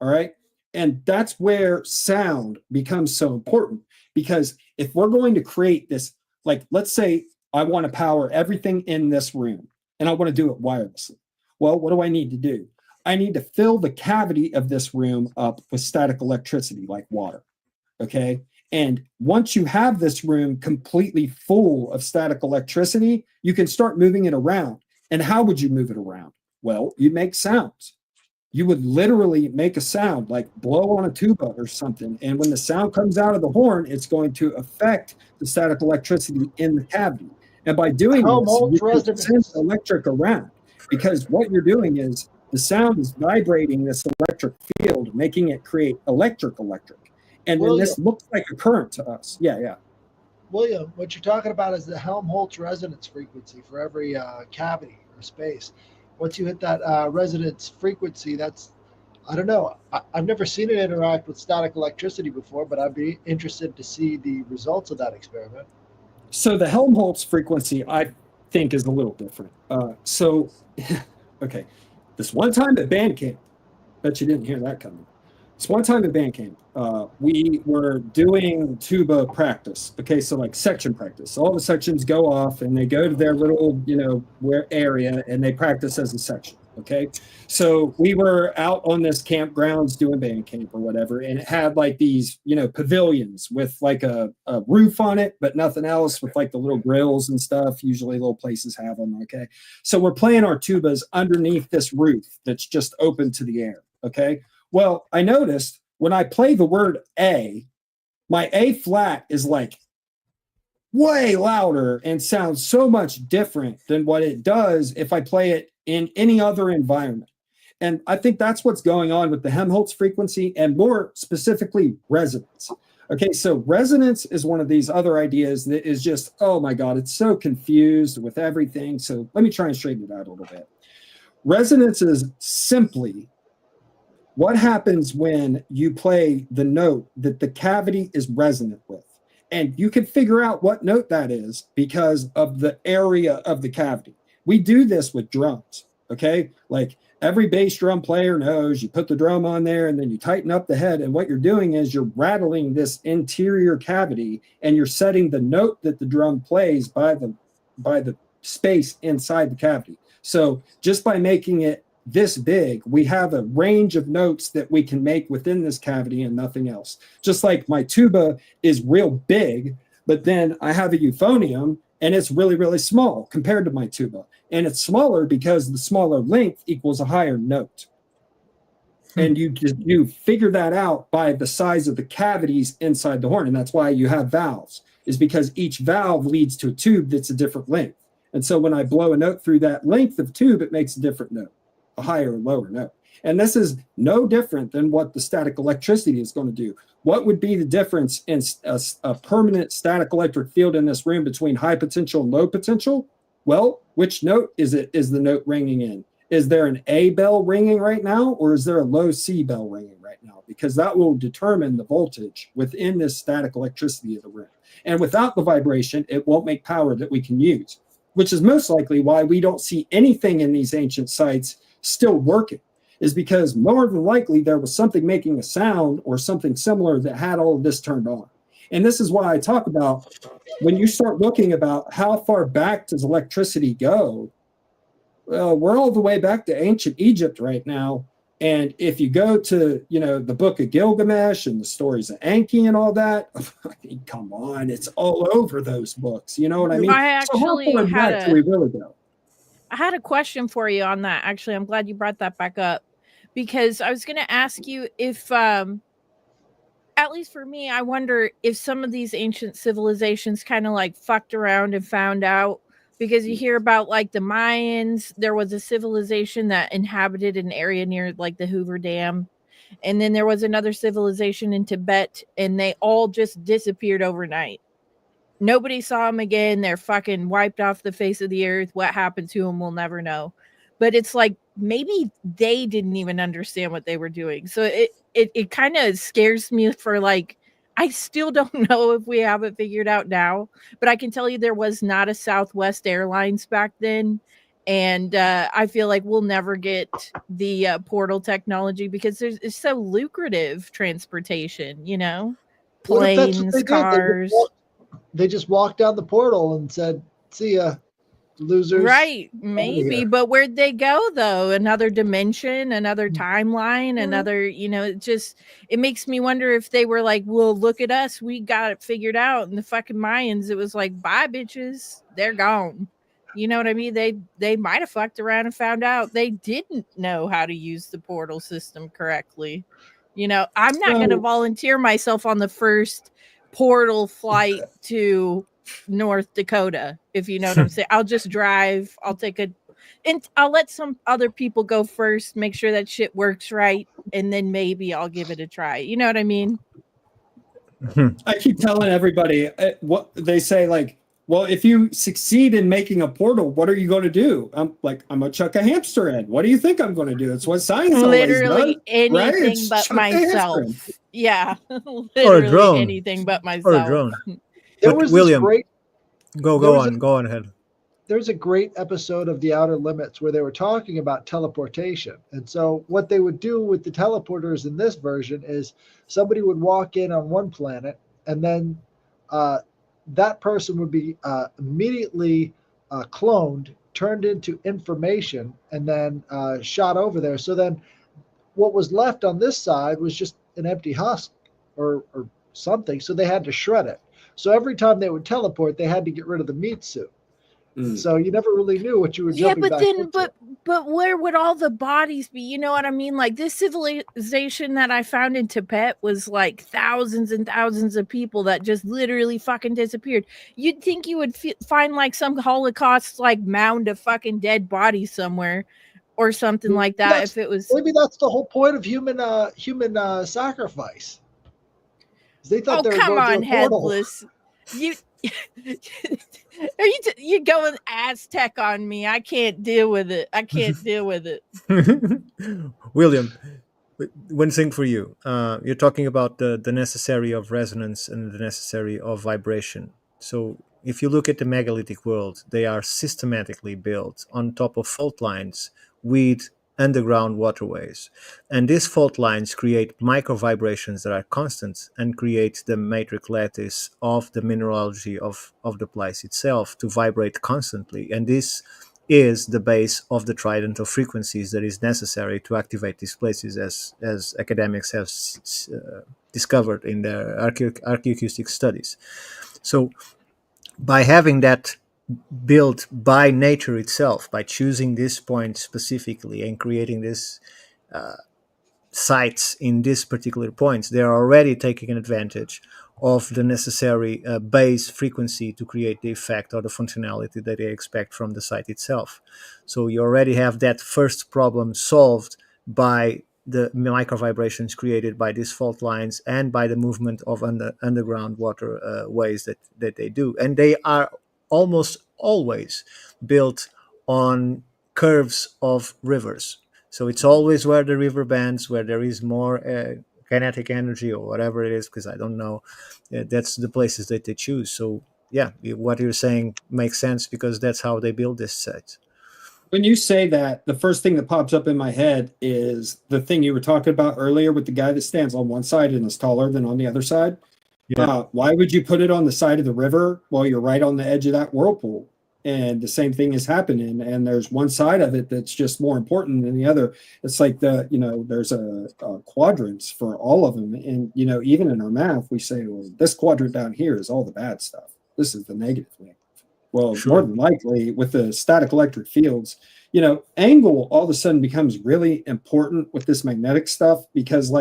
All right. And that's where sound becomes so important, because if we're going to create this, like, let's say I want to power everything in this room and I want to do it wirelessly. Well, what do I need to do? I need to fill the cavity of this room up with static electricity like water. Okay. And once you have this room completely full of static electricity, you can start moving it around. And how would you move it around? Well, you make sounds. You would literally make a sound, like blow on a tuba or something. And when the sound comes out of the horn, it's going to affect the static electricity in the cavity. And by doing this, you can send electric around, because what you're doing is the sound is vibrating this electric field, making it create electric. And then this looks like a current to us. Yeah. William, what you're talking about is the Helmholtz resonance frequency for every cavity or space. Once you hit that resonance frequency, that's, I don't know, I've never seen it interact with static electricity before, but I'd be interested to see the results of that experiment. So the Helmholtz frequency, I think, is a little different. Okay, this one time at band camp, bet you didn't hear that coming. This one time at band camp, we were doing tuba practice. Okay, so like section practice. All the sections go off and they go to their little, where area, and they practice as a section. Okay, so we were out on this campgrounds doing band camp or whatever, and it had like these, pavilions with like a roof on it, but nothing else, with like the little grills and stuff. Usually little places have them. Okay, so we're playing our tubas underneath this roof that's just open to the air. Okay. Well, I noticed when I play the word A, my A flat is like way louder and sounds so much different than what it does if I play it in any other environment. And I think that's what's going on with the Helmholtz frequency, and more specifically resonance. Okay, so resonance is one of these other ideas that is just, oh my God, it's so confused with everything. So let me try and straighten it out a little bit. Resonance is simply what happens when you play the note that the cavity is resonant with. And you can figure out what note that is because of the area of the cavity. We do this with drums, okay? Like every bass drum player knows, you put the drum on there and then you tighten up the head. And what you're doing is you're rattling this interior cavity, and you're setting the note that the drum plays by the space inside the cavity. So just by making it this big, we have a range of notes that we can make within this cavity and nothing else. Just like my tuba is real big, but then I have a euphonium and it's really, really small compared to my tuba. And it's smaller because the smaller length equals a higher note. And you figure that out by the size of the cavities inside the horn. And that's why you have valves, is because each valve leads to a tube that's a different length. And so when I blow a note through that length of tube, it makes a different note, a higher or lower note. And this is no different than what the static electricity is going to do. What would be the difference in a permanent static electric field in this room between high potential and low potential? Well, which note is the note ringing in? Is there an A bell ringing right now, or is there a low C bell ringing right now? Because that will determine the voltage within this static electricity of the room. And without the vibration, it won't make power that we can use, which is most likely why we don't see anything in these ancient sites still working, is because more than likely there was something making a sound or something similar that had all of this turned on. And this is why I talk about, when you start looking about how far back does electricity go, well, we're all the way back to ancient Egypt right now. And if you go to, the book of Gilgamesh and the stories of Enki and all that, I mean, come on, it's all over those books. You know what I mean? I actually so how far back do we really go? I had a question for you on that. Actually, I'm glad you brought that back up, because I was going to ask you if, at least for me, I wonder if some of these ancient civilizations kind of like fucked around and found out, because you hear about like the Mayans. There was a civilization that inhabited an area near like the Hoover Dam. And then there was another civilization in Tibet, and they all just disappeared overnight. Nobody saw them again. They're fucking wiped off the face of the earth. What happened to them, we'll never know. But it's like, maybe they didn't even understand what they were doing. So it kind of scares me for like, I still don't know if we have it figured out now, but I can tell you there was not a Southwest Airlines back then. And I feel like we'll never get the portal technology because it's so lucrative transportation, you know, What if that's what planes, they did? cars. They just walked down the portal and said, "See ya, losers." Right, Out of maybe, here. but where'd they go though? Another dimension, another timeline, another, you know, it makes me wonder if they were like, well, look at us, we got it figured out. And the fucking Mayans, it was like, bye bitches, they're gone. You know what I mean? They might have fucked around and found out they didn't know how to use the portal system correctly. You know, I'm not going to So- volunteer myself on the first portal flight to North Dakota, if you know what I'm saying. I'll just drive. And I'll let some other people go first, make sure that shit works right, and then maybe I'll give it a try. You know what I mean? I keep telling everybody what they say, like, well, if you succeed in making a portal, what are you going to do? I'm going to chuck a hamster in. What do you think I'm going to do? It's what science always does, Literally right? anything It's but chuck the hamster myself. in. Yeah, Or a literally drone. anything but Or a myself. drone. There But was William, this great. go there was on ahead. There's a great episode of The Outer Limits where they were talking about teleportation. And so, what they would do with the teleporters in this version is somebody would walk in on one planet, and then that person would be immediately cloned, turned into information, and then shot over there. So then, what was left on this side was just an empty husk or something. So they had to shred it. So every time they would teleport, they had to get rid of the meat suit. So you never really knew what you were Yeah, jumping but back then into. but where would all the bodies be? You know what I mean? Like this civilization that I found in Tibet was like thousands and thousands of people that just literally fucking disappeared. You'd think you would find like some Holocaust like mound of fucking dead bodies somewhere or something like that. If it was Maybe that's the whole point of human sacrifice. They thought they were come going through on, a portal. Headless. You are you going Aztec on me? I can't deal with it. I can't deal with it. William, one thing for you. You're talking about the necessary of resonance and the necessary of vibration. So if you look at the megalithic world, they are systematically built on top of fault lines with underground waterways. And these fault lines create micro vibrations that are constant and create the matrix lattice of the mineralogy of the place itself to vibrate constantly. And this is the base of the trident of frequencies that is necessary to activate these places, as academics have discovered in their archaeoacoustic studies. So by having that built by nature itself, by choosing this point specifically and creating this sites in these particular points, they are already taking advantage of the necessary base frequency to create the effect or the functionality that they expect from the site itself. So you already have that first problem solved by the micro vibrations created by these fault lines and by the movement of underground water ways that they do. And they are almost always built on curves of rivers. So it's always where the river bends, where there is more kinetic energy or whatever it is, because I don't know. That's the places that they choose. So yeah, what you're saying makes sense because that's how they build this set. When you say that, the first thing that pops up in my head is the thing you were talking about earlier with the guy that stands on one side and is taller than on the other side. Yeah. Why would you put it on the side of the river while you're right on the edge of that whirlpool? And the same thing is happening. And there's one side of it that's just more important than the other. It's like there's a quadrants for all of them. And, even in our math, we say, well, this quadrant down here is all the bad stuff. This is the negative thing. Well, sure. More than likely with the static electric fields, angle all of a sudden becomes really important with this magnetic stuff because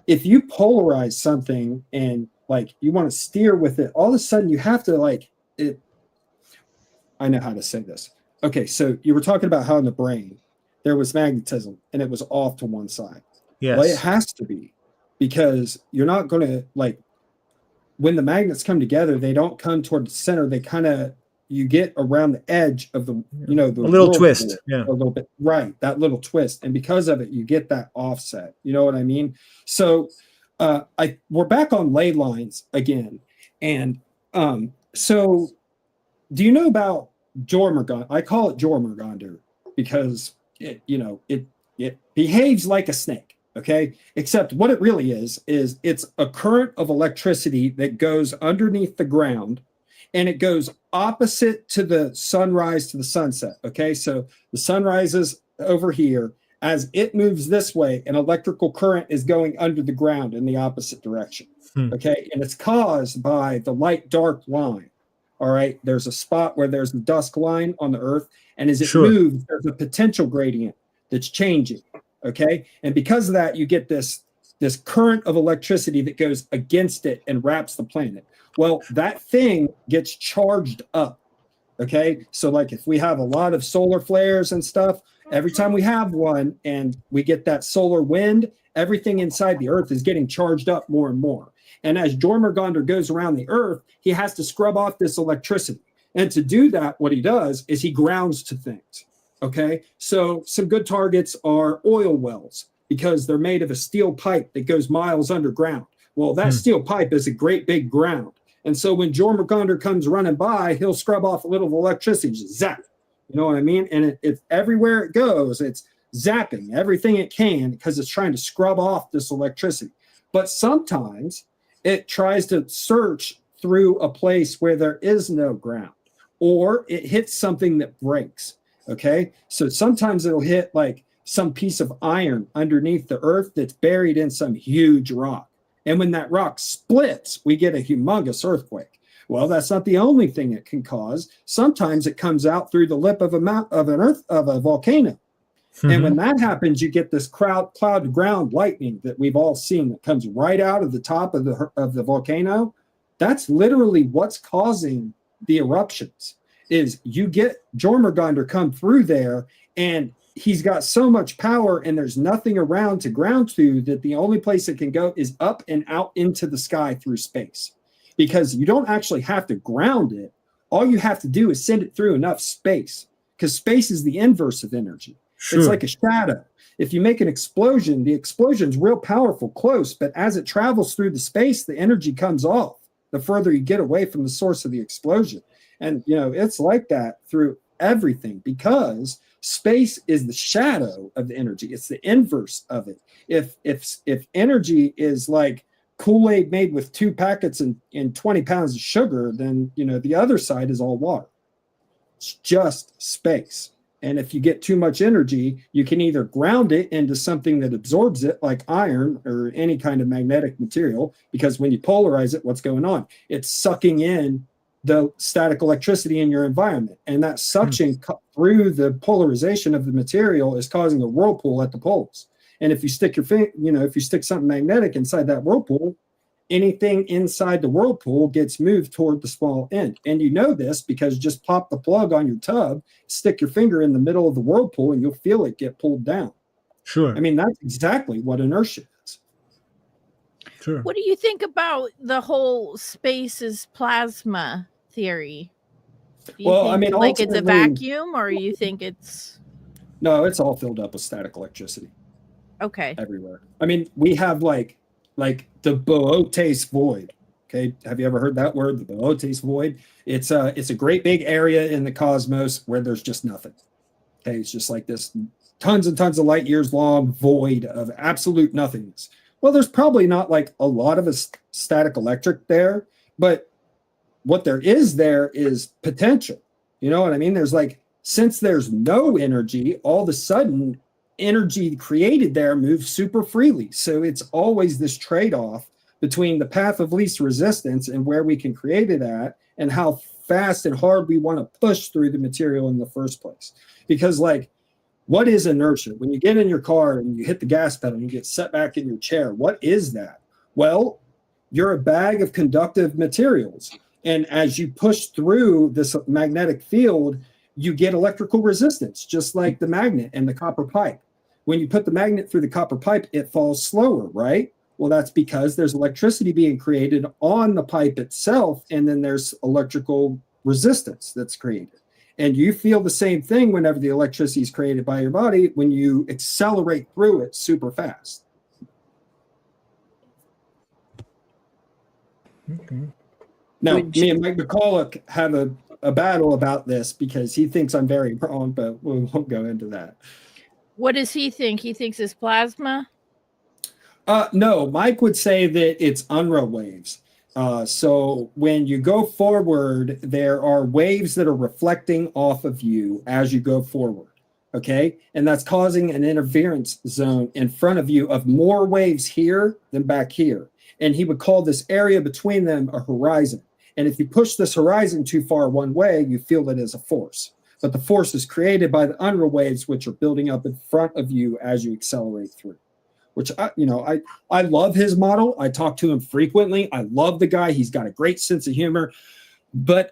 if you polarize something and you want to steer with it, all of a sudden you have to I know how to say this. Okay, so you were talking about how in the brain there was magnetism and it was off to one side. Yes. Well, it has to be because you're not going to when the magnets come together, they don't come toward the center. They kind of you get around the edge of the the a little twist, a little bit, right? That little twist, and because of it, you get that offset. You know what I mean? So, we're back on ley lines again, and so do you know about Jormungandr. I call it Jormungandr because it behaves like a snake. Okay, except what it really is it's a current of electricity that goes underneath the ground, and it goes opposite to the sunrise to the sunset. Okay, so the sun rises over here. As it moves this way, an electrical current is going under the ground in the opposite direction. Okay, and it's caused by the light dark line. All right, there's a spot where there's the dusk line on the Earth, and as it moves, there's a potential gradient that's changing. Okay, and because of that, you get this current of electricity that goes against it and wraps the planet. Well, that thing gets charged up. Okay, so like if we have a lot of solar flares and stuff, every time we have one and we get that solar wind, everything inside the Earth is getting charged up more and more. And as Jormungandr goes around the Earth, he has to scrub off this electricity. And to do that, what he does is he grounds to things. Okay, so some good targets are oil wells because they're made of a steel pipe that goes miles underground. Well, that steel pipe is a great big ground. And so when Jormungandr comes running by, he'll scrub off a little electricity, just zap. You know what I mean? And it's everywhere it goes, it's zapping everything it can because it's trying to scrub off this electricity. But sometimes it tries to search through a place where there is no ground, or it hits something that breaks. Okay, so sometimes it'll hit like some piece of iron underneath the Earth that's buried in some huge rock. And when that rock splits, we get a humongous earthquake. Well, that's not the only thing it can cause. Sometimes it comes out through the lip of a volcano. And when that happens, you get this cloud ground lightning that we've all seen that comes right out of the top of the volcano. That's literally what's causing the eruptions. Is you get Jormungandr come through there, and he's got so much power, and there's nothing around to ground to, that the only place it can go is up and out into the sky through space. Because you don't actually have to ground it. All you have to do is send it through enough space, because space is the inverse of energy. It's like a shadow. If you make an explosion, the explosion's real powerful close, but as it travels through the space, the energy comes off the further you get away from the source of the explosion. And, it's like that through everything, because space is the shadow of the energy. It's the inverse of it. If energy is like Kool-Aid made with 2 packets and 20 pounds of sugar, then, the other side is all water. It's just space. And if you get too much energy, you can either ground it into something that absorbs it, like iron or any kind of magnetic material, because when you polarize it, what's going on? It's sucking in the static electricity in your environment. And that suction through the polarization of the material is causing a whirlpool at the poles. And if you stick if you stick something magnetic inside that whirlpool, anything inside the whirlpool gets moved toward the small end. And you know this because just pop the plug on your tub, stick your finger in the middle of the whirlpool, and you'll feel it get pulled down. Sure. I mean, that's exactly what inertia is. Sure. What do you think about the whole space is plasma theory? Do you think like it's a vacuum, or you think it's... No, it's all filled up with static electricity. Okay. Everywhere. I mean, we have like the Boötes void. Okay, have you ever heard that word, the Boötes void? It's a great big area in the cosmos where there's just nothing. Okay, it's just like this tons and tons of light years long void of absolute nothingness. Well, there's probably not like a lot of a static electric there, but what there is potential. You know what I mean? There's like, since there's no energy, all of a sudden energy created there moves super freely. So it's always this trade-off between the path of least resistance and where we can create it at, and how fast and hard we want to push through the material in the first place. Because like, what is inertia? When you get in your car and you hit the gas pedal and you get set back in your chair, what is that? Well, you're a bag of conductive materials. And as you push through this magnetic field, you get electrical resistance, just like the magnet and the copper pipe. When you put the magnet through the copper pipe, it falls slower, right? Well, that's because there's electricity being created on the pipe itself, and then there's electrical resistance that's created. And you feel the same thing whenever the electricity is created by your body when you accelerate through it super fast. Okay. Now, me and Mike McCulloch have a battle about this because he thinks I'm very wrong, but we won't go into that. What does he think? He thinks it's plasma? No, Mike would say that it's Unruh waves. So when you go forward, there are waves that are reflecting off of you as you go forward. Okay. And that's causing an interference zone in front of you of more waves here than back here. And he would call this area between them a horizon. And if you push this horizon too far one way, you feel it as a force. But the force is created by the Unruh waves, which are building up in front of you as you accelerate through. Which I love his model. I talk to him frequently. I love the guy. He's got a great sense of humor. And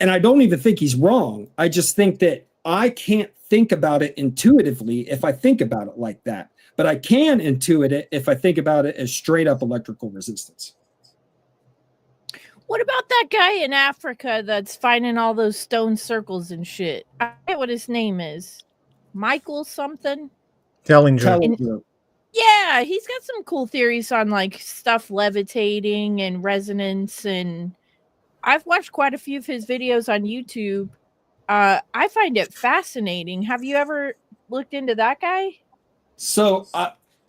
I don't even think he's wrong. I just think that I can't think about it intuitively if I think about it like that. But I can intuit it if I think about it as straight up electrical resistance. What about that guy in Africa that's finding all those stone circles and shit? I forget what his name is. Michael something? Tellinger. Yeah, he's got some cool theories on like stuff levitating and resonance, and I've watched quite a few of his videos on YouTube. I find it fascinating. Have you ever looked into that guy? So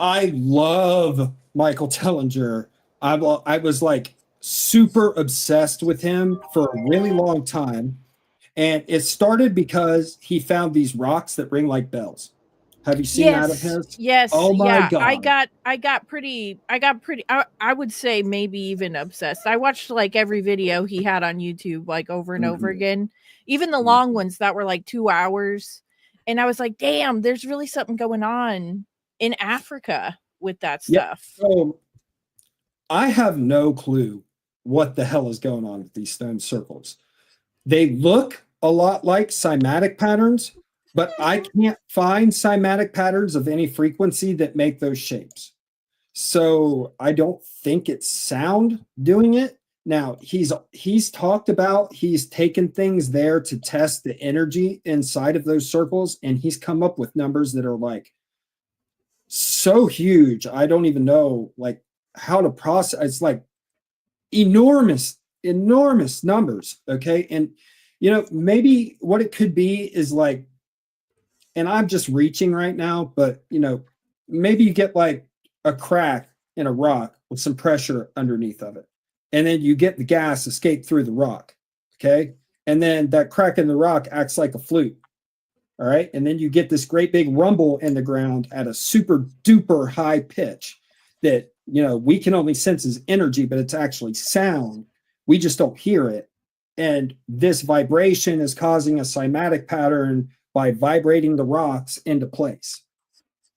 I love Michael Tellinger. I was like super obsessed with him for a really long time, and it started because he found these rocks that ring like bells. Have you seen that of his? Yes. Oh my God. I got pretty, I would say maybe even obsessed. I watched like every video he had on YouTube, like over and over again, even the long ones that were like 2 hours. And I was like, damn, there's really something going on in Africa with that stuff. So I have no clue what the hell is going on with these stone circles. They look a lot like cymatic patterns, but I can't find cymatic patterns of any frequency that make those shapes. So I don't think it's sound doing it. Now he's talked about he's taken things there to test the energy inside of those circles, and he's come up with numbers that are like so huge. I don't even know like how to process. It's like enormous numbers. Okay. And maybe what it could be is like, and I'm just reaching right now, but maybe you get like a crack in a rock with some pressure underneath of it. And then you get the gas escape through the rock. Okay. And then that crack in the rock acts like a flute. All right. And then you get this great big rumble in the ground at a super duper high pitch that, we can only sense as energy, but it's actually sound. We just don't hear it. And this vibration is causing a cymatic pattern by vibrating the rocks into place.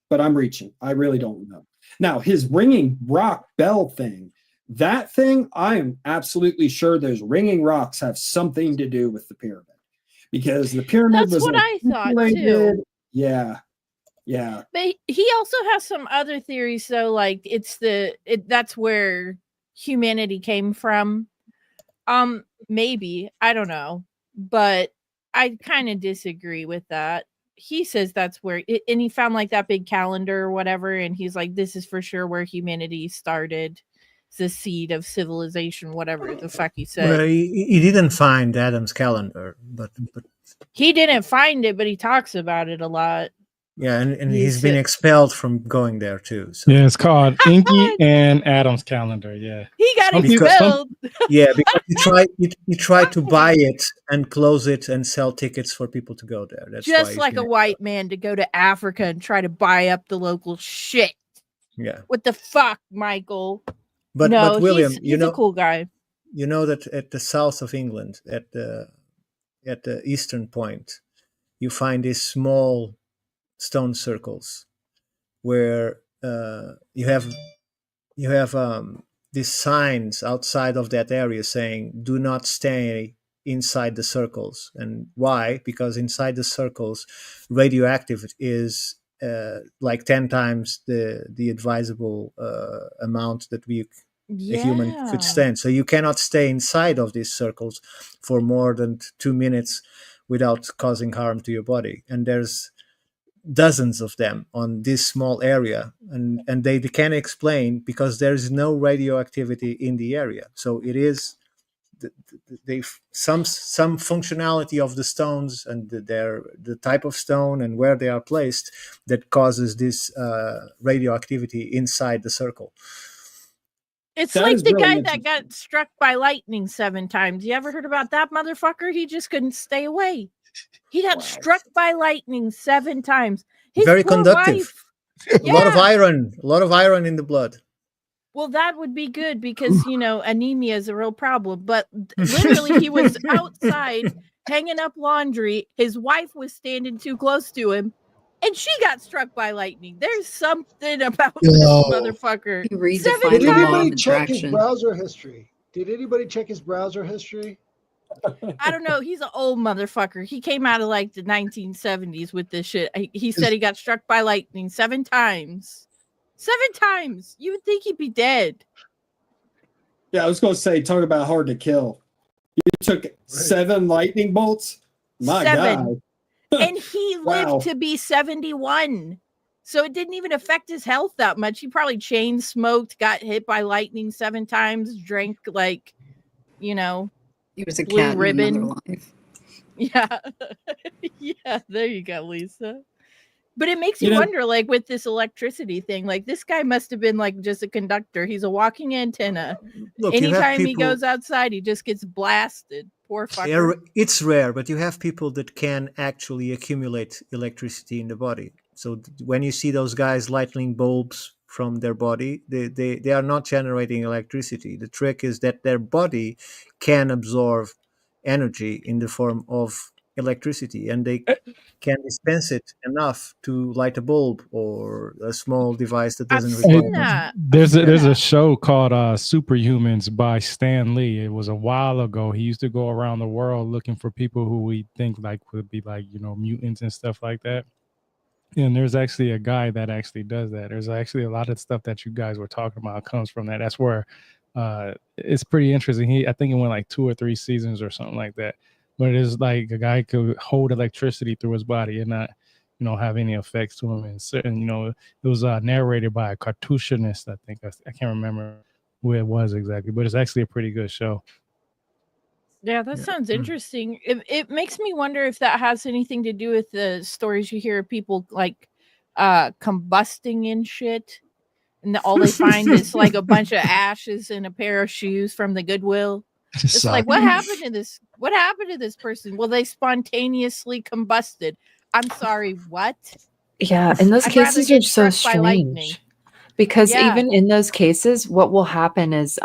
But I'm reaching. I really don't know. Now, his ringing rock bell thing, that thing, I am absolutely sure those ringing rocks have something to do with the pyramid. Because the pyramid That's was what I thought too. Yeah. But he also has some other theories though, like that's where humanity came from. Maybe, I don't know. But I kind of disagree with that. He says that's where and he found like that big calendar or whatever, and he's like, this is for sure where humanity started. It's the seed of civilization, whatever the fuck he said. Well, he didn't find Adam's calendar, but he didn't find it, but he talks about it a lot. Yeah, and he's been expelled from going there too. So. Yeah, it's called Inky and Adam's Calendar. Yeah, he got expelled. Yeah, because he tried to buy it and close it and sell tickets for people to go there. That's just like a white man to go to Africa and try to buy up the local shit. Yeah. What the fuck, Michael? But William, he's a cool guy. You know that at the south of England, at the eastern point, you find these small stone circles where you have these signs outside of that area saying do not stay inside the circles. And why? Because inside the circles radioactive is like 10 times the advisable amount that a human could stand. So you cannot stay inside of these circles for more than 2 minutes without causing harm to your body. And there's dozens of them on this small area, and they can explain because there is no radioactivity in the area. So it is they some functionality of the stones and the type of stone and where they are placed that causes this radioactivity inside the circle. It's That like is the really guy that got struck by lightning 7 times. You ever heard about that motherfucker? He just couldn't stay away. He got struck by lightning 7 times. His Very poor conductive. wife. A lot of iron in the blood. Well, that would be good because, anemia is a real problem. But literally, he was outside hanging up laundry. His wife was standing too close to him, and she got struck by lightning. There's something about this motherfucker. He redefined 7 Did the law of anybody check his attraction. browser history? Did anybody check his browser history? I don't know. He's an old motherfucker. He came out of like the 1970s with this shit. He said he got struck by lightning 7 times. 7 times. You would think he'd be dead. Yeah, I was going to say, talk about hard to kill. You took 7 lightning bolts? My 7. God. And he lived to be 71. So it didn't even affect his health that much. He probably chain smoked, got hit by lightning 7 times, drank He was a blue cat ribbon. in another life. Yeah. Yeah, there you go, Lisa. But it makes you wonder, like, with this electricity thing, like, this guy must have been, like, just a conductor. He's a walking antenna. Look, anytime he goes outside, he just gets blasted. Poor fucker. It's rare, but you have people that can actually accumulate electricity in the body. So when you see those guys lighting bulbs from their body, they are not generating electricity. The trick is that their body can absorb energy in the form of electricity, and they can dispense it enough to light a bulb or a small device that doesn't require much. There's a show called Superhumans by Stan Lee. It was a while ago. He used to go around the world looking for people who we think like would be like, mutants and stuff like that. And there's actually a guy that actually does that. There's actually a lot of stuff that you guys were talking about comes from that. That's where it's pretty interesting. I think it went like 2 or 3 seasons or something like that. But it's like a guy could hold electricity through his body and not, have any effects to him. And certain, it was narrated by a cartoonist. I think I can't remember who it was exactly, but it's actually a pretty good show. Yeah, that sounds interesting. It makes me wonder if that has anything to do with the stories you hear of people like combusting and shit. And all they find is like a bunch of ashes and a pair of shoes from the Goodwill. It's like, what happened to this? What happened to this person? Well, they spontaneously combusted. I'm sorry, what? Yeah, and those cases are so strange because even in those cases, what will happen is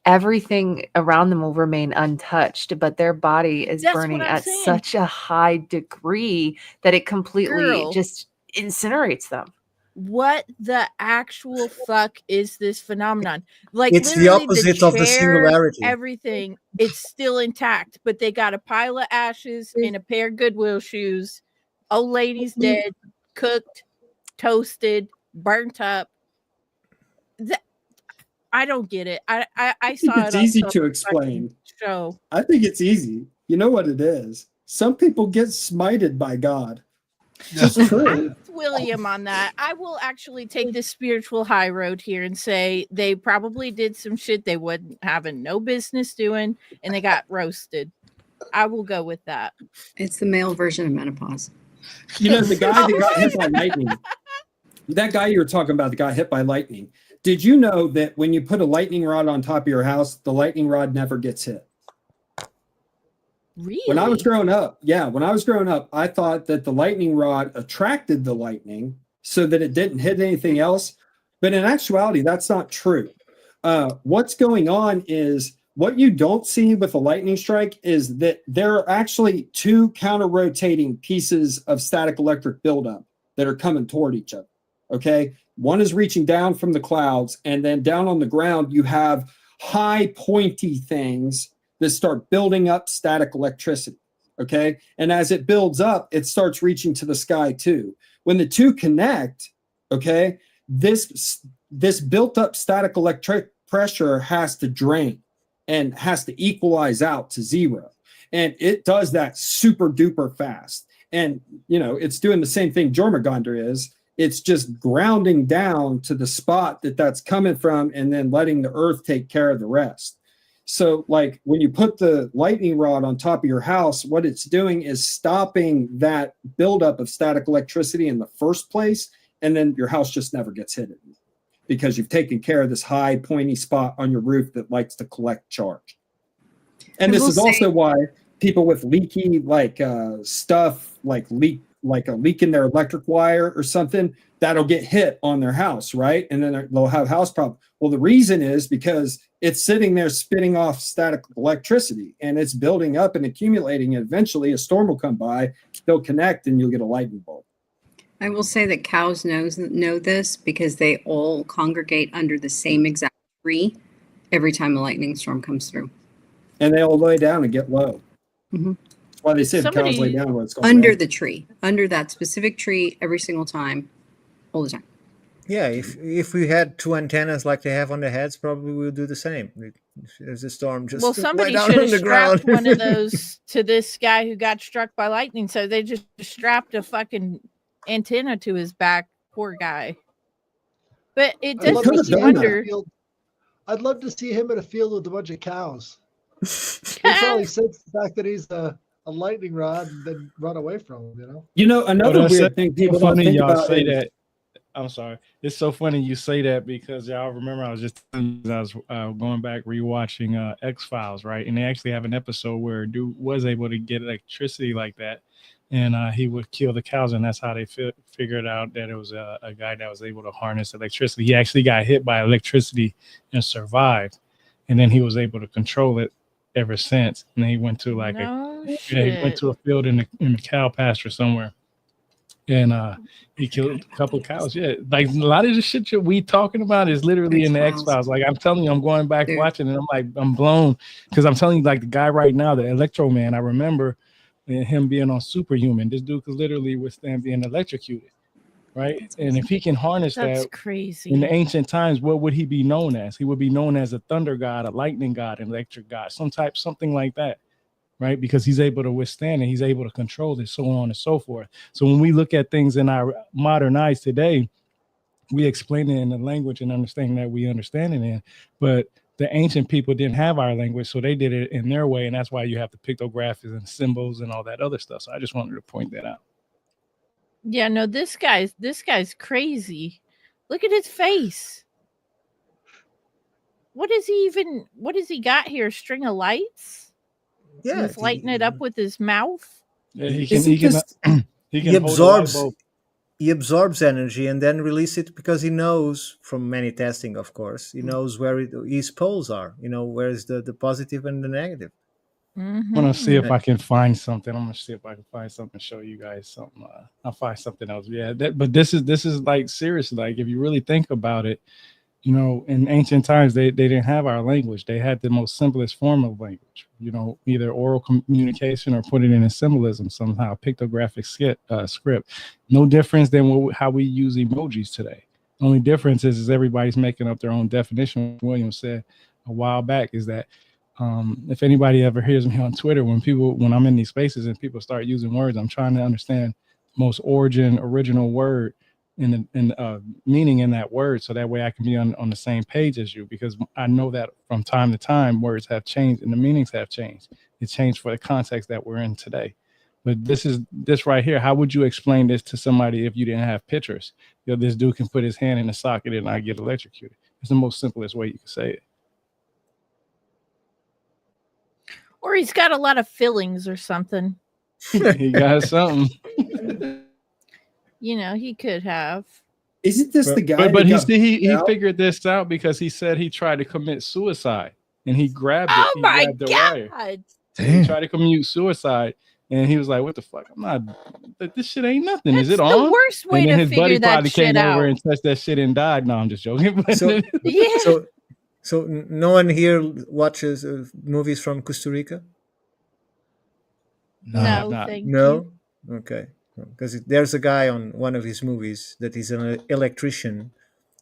everything around them will remain untouched, but their body is burning at such a high degree that it completely just incinerates them. What the actual fuck is this phenomenon? Like, it's the opposite of the singularity. Everything, it's still intact, but they got a pile of ashes and a pair of Goodwill shoes. Old lady's dead, cooked, toasted, burnt up. I don't get it. I saw it. It's easy to explain. Show. I think it's easy. You know what it is? Some people get smited by God. That's true. I'm with William on that. I will actually take this spiritual high road here and say they probably did some shit they wouldn't having no business doing, and they got roasted. I will go with that. It's the male version of menopause. The guy that got hit by lightning. That guy you were talking about that got hit by lightning. Did you know that when you put a lightning rod on top of your house, the lightning rod never gets hit? Really? When I was growing up, I thought that the lightning rod attracted the lightning so that it didn't hit anything else. But in actuality, that's not true. What's going on is what you don't see with a lightning strike is that there are actually 2 counter-rotating pieces of static electric buildup that are coming toward each other. Okay? One is reaching down from the clouds, and then down on the ground, you have high pointy things that start building up static electricity, okay? And as it builds up, it starts reaching to the sky too. When the 2 connect, okay, this built up static electric pressure has to drain and has to equalize out to 0. And it does that super duper fast. And, it's doing the same thing Jormungandr is. It's just grounding down to the spot that's coming from and then letting the earth take care of the rest. So, like when you put the lightning rod on top of your house, what it's doing is stopping that buildup of static electricity in the first place, and then your house just never gets hit because you've taken care of this high, pointy spot on your roof that likes to collect charge. And this is also why people with leaky stuff, like a leak in their electric wire or something, that'll get hit on their house, right? And then they'll have house problem. Well, the reason is because it's sitting there spitting off static electricity, and it's building up and accumulating. And eventually, a storm will come by, they'll connect, and you'll get a lightning bolt. I will say that cows know this because they all congregate under the same exact tree every time a lightning storm comes through. And they all lay down and get low. Mm-hmm. That's why they say the cows lay down when it's going under down. the tree, under that specific tree, every single time, all the time. Yeah, if we had two antennas like they have on their heads, probably we would do the same. There's a storm, just somebody down should on have the ground. strapped one of those to this guy who got struck by lightning. So they just strapped a fucking antenna to his back. Poor guy. But it does make you wonder. I'd love to see him in a field with a bunch of cows. He'll probably sense the fact that he's a lightning rod and then run away from him, Another weird thing people don't think y'all about say is, that. I'm sorry. It's so funny you say that because y'all remember I was going back rewatching X-Files, right? And they actually have an episode where a dude was able to get electricity like that, and he would kill the cows, and that's how they figured out that it was a guy that was able to harness electricity. He actually got hit by electricity and survived, and then he was able to control it ever since. And then he went to he went to a field in the cow pasture somewhere. And he killed a couple of cows. Yeah, like a lot of the shit we talking about is literally in the X-Files. Like I'm telling you, I'm going back watching, and I'm blown because I'm telling you, like the guy right now, the Electro Man. I remember him being on Superhuman. This dude could literally withstand being electrocuted, right? And if he can harness that, crazy. In the ancient times, what would he be known as? He would be known as a thunder god, a lightning god, an electric god, something like that. Right, because he's able to withstand it, he's able to control it, so on and so forth. So when we look at things in our modern eyes today, we explain it in the language and understanding that we understand it in. But the ancient people didn't have our language, so they did it in their way, and that's why you have the pictographs and symbols and all that other stuff. So I just wanted to point that out. Yeah, no, this guy's crazy. Look at his face. What does he got here? A string of lights? Yeah, he's lighting it up with his mouth. Yeah, he absorbs energy and then release it because he knows from many testing, of course, he knows where his poles are. Where is the positive and the negative. I'm gonna see if I can find something. I'm gonna see if I can find something, show you guys something. I'll find something else. Yeah, but this is like seriously, like if you really think about it. In ancient times, they didn't have our language. They had the most simplest form of language, either oral communication or put it in a symbolism somehow, pictographic script. No difference than how we use emojis today. The only difference is everybody's making up their own definition. William said a while back is that if anybody ever hears me on Twitter, when I'm in these spaces and people start using words, I'm trying to understand most original word and meaning in that word, so that way I can be on the same page as you, because I know that from time to time words have changed and the meanings have changed. It changed for the context that we're in today. But this right here, how would you explain this to somebody if you didn't have pictures? This dude can put his hand in the socket and I get electrocuted. It's the most simplest way you can say it. Or he's got a lot of fillings or something. He got something. He could have. Isn't this the guy? But he figured this out because he said he tried to commit suicide and he grabbed it. Oh my God! God! He tried to commit suicide and he was like, "What the fuck? I'm not. This shit ain't nothing. That's Is it the on?" Worst way and then to his buddy probably came over out. and touched that shit and died. No, I'm just joking. So no one here watches movies from Costa Rica? No, thank you. Okay. Because there's a guy on one of his movies that is an electrician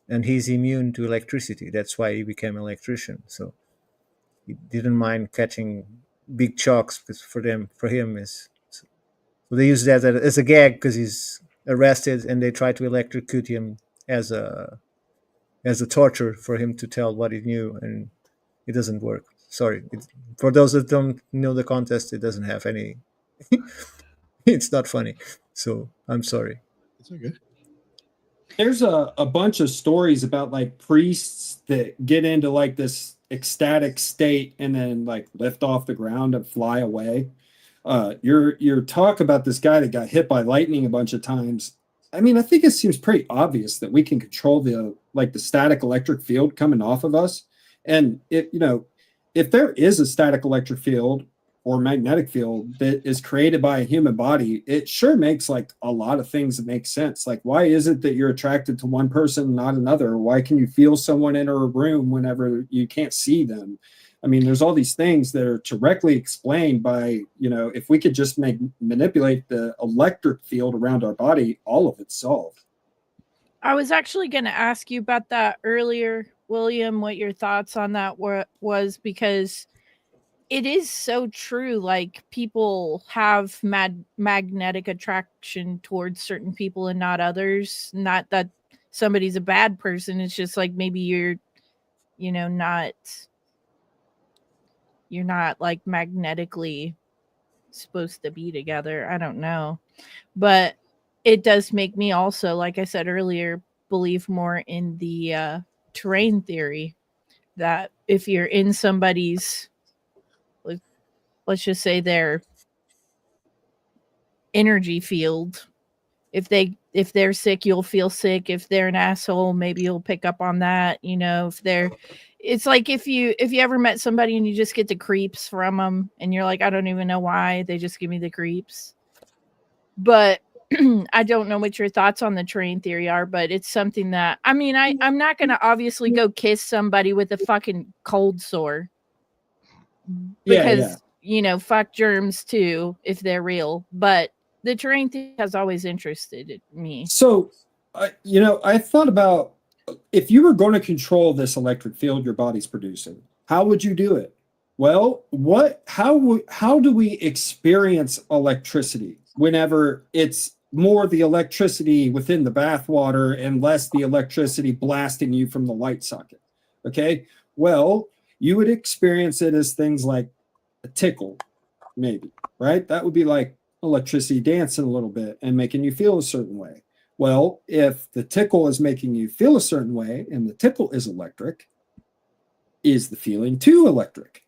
and he's immune to electricity. That's why he became an electrician. So he didn't mind catching big shocks because for him is. So they use that as a gag because he's arrested and they try to electrocute him as a torture for him to tell what he knew, and it doesn't work. Sorry. For those that don't know the contest, it doesn't have any. It's not funny. So I'm sorry. It's okay. There's a bunch of stories about like priests that get into like this ecstatic state and then like lift off the ground and fly away. Your talk about this guy that got hit by lightning a bunch of times. I mean, I think it seems pretty obvious that we can control the static electric field coming off of us. And if there is a static electric field or magnetic field that is created by a human body, it sure makes like a lot of things that make sense. Like, why is it that you're attracted to one person, not another? Why can you feel someone enter a room whenever you can't see them? I mean, there's all these things that are directly explained by, if we could just manipulate the electric field around our body, all of it's solved. I was actually going to ask you about that earlier, William, what your thoughts on that was, because it is so true. Like, people have magnetic attraction towards certain people and not others. Not that somebody's a bad person. It's just like maybe you're not like magnetically supposed to be together. I don't know. But it does make me also, like I said earlier, believe more in the terrain theory, that if you're in somebody's, let's just say, their energy field, if they're sick, you'll feel sick. If they're an asshole, maybe you'll pick up on that. It's like if you ever met somebody and you just get the creeps from them and you're like, I don't even know why, they just give me the creeps. But I don't know what your thoughts on the terrain theory are, but it's something that, I mean, I'm not going to obviously go kiss somebody with a fucking cold sore, because fuck germs too, if they're real. But the terrain theory has always interested me. So, I thought about, if you were going to control this electric field your body's producing, how would you do it? Well, how do we experience electricity whenever it's more the electricity within the bathwater and less the electricity blasting you from the light socket? Okay, well, you would experience it as things like a tickle, maybe, right? That would be like electricity dancing a little bit and making you feel a certain way. Well, if the tickle is making you feel a certain way and the tickle is electric, is the feeling too electric?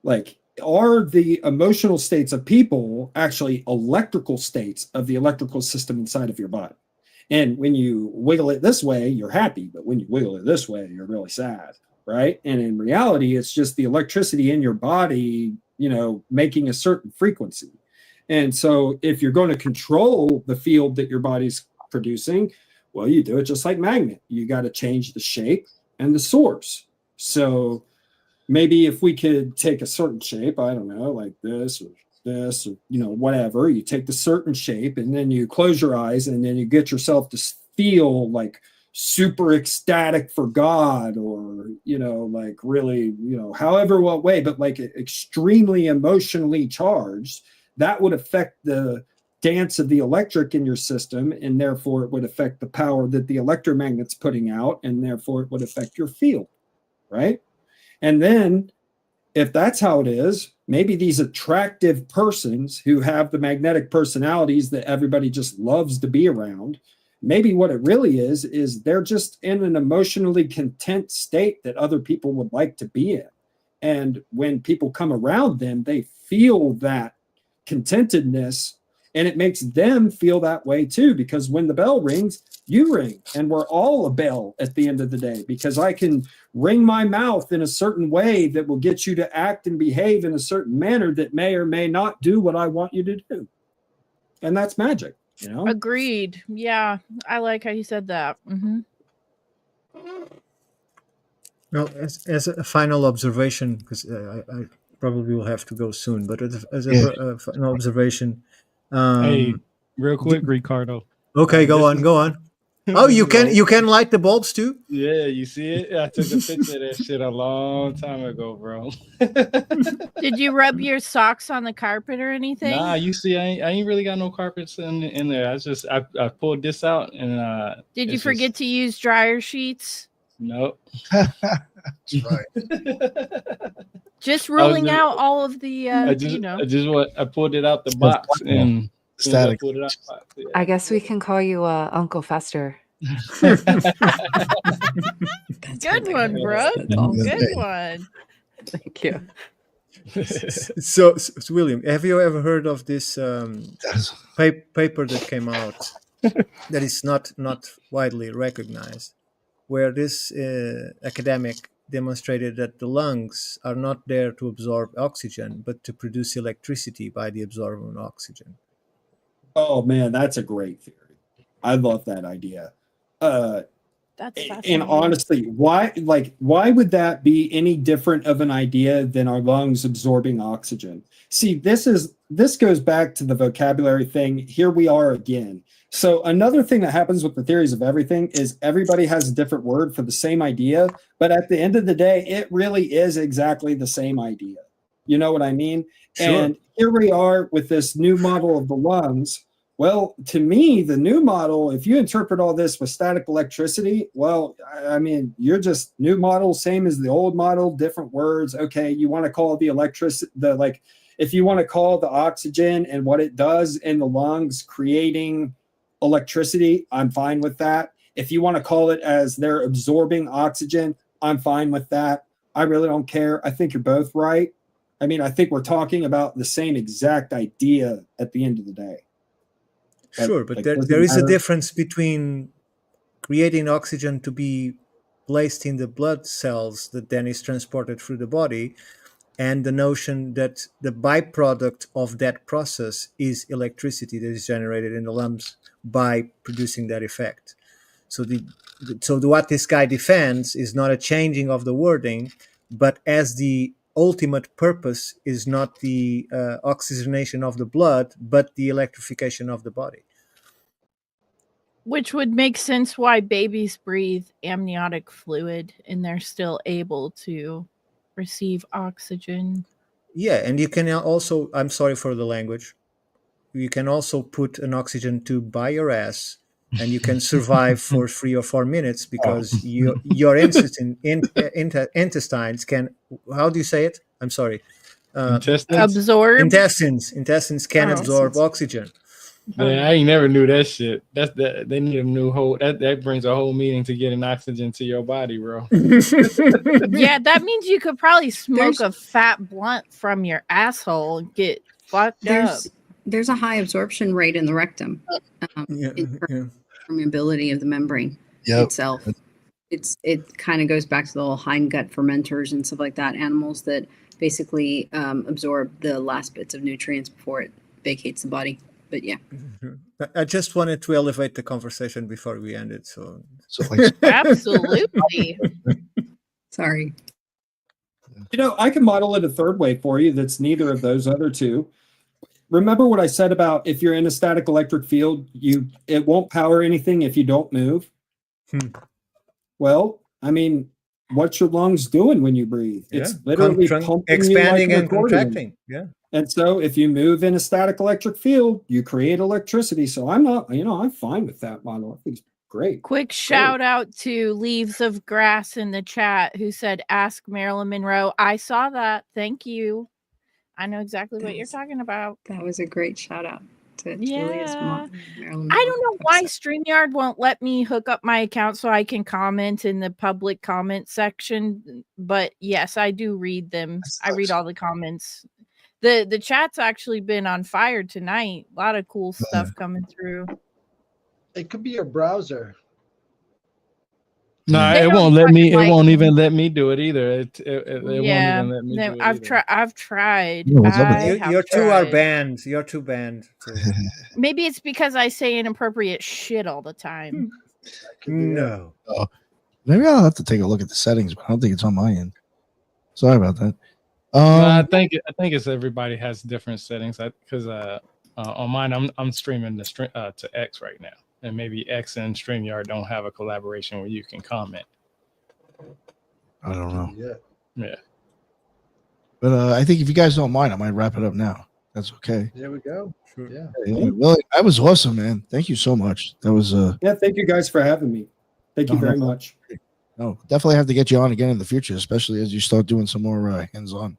Like, are the emotional states of people actually electrical states of the electrical system inside of your body? And when you wiggle it this way, you're happy, but when you wiggle it this way, you're really sad, right? And in reality, it's just the electricity in your body, making a certain frequency. And so if you're going to control the field that your body's producing, well, you do it just like magnet. You got to change the shape and the source. So maybe if we could take a certain shape, I don't know, like this or whatever, you take the certain shape and then you close your eyes and then you get yourself to feel like super ecstatic for God, or, like really, however what way, but like extremely emotionally charged. That would affect the dance of the electric in your system, and therefore it would affect the power that the electromagnet's putting out, and therefore it would affect your field, right? And then if that's how it is, maybe these attractive persons who have the magnetic personalities that everybody just loves to be around, maybe what it really is they're just in an emotionally content state that other people would like to be in. And when people come around them, they feel that contentedness, and it makes them feel that way too, because when the bell rings, you ring, and we're all a bell at the end of the day, because I can ring my mouth in a certain way that will get you to act and behave in a certain manner that may or may not do what I want you to do. And that's magic, Agreed. Yeah, I like how you said that. Mm-hmm. Now, as a final observation, because I probably will have to go soon, but as a final observation. Hey, real quick, Ricardo. Okay, go on. Oh, you can light the bulbs too? Yeah, you see it? I took a picture of that shit a long time ago, bro. Did you rub your socks on the carpet or anything? Nah, you see, I ain't really got no carpets in there. I pulled this out and did you forget to use dryer sheets? Nope. That's right. Just ruling just- out all of the, I pulled it out the box and Static. I pulled it out the box, yeah. I guess we can call you Uncle Fester. That's good one, hilarious. bro. That's awesome. Good one. Thank you. So, William, have you ever heard of this That is- paper that came out that is not widely recognized, where this academic demonstrated that the lungs are not there to absorb oxygen, but to produce electricity by the absorption of oxygen. Oh man, that's a great theory. I love that idea. That's And fascinating. honestly, why would that be any different of an idea than our lungs absorbing oxygen? See, this goes back to the vocabulary thing. Here we are again. So another thing that happens with the theories of everything is everybody has a different word for the same idea, but at the end of the day, it really is exactly the same idea. You know what I mean? Sure. And here we are with this new model of the lungs. Well, to me, the new model, if you interpret all this with static electricity, well, I mean, you're just new model, same as the old model, different words. Okay, you want to call the electricity, if you want to call the oxygen and what it does in the lungs creating electricity, I'm fine with that. If you want to call it as they're absorbing oxygen, I'm fine with that. I really don't care. I think you're both right. I mean, I think we're talking about the same exact idea at the end of the day. Sure, but Like, there doesn't is a matter. difference between creating oxygen to be placed in the blood cells that then is transported through the body, and the notion that the byproduct of that process is electricity that is generated in the lungs by producing that effect. So what this guy defends is not a changing of the wording, but as the ultimate purpose is not the oxygenation of the blood, but the electrification of the body. Which would make sense why babies breathe amniotic fluid and they're still able to receive oxygen. Yeah, and you can also, I'm sorry for the language, you can also put an oxygen tube by your ass and you can survive for 3 or 4 minutes because your intestines can, how do you say it? I'm sorry. Absorb. Intestines can Oh. absorb oxygen. Man, I ain't never knew that shit. They need a new whole that brings a whole meaning to getting oxygen to your body, bro. Yeah, that means you could probably smoke There's- a fat blunt from your asshole and get fucked up. There's a high absorption rate in the rectum. Yeah, In terms yeah. of permeability of the membrane Yep. itself. It kind of goes back to the whole hindgut fermenters and stuff like that. Animals that basically absorb the last bits of nutrients before it vacates the body. But yeah, I just wanted to elevate the conversation before we end it. So like, Absolutely. sorry. You know, I can model it a third way for you that's neither of those other two. Remember what I said about if you're in a static electric field, it won't power anything if you don't move? Well, I mean, what's your lungs doing when you breathe? It's literally pumping expanding you like an and accordion. contracting. Yeah. And so if you move in a static electric field, you create electricity. So I'm fine with that model. I think it's great. Quick shout out to Leaves of Grass in the chat who said, ask Marilyn Monroe. I saw that. Thank you. I know exactly what you're talking about. That was a great shout out to Julius Yeah. Marilyn. I don't know why StreamYard won't let me hook up my account so I can comment in the public comment section. But yes, I do read them. I read all the comments. The chat's actually been on fire tonight. A lot of cool stuff coming through. It could be your browser. No, They it don't won't let me. It like- won't even let me do it either. It won't Yeah, even let me do it. I've either. tried. I've tried. Yeah, what's up with I that? have Your two are tried. banned. You're two banned. So. Maybe it's because I say inappropriate shit all the time. No. maybe I'll have to take a look at the settings, but I don't think it's on my end. Sorry about that. No, I think it's everybody has different settings. Because on mine, I'm streaming to X right now, and maybe X and StreamYard don't have a collaboration where you can comment. I don't know. Yeah. But I think if you guys don't mind, I might wrap it up now. That's okay. There we go. Sure. Yeah. Well, that was awesome, man. Thank you so much. That was Yeah, thank you guys for having me. Thank you No, very no. much. No, definitely have to get you on again in the future, especially as you start doing some more hands-on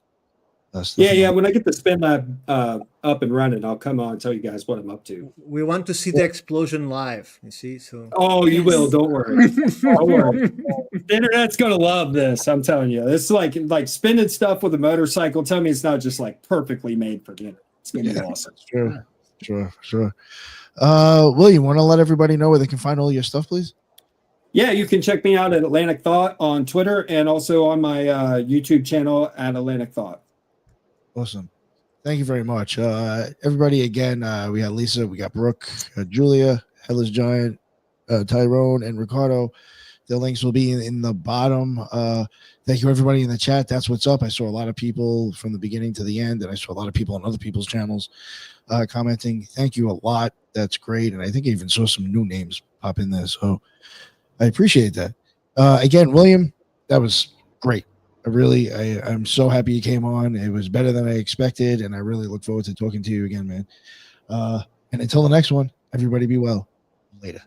stuff. Yeah. When I get the spin lab up and running, I'll come on and tell you guys what I'm up to. We want to see the explosion live. You see, so Oh, you will. Yes. Don't worry. Don't worry. The internet's gonna love this. I'm telling you. It's like spinning stuff with a motorcycle. Tell me it's not just like perfectly made for the internet. It's gonna be awesome. Sure. William, want to let everybody know where they can find all your stuff, please? Yeah, you can check me out at Atlantic Thought on Twitter and also on my YouTube channel at Atlantic Thought. Awesome. Thank you very much. Everybody, again, we got Lisa, we got Brooke, Julia, Headless Giant, Tyrone, and Ricardo. The links will be in the bottom. Thank you, everybody in the chat. That's what's up. I saw a lot of people from the beginning to the end, and I saw a lot of people on other people's channels commenting. Thank you a lot. That's great. And I think I even saw some new names pop in there. So I appreciate that. Again, William, that was great. I'm so happy you came on. It was better than I expected, and I really look forward to talking to you again, man. And until the next one, everybody be well. Later.